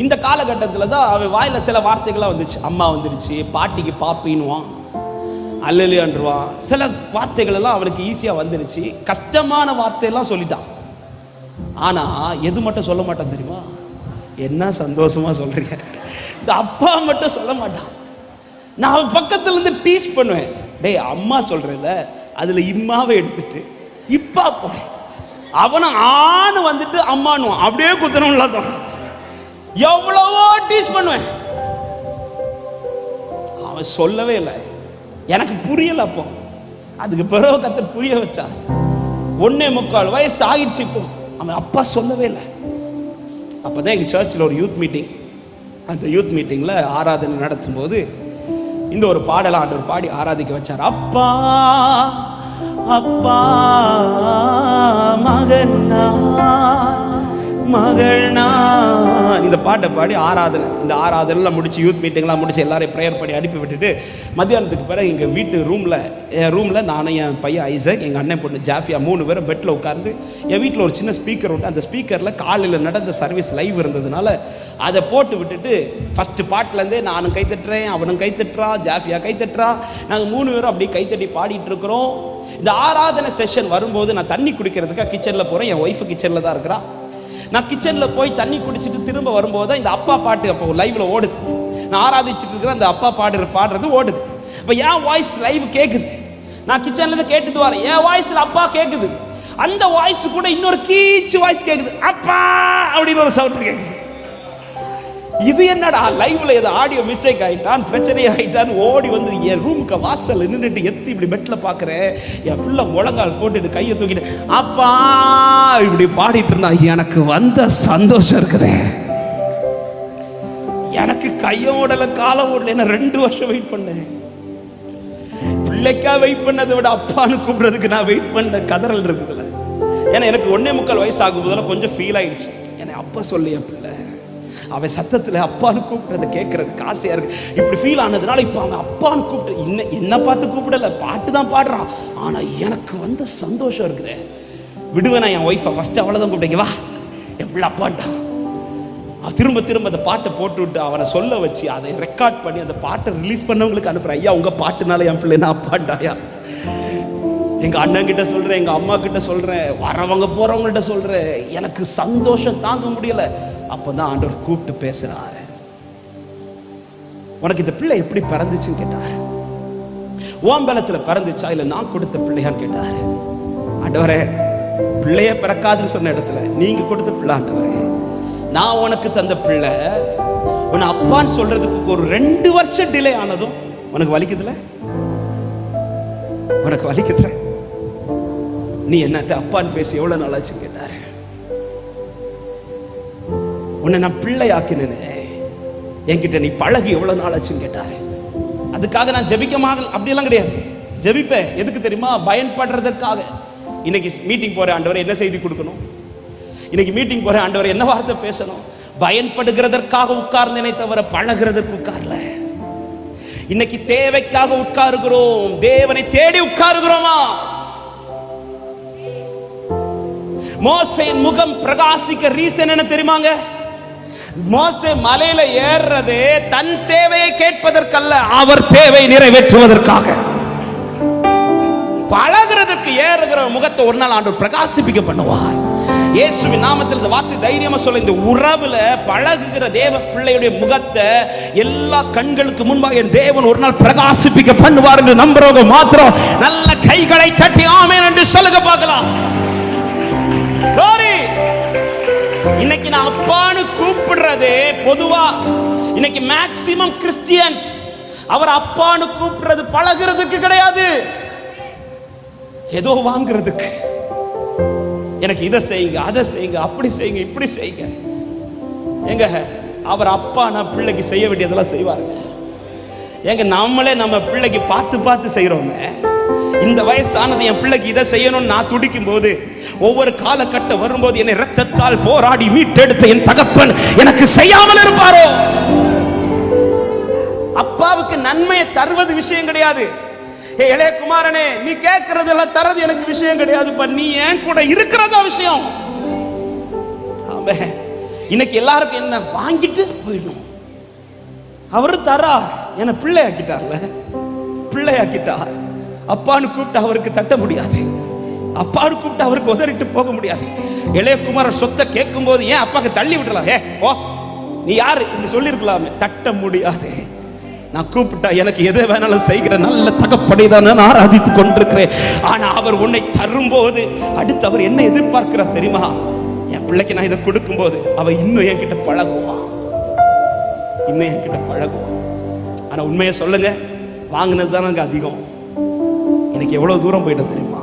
இந்த காலகட்டத்தில் தான் அவன் வாயில சில வார்த்தைகள்லாம் வந்துச்சு. அம்மா வந்துடுச்சு, பாட்டிக்கு பாப்பின்னுவான், அல்லேலூயான்றுவான். சில வார்த்தைகள் எல்லாம் அவனுக்கு ஈஸியாக வந்துடுச்சு. கஷ்டமான வார்த்தையெல்லாம் சொல்லிட்டான். ஆனா எது மட்டும் சொல்ல மாட்டான் தெரியுமா? என்ன சந்தோஷமா சொல்றீங்க. இந்த அப்பா மட்டும் சொல்ல மாட்டான். நான் அவன் பக்கத்துல இருந்து டீச் பண்ணுவேன். டேய் அம்மா சொல்றல அதுல இம்மாவை எடுத்துட்டு இப்பா போட. அவனை ஆணு வந்துட்டு அம்மானுவான். அப்படியே குத்தணும்ல தோணும். எவ்வளவோ டீச் பண்ணுவேன். அவன் சொல்லவே இல்லை. எனக்கு புரியல. அப்போ அதுக்கு பிறகு கர்த்தர் புரிய வச்சா. 1.25 வயசு ஆயிடுச்சு. இப்போ அவன் அப்பா சொல்லவே இல்லை. அப்பதான் எங்க சர்ச்சில் ஒரு யூத் மீட்டிங். அந்த யூத் மீட்டிங்ல ஆராதனை நடத்தும் போது இந்த ஒரு பாடலை ஆண்டவர் பாடி ஆராதிக்க வச்சார். அப்பா அப்பா மகனா மகனா இந்த பாட்டை பாடி ஆராதனை. இந்த ஆராதனைலாம் முடிச்சு யூத் மீட்டிங்லாம் முடிச்சு எல்லாரையும் ப்ரேயர் பண்ணி அனுப்பி விட்டுட்டு மத்தியானத்துக்கு பிறகு எங்கள் வீட்டு ரூமில் நானும் என் பையன் ஐசக், எங்கள் அண்ணன் பொண்ணு ஜாஃபியா 3 பேரும் பெட்டில் உட்கார்ந்து, என் வீட்டில் ஒரு சின்ன ஸ்பீக்கர் உண்டு. அந்த ஸ்பீக்கரில் காலையில் நடந்த சர்வீஸ் லைவ் இருந்ததுனால அதை போட்டு விட்டுட்டு ஃபஸ்ட்டு பாட்டிலேருந்தே நானும் கைத்தட்டுறேன், அவனும் கைத்தட்டுறான், ஜாஃபியா கைத்தட்டுறா. நாங்கள் 3 பேரும் அப்படி கைத்தட்டி பாடிட்டு இருக்கிறோம். இந்த ஆராதனை செஷன் வரும்போது நான் தண்ணி குடிக்கிறதுக்காக கிச்சனில் போகிறேன். என் ஒய்ஃபு கிச்சனில் தான் இருக்கிறா. நான் கிச்சனில் போய் தண்ணி குடிச்சிட்டு திரும்ப வரும்போது தான் இந்த அப்பா பாட்டு அப்போ லைவ்ல ஓடுது. நான் ஆராதிச்சுட்டு இருக்கிறேன், அந்த அப்பா பாடுறது ஓடுது. இப்போ என் வாய்ஸ் லைவ் கேட்குது. நான் கிச்சன்லேருந்து கேட்டுட்டு வரேன். என் வாய்ஸில் அப்பா கேட்குது. அந்த வாய்ஸ் கூட இன்னொரு கீச்சு வாய்ஸ் கேட்குது. அப்பா அப்படின்னு ஒரு சவுண்ட் கேட்குது. இது என்னடா லைவ்ல ஏதோ ஆடியோ மிஸ்டேக் ஆயிட்டான், பிரச்சனை ஆயிட்டான்னு ஓடி வந்து என் ரூமுக்கு வாசல் நின்றுட்டு எத்தி இப்படி பெட்ல பாக்குறேன். என் பிள்ளை முழங்கால் போட்டுட்டு கையை தூக்கிட்டு அப்பா இப்படி பாடிட்டு இருந்தா. எனக்கு வந்த சந்தோஷம் இருக்குது. எனக்கு கையோடல காலம் ஓடல. 2 வருஷம் வெயிட் பண்ணேன். பிள்ளைக்கா வெயிட் பண்ணதை விட அப்பான்னு கூப்பிடுறதுக்கு நான் வெயிட் பண்ண கதறல் இருக்குதுல்ல. ஏன்னா எனக்கு 1.25 வயசு ஆகும் போதெல்லாம் கொஞ்சம் ஃபீல் ஆயிடுச்சு. என்னை அப்பா சொல்லி என் பிள்ளை அவன் சத்தத்துல அப்பான்னு கூப்பிடுறத கேட்கறதுக்கு ஆசையா இருக்கு. இப்படி ஃபீல் ஆனதுனால இப்ப அவன் அப்பான்னு கூப்பிட்டு என்ன பார்த்து கூப்பிடல, பாட்டு தான் பாடுறான். ஆனா எனக்கு வந்து சந்தோஷம் இருக்குது. விடுவேன் என் ஒய்ஃபை, ஃபர்ஸ்ட் அவளை தான் கூப்பிட்டீங்க, வா என் பிள்ளை அப்பான்ட்டான். திரும்ப திரும்ப அந்த பாட்டை போட்டு விட்டு அவனை சொல்ல வச்சு அதை ரெக்கார்ட் பண்ணி அந்த பாட்டை ரிலீஸ் பண்ணவங்களுக்கு அனுப்புறேன். ஐயா உங்க பாட்டுனால என் பிள்ளை நான் அப்பாண்டாயா. எங்க அண்ணன் கிட்ட சொல்றேன், எங்க அம்மா கிட்ட சொல்றேன், வரவங்க போறவங்கள்ட்ட சொல்றேன். எனக்கு சந்தோஷம் தாங்க முடியல. அப்பதான் ஆண்டவர் கூப்பிட்டு பேசுறாரு. உனக்கு இந்த பிள்ளை எப்படி பிறந்துச்சுன்னு கேட்டார். ஓம்பலத்துல பிறந்துச்சா இல்ல நான் கொடுத்த பிள்ளையான்னு கேட்டார். ஆண்டவரே, பிள்ளைய பிறக்காதுன்னு சொன்ன இடத்துல நீங்க கொடுத்த பிள்ளை ஆண்டவரே, நான் உனக்கு தந்த பிள்ளை உன்னை அப்பான்னு சொல்றதுக்கு ஒரு 2 வருஷம் டிலே ஆனதும் உனக்கு வலிக்குதுல, உனக்கு வலிக்குதுல, நீ என்னட்ட அப்பான்னு பேசி எவ்வளவு நாளாச்சுன்னு கேட்டாரு. உன்னை நான் பிள்ளை ஆக்கினேனே, என்கிட்ட நீ பழகி எவ்வளவு நாளாச்சுன்னு கேட்டாரு. அதுக்காக நான் ஜெபிக்கமாக அப்படியெல்லாம் கிடையாது. ஜெபிப்பேன் எதுக்கு தெரியுமா? பயன்படுறதுக்காக. இன்னைக்கு மீட்டிங் போற ஆண்டவரை என்ன செய்தி கொடுக்கணும், இன்னைக்கு மீட்டிங் போற ஆண்டவரை என்ன வார்த்தை பேசணும், பயன்படுகிறதற்காக உட்கார்ந்தேனே தவிர பழகிறதற்கு உட்கார்ல. இன்னைக்கு தேவைக்காக உட்காருகிறோம், தேவனை தேடி உட்காருகிறோமா? மோசேயின் முகம் பிரகாசிக்க ரீசன் என்ன தெரியுமாங்க? மோசே மலையில ஏறுறதே தன் தேவையை கேட்பதற்கல்ல, அவர் தேவை நிறைவேற்றுவதற்காக. பழகிறதுக்கு ஏறுகிற முகத்தை ஒரு நாள் ஆண்டவர் பிரகாசிப்பிக்க பண்ணுவார். இயேசுவின் நாமத்தில் இந்த வார்த்தை தைரியமா சொல்ல, இந்த உறவுல பழகுகிற தேவ பிள்ளையுடைய முகத்தை எல்லா கண்களுக்கு முன்பாக என் தேவன் ஒரு நாள் பிரகாசிப்பிக்க பண்ணுவார் என்று நம்புறவங்க மாத்திரம் நல்ல கைகளை தட்டி ஆமென் என்று சொல்லுங்க பார்க்கலாம். இன்னைக்கு நான் அப்பான்னு கூப்பிடுறதே பொதுவா இன்னைக்கு மேக்சிமம் கிறிஸ்டியன்ஸ் அவர் அப்பான்னு கூப்பிடுறது பழகிறதுக்கு கிடையாது, ஏதோ வாங்குறதுக்கு. எனக்கு இதை செய்யுங்க, அதை செய்யுங்க, அப்படி செய்யுங்க, இப்படி செய்யுங்க. எங்க அவர் அப்பா நான் பிள்ளைக்கு செய்ய வேண்டியதெல்லாம் செய்வாருங்க. எங்க நம்மளே நம்ம பிள்ளைக்கு பார்த்து பார்த்து செய்யறோங்க. இந்த வயசானது என் பிள்ளைக்கு இதை செய்யணும்னு நான் துடிக்கும் போது, ஒவ்வொரு காலகட்டம் வரும்போது என்னை இரத்தத்தால் போராடி மீட்டெடுத்த என் தகப்பன் எனக்கு செய்யாமல் இருப்பாரோ? அப்பாவுக்கு நன்மையை தருவது விஷயம் கிடையாது. இளைய குமாரனே, நீ கேட்கறதெல்லாம் தரது எனக்கு விஷயம் கிடையாதுப்பா, நீ ஏன் கூட இருக்கிறதா விஷயம். இன்னைக்கு எல்லாருக்கும் என்ன வாங்கிட்டு போயிடணும். அவரு தரார், என்ன பிள்ளையாக்கிட்டார்ல, பிள்ளையாக்கிட்டார். அப்பான்னு கூப்பிட்டு அவருக்கு தட்ட முடியாது, அப்பான்னு கூப்பிட்டு அவருக்கு உதறிட்டு போக முடியாது. இளையகுமாரன் சொத்தை கேட்கும் போது ஏன் அப்பாக்கு தள்ளி விடலாம், ஏ போ நீ யாரு இப்படி சொல்லியிருக்கலாமே. தட்ட முடியாது. நான் கூப்பிட்டா எனக்கு எதை வேணாலும் செய்கிற நல்ல தகப்பனை தான் நான் ஆராதித்துக் கொண்டிருக்கிறேன். ஆனா அவர் உன்னை தரும்போது அடுத்து அவர் என்ன எதிர்பார்க்கிறார் தெரியுமா? என் பிள்ளைக்கு நான் இதை கொடுக்கும் போது அவ இன்னும் என்கிட்ட பழகுவான், இன்னும் என்கிட்ட பழகுவான். ஆனா உண்மையை சொல்லுங்க, வாங்கினது தான் நாங்க அதிகம். இன்னைக்கு எவ்வளவு தூரம் போயிட்டோம் தெரியுமா?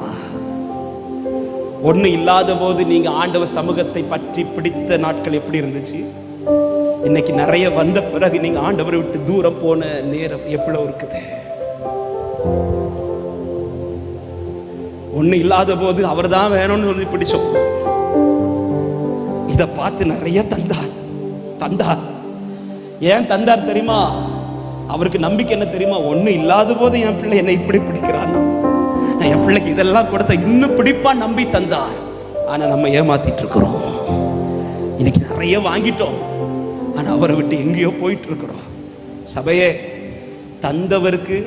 ஒண்ணு இல்லாத போது நீங்க ஆண்டவர் சமூகத்தை பற்றி பிடித்த நாட்கள் எப்படி இருந்துச்சு? இன்னைக்கு நிறைய வந்த பிறகு நீங்க ஆண்டவரை விட்டு தூரம் போன நேரம் எவ்வளவு இருக்குது? ஒண்ணு இல்லாத போது அவர் தான் வேணும்னு சொல்லி பிடிச்சோம். இத பார்த்து நிறைய தந்தார். ஏன் தந்தார் தெரியுமா? அவருக்கு நம்பிக்கை என்ன தெரியுமா? ஒண்ணு இல்லாத போது என் பிள்ளை என்னை இப்படி பிடிக்கிறான், நான் என் பிள்ளைக்கு இதெல்லாம் கொடுத்த இன்னும் பிடிப்பா நம்பி தந்தார். ஆனா நம்ம ஏமாத்திட்டு இருக்கிறோம். இன்னைக்கு நிறைய வாங்கிட்டோம், ஆனா அவரை விட்டு எங்கேயோ போயிட்டு இருக்கிறோம். சபையே, தந்தவருக்கு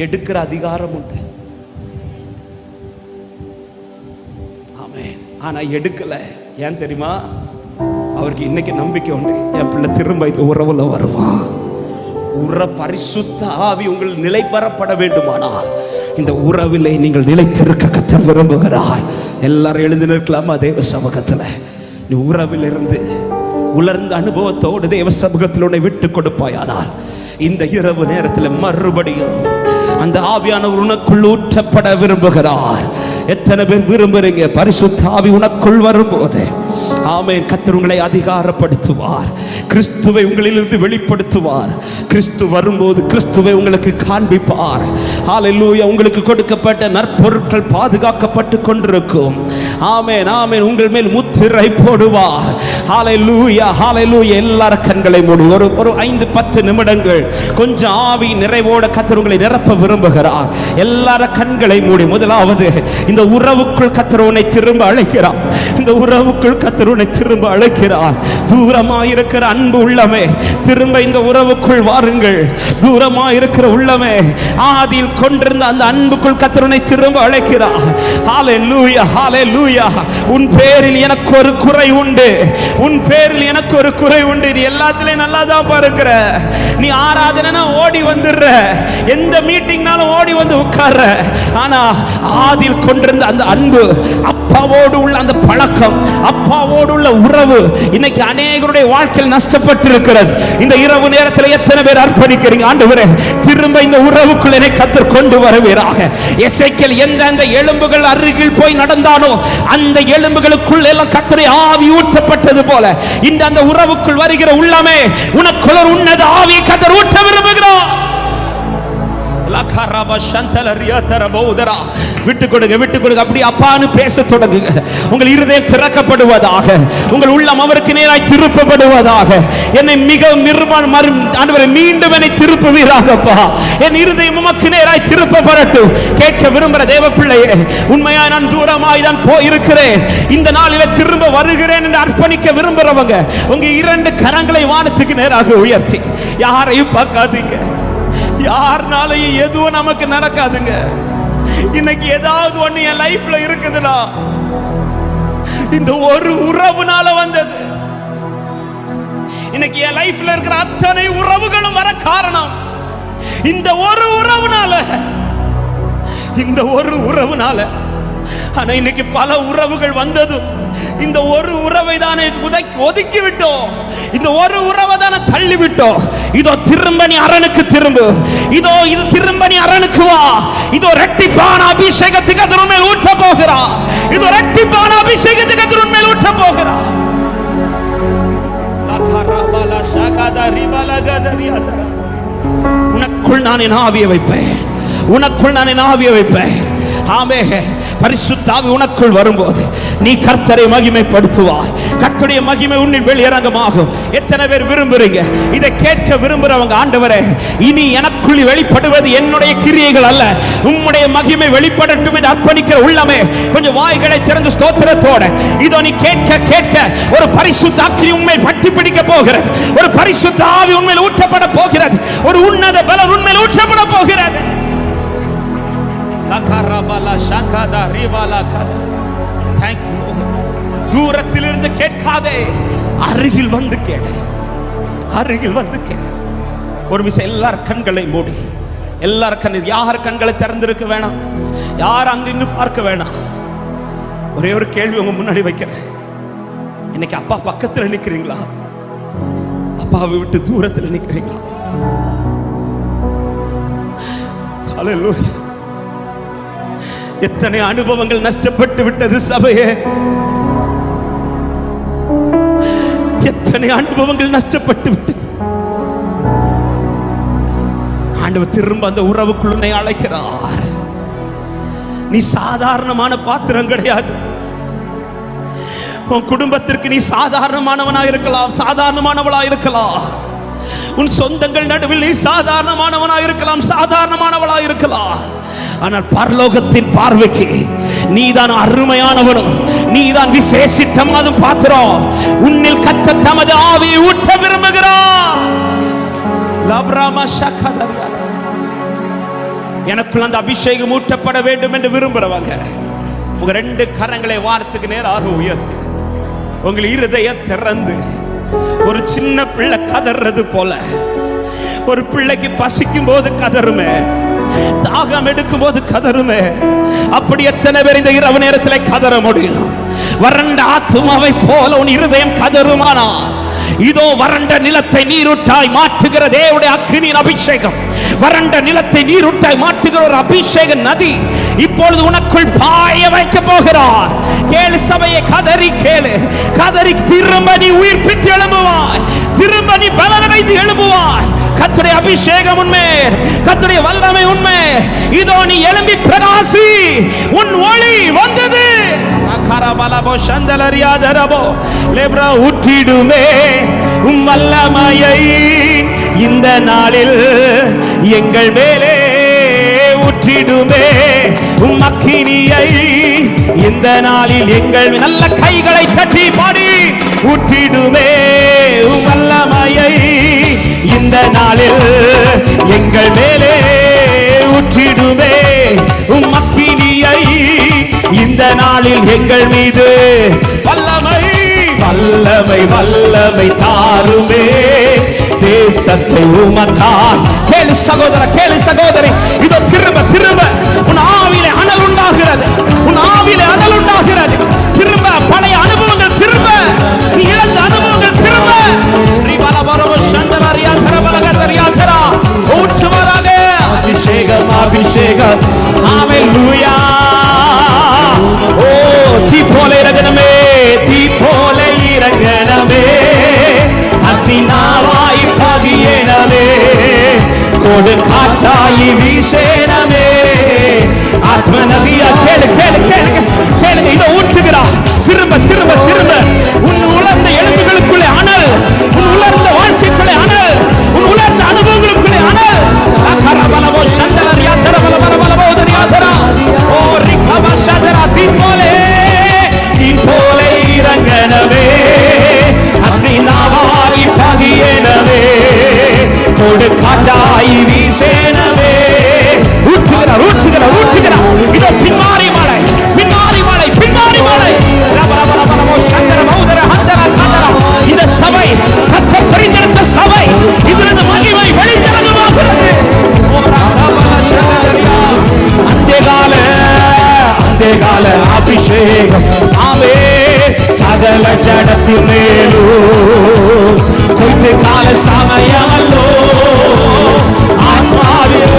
எடுக்கிற அதிகாரம் உண்டு. ஆமென். ஆனா எடுக்கல. ஏன் தெரியுமா? அவருக்கு இன்னைக்கு நம்பிக்கை உண்டு, என் பிள்ளை திரும்ப இந்த உறவுல வருவான். பரிசுத்த ஆவி உங்கள் நிலை பெறப்பட வேண்டுமானால் இந்த உறவிலே நீங்கள் நிலைத்திருக்க கர்த்தர் விரும்புகிறார். எல்லாரும் எழுந்து நிற்கலாமா? தேவ சமூகத்துல நீ உறவில் இருந்து உலர்ந்த அனுபவத்தோடு தேவ சமூகத்தில் உன்னை விட்டு கொடுப்பாயானால் இந்த இரவு நேரத்தில் மறுபடியும் அந்த ஆவியானவர் உனக்குள் ஊற்றப்பட விரும்புகிறார். எத்தனை பேர் விரும்புறீங்க? பரிசுத்த ஆவி உனக்குள் வரும்போது ஆமென், கர்த்தர் உங்களை அதிகாரப்படுத்துவார். கிறிஸ்துவை உங்களிலிருந்து வெளிப்படுத்துவார். கிறிஸ்து வரும்போது கிறிஸ்துவை உங்களுக்கு காண்பிப்பார். ஹல்லேலூயா. உங்களுக்கு கொடுக்கப்பட்ட நற்பொருட்கள் பாதுகாக்கப்பட்டு கொண்டிருக்கும். ஆமென், ஆமென். உங்கள் மேல் முத்திரை போடுவார். ஹல்லேலூயா, ஹல்லேலூயா. எல்லார கண்களை மூடி ஒரு 5-10 நிமிடங்கள் கொஞ்சம் ஆவி நிறைவோட கர்த்தர் உங்களை நிரப்ப விரும்புகிறார். எல்லார கண்களை மூடி. முதலாவது, இந்த உறவுக்குள் கர்த்தர் உன்னை திரும்ப அழைக்கிறார். இந்த உறவுக்குள் கர்த்தர் உன்னை திரும்ப அழைக்கிறார். தூரமாயிருக்கிற அன்பு உள்ளமே, திரும்ப இந்த உறவுக்குள் வாருங்கள். தூரமாயிருக்கிற உள்ளமே, ஆதியில் கொண்டிருந்த அந்த அன்புக்குள் கர்த்தர் உன்னை திரும்ப அழைக்கிறார். ஹல்லேலூயா, ஹல்லேலூயா. உன் பேரில் எனக்கு ஒரு குறை உண்டு, உன் பேரில் எனக்கு ஒரு குறை உண்டு. நீ எல்லாத்துலயும் நல்லா தான் பாருக்கிற. நீ ஆராதனைனா ஓடி வந்துடுற, எந்த மீட்டிங்னாலும் ஓடி வந்து உட்கார்ற. ஆனா ஆதியில் கொண்டிருந்த அந்த அன்பு, அப்பாவோடு உள்ள அந்த பழக்கம், அப்பாவோடு உள்ள உறவு இன்னைக்கு அநேகருடைய வாழ்க்கையில் நஷ்டப்பட்டு இருக்கிறது. இந்த இரவு நேரத்தில் எத்தனை பேர் அர்ப்பணிக்கிறீங்க? ஆண்டவரே, திரும்ப இந்த உறவுக்குள் என்னை கர்த்தர் கொண்டு வருவீராக. எசேக்கியேல் எந்தெந்த எலும்புகள் அருகில் போய் நடந்தானோ அந்த எலும்புகளுக்குள் எல்லாம் கர்த்தருடைய ஆவி ஊற்றப்பட்டது போல இந்த அந்த உறவுக்குள் வருகிற உள்ளமே, உனக்குள்ள உன்னத ஆவியை கர்த்தர் ஊற்ற விரும்புகிறார். விட்டு கொடுங்க, விட்டு கொடுங்க. அப்படி அப்பான்னு பேச தொடங்குங்க. உங்கள் இருதயம் திறக்கப்படுவதாக, உங்கள் உள்ளம் அவருக்கு நேராய் திருப்பப்படுவதாக. என்னை மிக ஆண்டவரே, மீண்டும் என்னை திருப்புவீராகப்பா. என் இருதயம் உமக்கு நேராய் திருப்பப்படட்டும். கேட்க விரும்புகிற தேவ பிள்ளையே, உண்மையாய் நான் தூரமாய் தான் போயிருக்கிறேன், இந்த நாளில திரும்ப வருகிறேன் என்று அர்ப்பணிக்க விரும்புறவங்க உங்க 2 கரங்களை வானத்துக்கு நேராக உயர்த்தி, யாரையும் பார்க்காதீங்க. யாருனாலையும் எதுவும் நமக்கு நடக்காதுங்க. இன்னைக்கு ஏதாவது ஒண்ணு என் லைஃப்ல இருக்குதுன்னா இந்த ஒரு உறவுனால வந்தது. இன்னைக்கு என் லைஃப்ல இருக்கிற அத்தனை உறவுகளும் வர காரணம் இந்த ஒரு உறவுனால, இந்த ஒரு உறவுனால. ஆனா இன்னைக்கு பல உறவுகள் வந்ததும் இந்த ஒரு உறவை தானே ஒதுக்கி விட்டோம், இந்த ஒரு உறவை தானே தள்ளி விட்டோம். இதோ திரும்ப நீ அரணுக்கு திரும்பு, இதோ இது திரும்ப நீ அரணுக்கு வா. இதோ இரட்டிப்பான அபிஷேகத்துக்கு கர்த்தர் மேல் ஊற்ற போகிறார். இதோ இரட்டிப்பான அபிஷேகத்துக்கு கர்த்தர் மேல் ஊற்ற போகிறார். உனக்குள் நான் என் ஆவியை வைப்பேன், உனக்குள் நான் என் ஆவியை வைப்பேன். ஆமென். பரிசுத்த ஆவி உனக்குள் வரும்போது நீ கர்த்தரை மகிமைப்படுத்துவாய். கர்த்தருடைய மகிமை உன்னில் வெளியரங்கமாகும். எத்தனை பேர் விரும்புறீங்க? இதை கேட்க விரும்புறவங்க, ஆண்டவரே, இனி எனக்குள் வெளிப்படுவது என்னுடைய கிரியைகள் அல்ல, உம்முடைய மகிமை வெளிப்படட்டும் என்று அர்ப்பணிக்கிற உள்ளமே, கொஞ்சம் வாய்களை திறந்து ஸ்தோத்திரத்தோட இதோ நீ கேட்க கேட்க ஒரு பரிசுத்த அக்கினி உண்மையில் பற்றி பிடிக்க போகிறது. ஒரு பரிசுத்த ஆவி உண்மையில் ஊற்றப்பட போகிறது. ஒரு உன்னத பலன் உண்மையில் ஊற்றப்பட போகிறது. தூரத்திலிருந்து கேட்காதே, அருகில் வந்து கேளு, அருகில் வந்து கேளு. ஒரு விஷயம், எல்லார் கண்களை மூடி, எல்லார் யார் கண்களை திறந்திருக்க வேணாம், யார் அங்கிருந்து பார்க்க வேணாம். ஒரே ஒரு கேள்வி உங்க முன்னாடி வைக்கிறேன். இன்னைக்கு அப்பா பக்கத்தில் நிக்கிறீங்களா? அப்பாவை விட்டு தூரத்தில் நிக்கிறீங்களா? ஹல்லேலூயா. எத்தனை அனுபவங்கள் நஷ்டப்பட்டு விட்டது சபையே, எத்தனை அனுபவங்கள் நஷ்டப்பட்டு விட்டது. ஆண்டவர் திரும்ப அந்த உறவுக்குள் உன்னை அழைக்கிறார். நீ சாதாரணமான பாத்திரம் கிடையாது. உன் குடும்பத்திற்கு நீ சாதாரணமானவனா இருக்கலாம், சாதாரணமானவளா இருக்கலாம். உன் சொந்தங்கள் நடுவில் நீ சாதாரணமானவனா இருக்கலாம், சாதாரணமானவளா இருக்கலாம். ஆனால் பரலோகத்தின் பார்வைக்கு நீதான் அருமையானவனும், நீதான் விசேஷித்தமான பாத்திரம். உன்னில் கர்த்தர் தமது ஆவியை ஊற்ற விரும்புகிறார். எனக்குள் அந்த அபிஷேகம் ஊற்றப்பட வேண்டும் என்று விரும்புறவங்க உங்க 2 கரங்களை வானத்துக்கு நேராக உயர்த்தி, உங்கள் இருதய திறந்து, ஒரு சின்ன பிள்ளை கதறது போல, ஒரு பிள்ளைக்கு பசிக்கும் போது கதறுமே, தாகம் எடுக்கும் போது கதறுமே, அப்படி எத்தனை பேர் இந்த இரவு நேரத்தில் கதற முடியும்? வறண்ட ஆத்துமாவை போல உன் இருதயம் கதறுமானா, இதோ வறண்ட நிலத்தை நீரூட்டாய் மாற்றுகிற தேவனுடைய அக்கினியின் அபிஷேகம், வறண்ட நிலத்தை நீரூட்டாய் மாற்றுகிற ஒரு அபிஷேக நதி இப்பொழுது உனக்குள் பாய வைக்க போகிறார். கேளு சபையை, கதறி கேளு, கதறி திரும்ப நீ உயிர் பெற்று எழும்புவாய். திரும்ப நீ பலனடைந்து எழும்புவாய். கர்த்தருடைய அபிஷேகம் உண்மை, கர்த்தருடைய வல்லமை உண்மை. இதோ நீ எழும்பி பிரகாசி, உன் ஒளி வந்தது. கரபலபோ சந்தலரியாதரபோ லேப்ரா ஊற்றிடுமே உம் வல்லமையை இந்த நாளில் எங்கள் மேலே ஊற்றிடுமே உம் அக்கினியை இந்த நாளில் எங்கள் நல்ல கைகளை தட்டி பாடி ஊற்றிடுமே உம் வல்லமையை இந்த நாளில் எங்கள் மேலே ஊற்றிடுமே உம் அக்கினியை இந்த நாளில் எங்கள் மீது வல்லமை வல்லமை வல்லமை தாருமே தேசத்தை உமக்கா. கேளு சகோதர, கேளு சகோதரி, இதோ திரும்ப திரும்ப உன் ஆவியிலே அனல் உண்டாகிறது, உன் ஆவியிலே அனல் உண்டாகிறது. திரும்ப பழைய அனுபவங்கள், திரும்ப நீ இழந்த அனுபவங்கள் திரும்ப ஊற்றுவராக. அபிஷேகம் அபிஷேகம் ஹல்லேலூயா. ஓ தீ போல இறங்கணுமே, தீ போல இறங்கணுமே, அக்னி நாவாய் பதியேனமே, கொடு காற்றாயி வீசேனமே, ஆத்ம நதியா. கேளு கேளு கேளு கேளுங்க, இதை ஊற்றுகிறார். திரும்ப திரும்ப திரும்ப உன் உலர்ந்த எலும்புகளுக்குள்ளே அனல், உன் உலர்ந்த வாழ்க்கைக்குள்ளே அனல், உன் உலர்ந்த அனுபவங்களுக்குள்ளே அனல். கரபலவோ சந்தலர் யாத்தர பலபலபலபோ தரியாதரா ஓ ரிகப சதரா. தீ போலே தீ போலே இறங்கனவே, அக்னி நாவாய் பதியேனவே, கொடு காற்றாய் வீசேனவே. ஊற்றுகிறார் ஊற்றுகிறார் ஊற்றுகிறார். இதோ பின்மாரி மலை, பின்மாரி மலை, பின்மாரி மலை. இந்த சபை கர்த்தர் தெரிந்தெடுத்த சபை, இதிலிருந்து மகிமை வெளிச்சமாகிறது. அந்த கால அபிஷேகம் ஆமே சகல ஜடத்தின் மேலோ கொய்து கால சமயமல்லோ ஆத்மாவில்.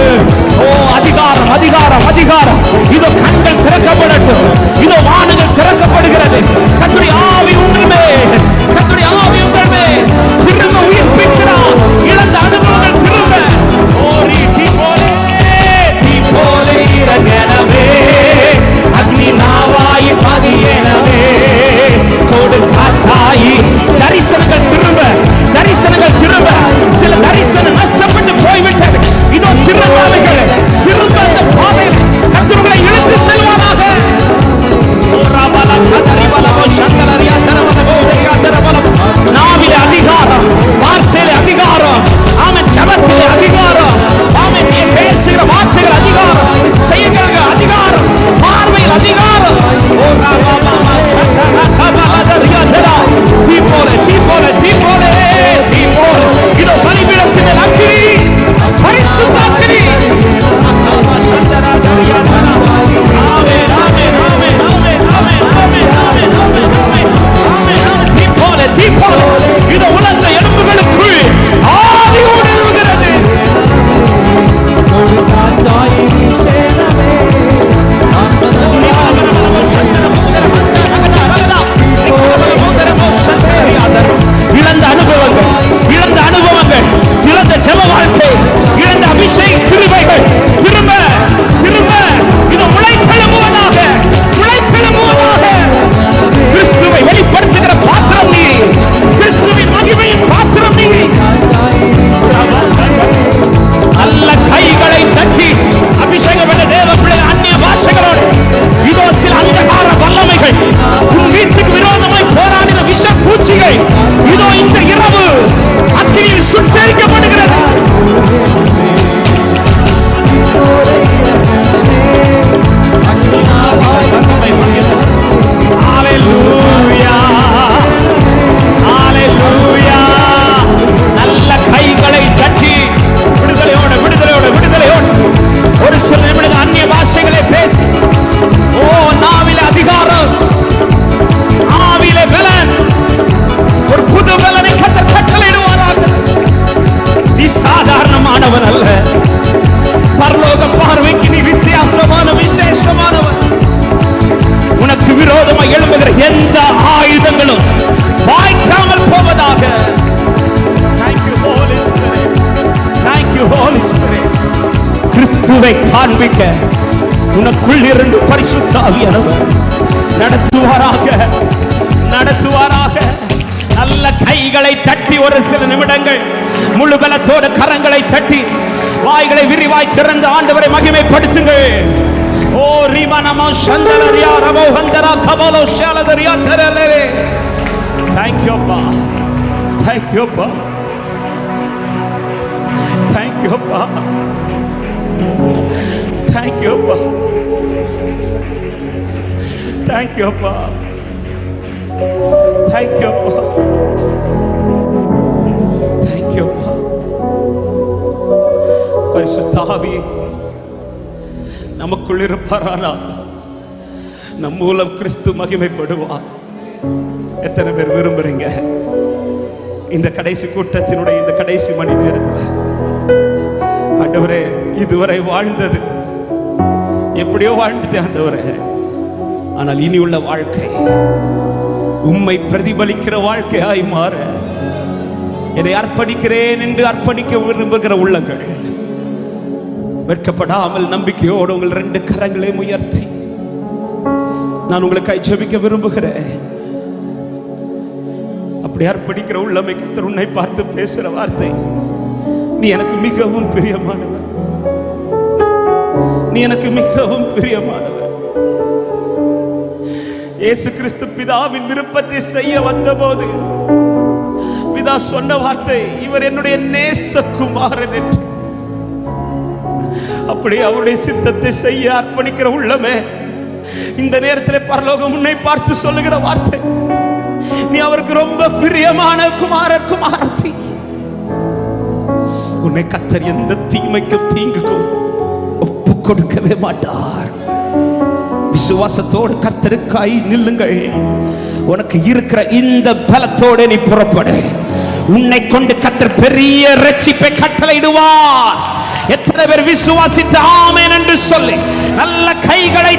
ஓ அதிகாரம் அதிகாரம் அதிகாரம். இதோ கண்கள் திறக்கப்படட்டும், இதோ வானங்கள் திறக்கப்படுகிறது. கர்த்தருடைய ஆவி உங்கள் மேல், கர்த்தருடைய ஆவி உங்கள் மேல் திரும்ப உயிர்ப்பிக்கிறார். இழந்த அனுபவங்கள் திரும்ப. ஓ தீ போலே தீ போலே இறங்கனவே, அக்னி நாவாய் பதியேனவே, கொடு காற்றாயி. தரிசனங்கள் திரும்ப, தரிசனங்கள் திரும்ப. சில தரிசனம் நஷ்டப்பட்டு போய்விட்டது. இதோ திரும்பாவைகள் திரும்ப அந்த பாதையில் கர்த்தர்களை இழுத்து செல்வானாக. நாவிலே அதிகாரம், வார்த்தையிலே அதிகாரம், ஆமென், ஜபத்திலே அதிகாரம், ஆமென், நீ பேசுகிற வார்த்தைகள் அதிகாரம், செய்கிற அதிகாரம், பார்வையில் அதிகாரம். தீ போல தீ போல தீ போல தீ போல. இதோ பலிபீடத்தின் அக்கினி, பரிசுத்த அக்கினி. ஆமென் ஆமென் ஆமென் ஆமென் ஆமென் ஆமென் ஆமென் ஆமென் ஆமென் ஆமென் ஆமென். தீ போல தீ போல. இதோ உலர்ந்த எலும்புகளுக்குள் ஆவி ஊடுருவுகிறது. இழந்த அனுபவங்கள், இழந்த அனுபவங்கள், இழந்த ஜெப வாழ்க்கை, இழந்த அபிஷேக கிருபைகள் திரும்ப திரும்ப இது முளைத்தெழும்புவதாக, முளைத்தெழும்புவதாக. கிறிஸ்துவை வெளிப்படுத்துகிற பாத்திரம் நீ, கிறிஸ்துவின் மகிமையின் பாத்திரம் நீ. நல்ல கைகளை தட்டி அபிஷேகம் என்ற தேவ பிள்ளை அந்நிய பாஷைகளோடு இதோ சில அந்தகார வல்லமைகள், உன் வீட்டுக்கு விரோதமாய் போராடின விஷ பூச்சிகள் இதோ இந்த இரவு அக்கினியில் சுட்டெரிக்கப்படுகிறது. ஹல்லேலூயா ஹல்லேலூயா. நல்ல கைகளை தட்டி விடுதலையோடு விடுதலையோடு விடுதலையோடு ஒரு சில நிமிடங்கள் அந்நிய பாஷைகளை பேசி. ஓ நாவிலே அதிகாரம், ஆவிலே பலன், ஒரு புது பலனை கர்த்தர் கட்டளையிடுவாராக. நீ சாதாரணமானவன் அல்ல, பரலோக பார்வைக்கு நீ வித்தியாசமான விசேஷமானவன். உனக்கு விரோதமாக எழும்புகிற எந்த ஆயுதங்களும் வாய்க்காமல் போவதாக. தீர்வை காண்பிக்க உனக்குள் இருந்து பரிசுத்த ஆவியானவர் நடத்துவாராக. நல்ல கைகளை தட்டி ஒரு சில நிமிடங்கள் முழு பலத்தோடு கரங்களை தட்டி வாய்களை விரிவாய் திறந்து ஆண்டவரை மகிமைப்படுத்துங்கள். ஓ ரிமனமோ சந்தலரியா ரமோ ஹந்தரா கபலோ ஷாலதரியா தரலரே. Thank you அப்பா, thank you அப்பா, thank you அப்பா, thank you அப்பா, thank you அப்பா, thank you அப்பா, thank you அப்பா. பரிசுத்த ஆவியே நமக்குள் இருப்பாரானால் நம் மூலம் கிறிஸ்து மகிமைப்படுவார். எத்தனை பேர் விரும்புறீங்க இந்த கடைசி கூட்டத்தினுடைய இந்த கடைசி மணி நேரத்தில் ஆண்டவரே இதுவரை வாழ்ந்தது எப்படியோ வாழ்ந்துட்டு ஆண்டவரே, ஆனால் இனி உள்ள வாழ்க்கை உம்மை பிரதிபலிக்கிற வாழ்க்கையாய் மாற என்னை அர்ப்பணிக்கிறேன் என்று அர்ப்பணிக்க விரும்புகிற உள்ளங்கள் வெட்கப்படாமல் நம்பிக்கையோடு உங்கள் 2 கரங்களையும் உயர்த்தி நான் உங்களுக்காய் ஜெபிக்க விரும்புகிறேன். அப்படி அர்ப்பணிக்கிற உள்ளமை கர்த்தர் உன்னை பார்த்து பேசுற வார்த்தை, நீ எனக்கு மிகவும் பிரியமானவர், நீ எனக்கு மிகவும் பிரியமானவர். இயேசு கிறிஸ்து பிதாவின் விருப்பத்தை செய்ய வந்தபோது பிதா சொன்ன வார்த்தை, இவர் என்னுடைய நேசகுமாரன் என்று. அப்படி அவருடைய சித்தத்தை செய்ய அர்ப்பணிக்கிற உள்ளமே இந்த நேரத்தில் பரலோகம் உன்னை பார்த்து சொல்லுகிற வார்த்தை, நீ அவருக்கு ரொம்ப பிரியமான குமாரன் குமாரத்தி. உன்னை கர்த்தர் எந்த தீமைக்கும் தீங்குக்கும் ஒப்பு கொடுக்கவே மாட்டார். விசுவாசத்தோடு கர்த்தருக்காய் நில்லுங்கள். உனக்கு இருக்கிற இந்த பலத்தோடு நீ புறப்படு. உன்னை கொண்டு கர்த்தர் பெரிய ரட்சிப்பை கட்டளையிடுவார். எத்தனை பேர் விசுவாசித்து ஆமென் என்று சொல்லி நல்ல கைகளை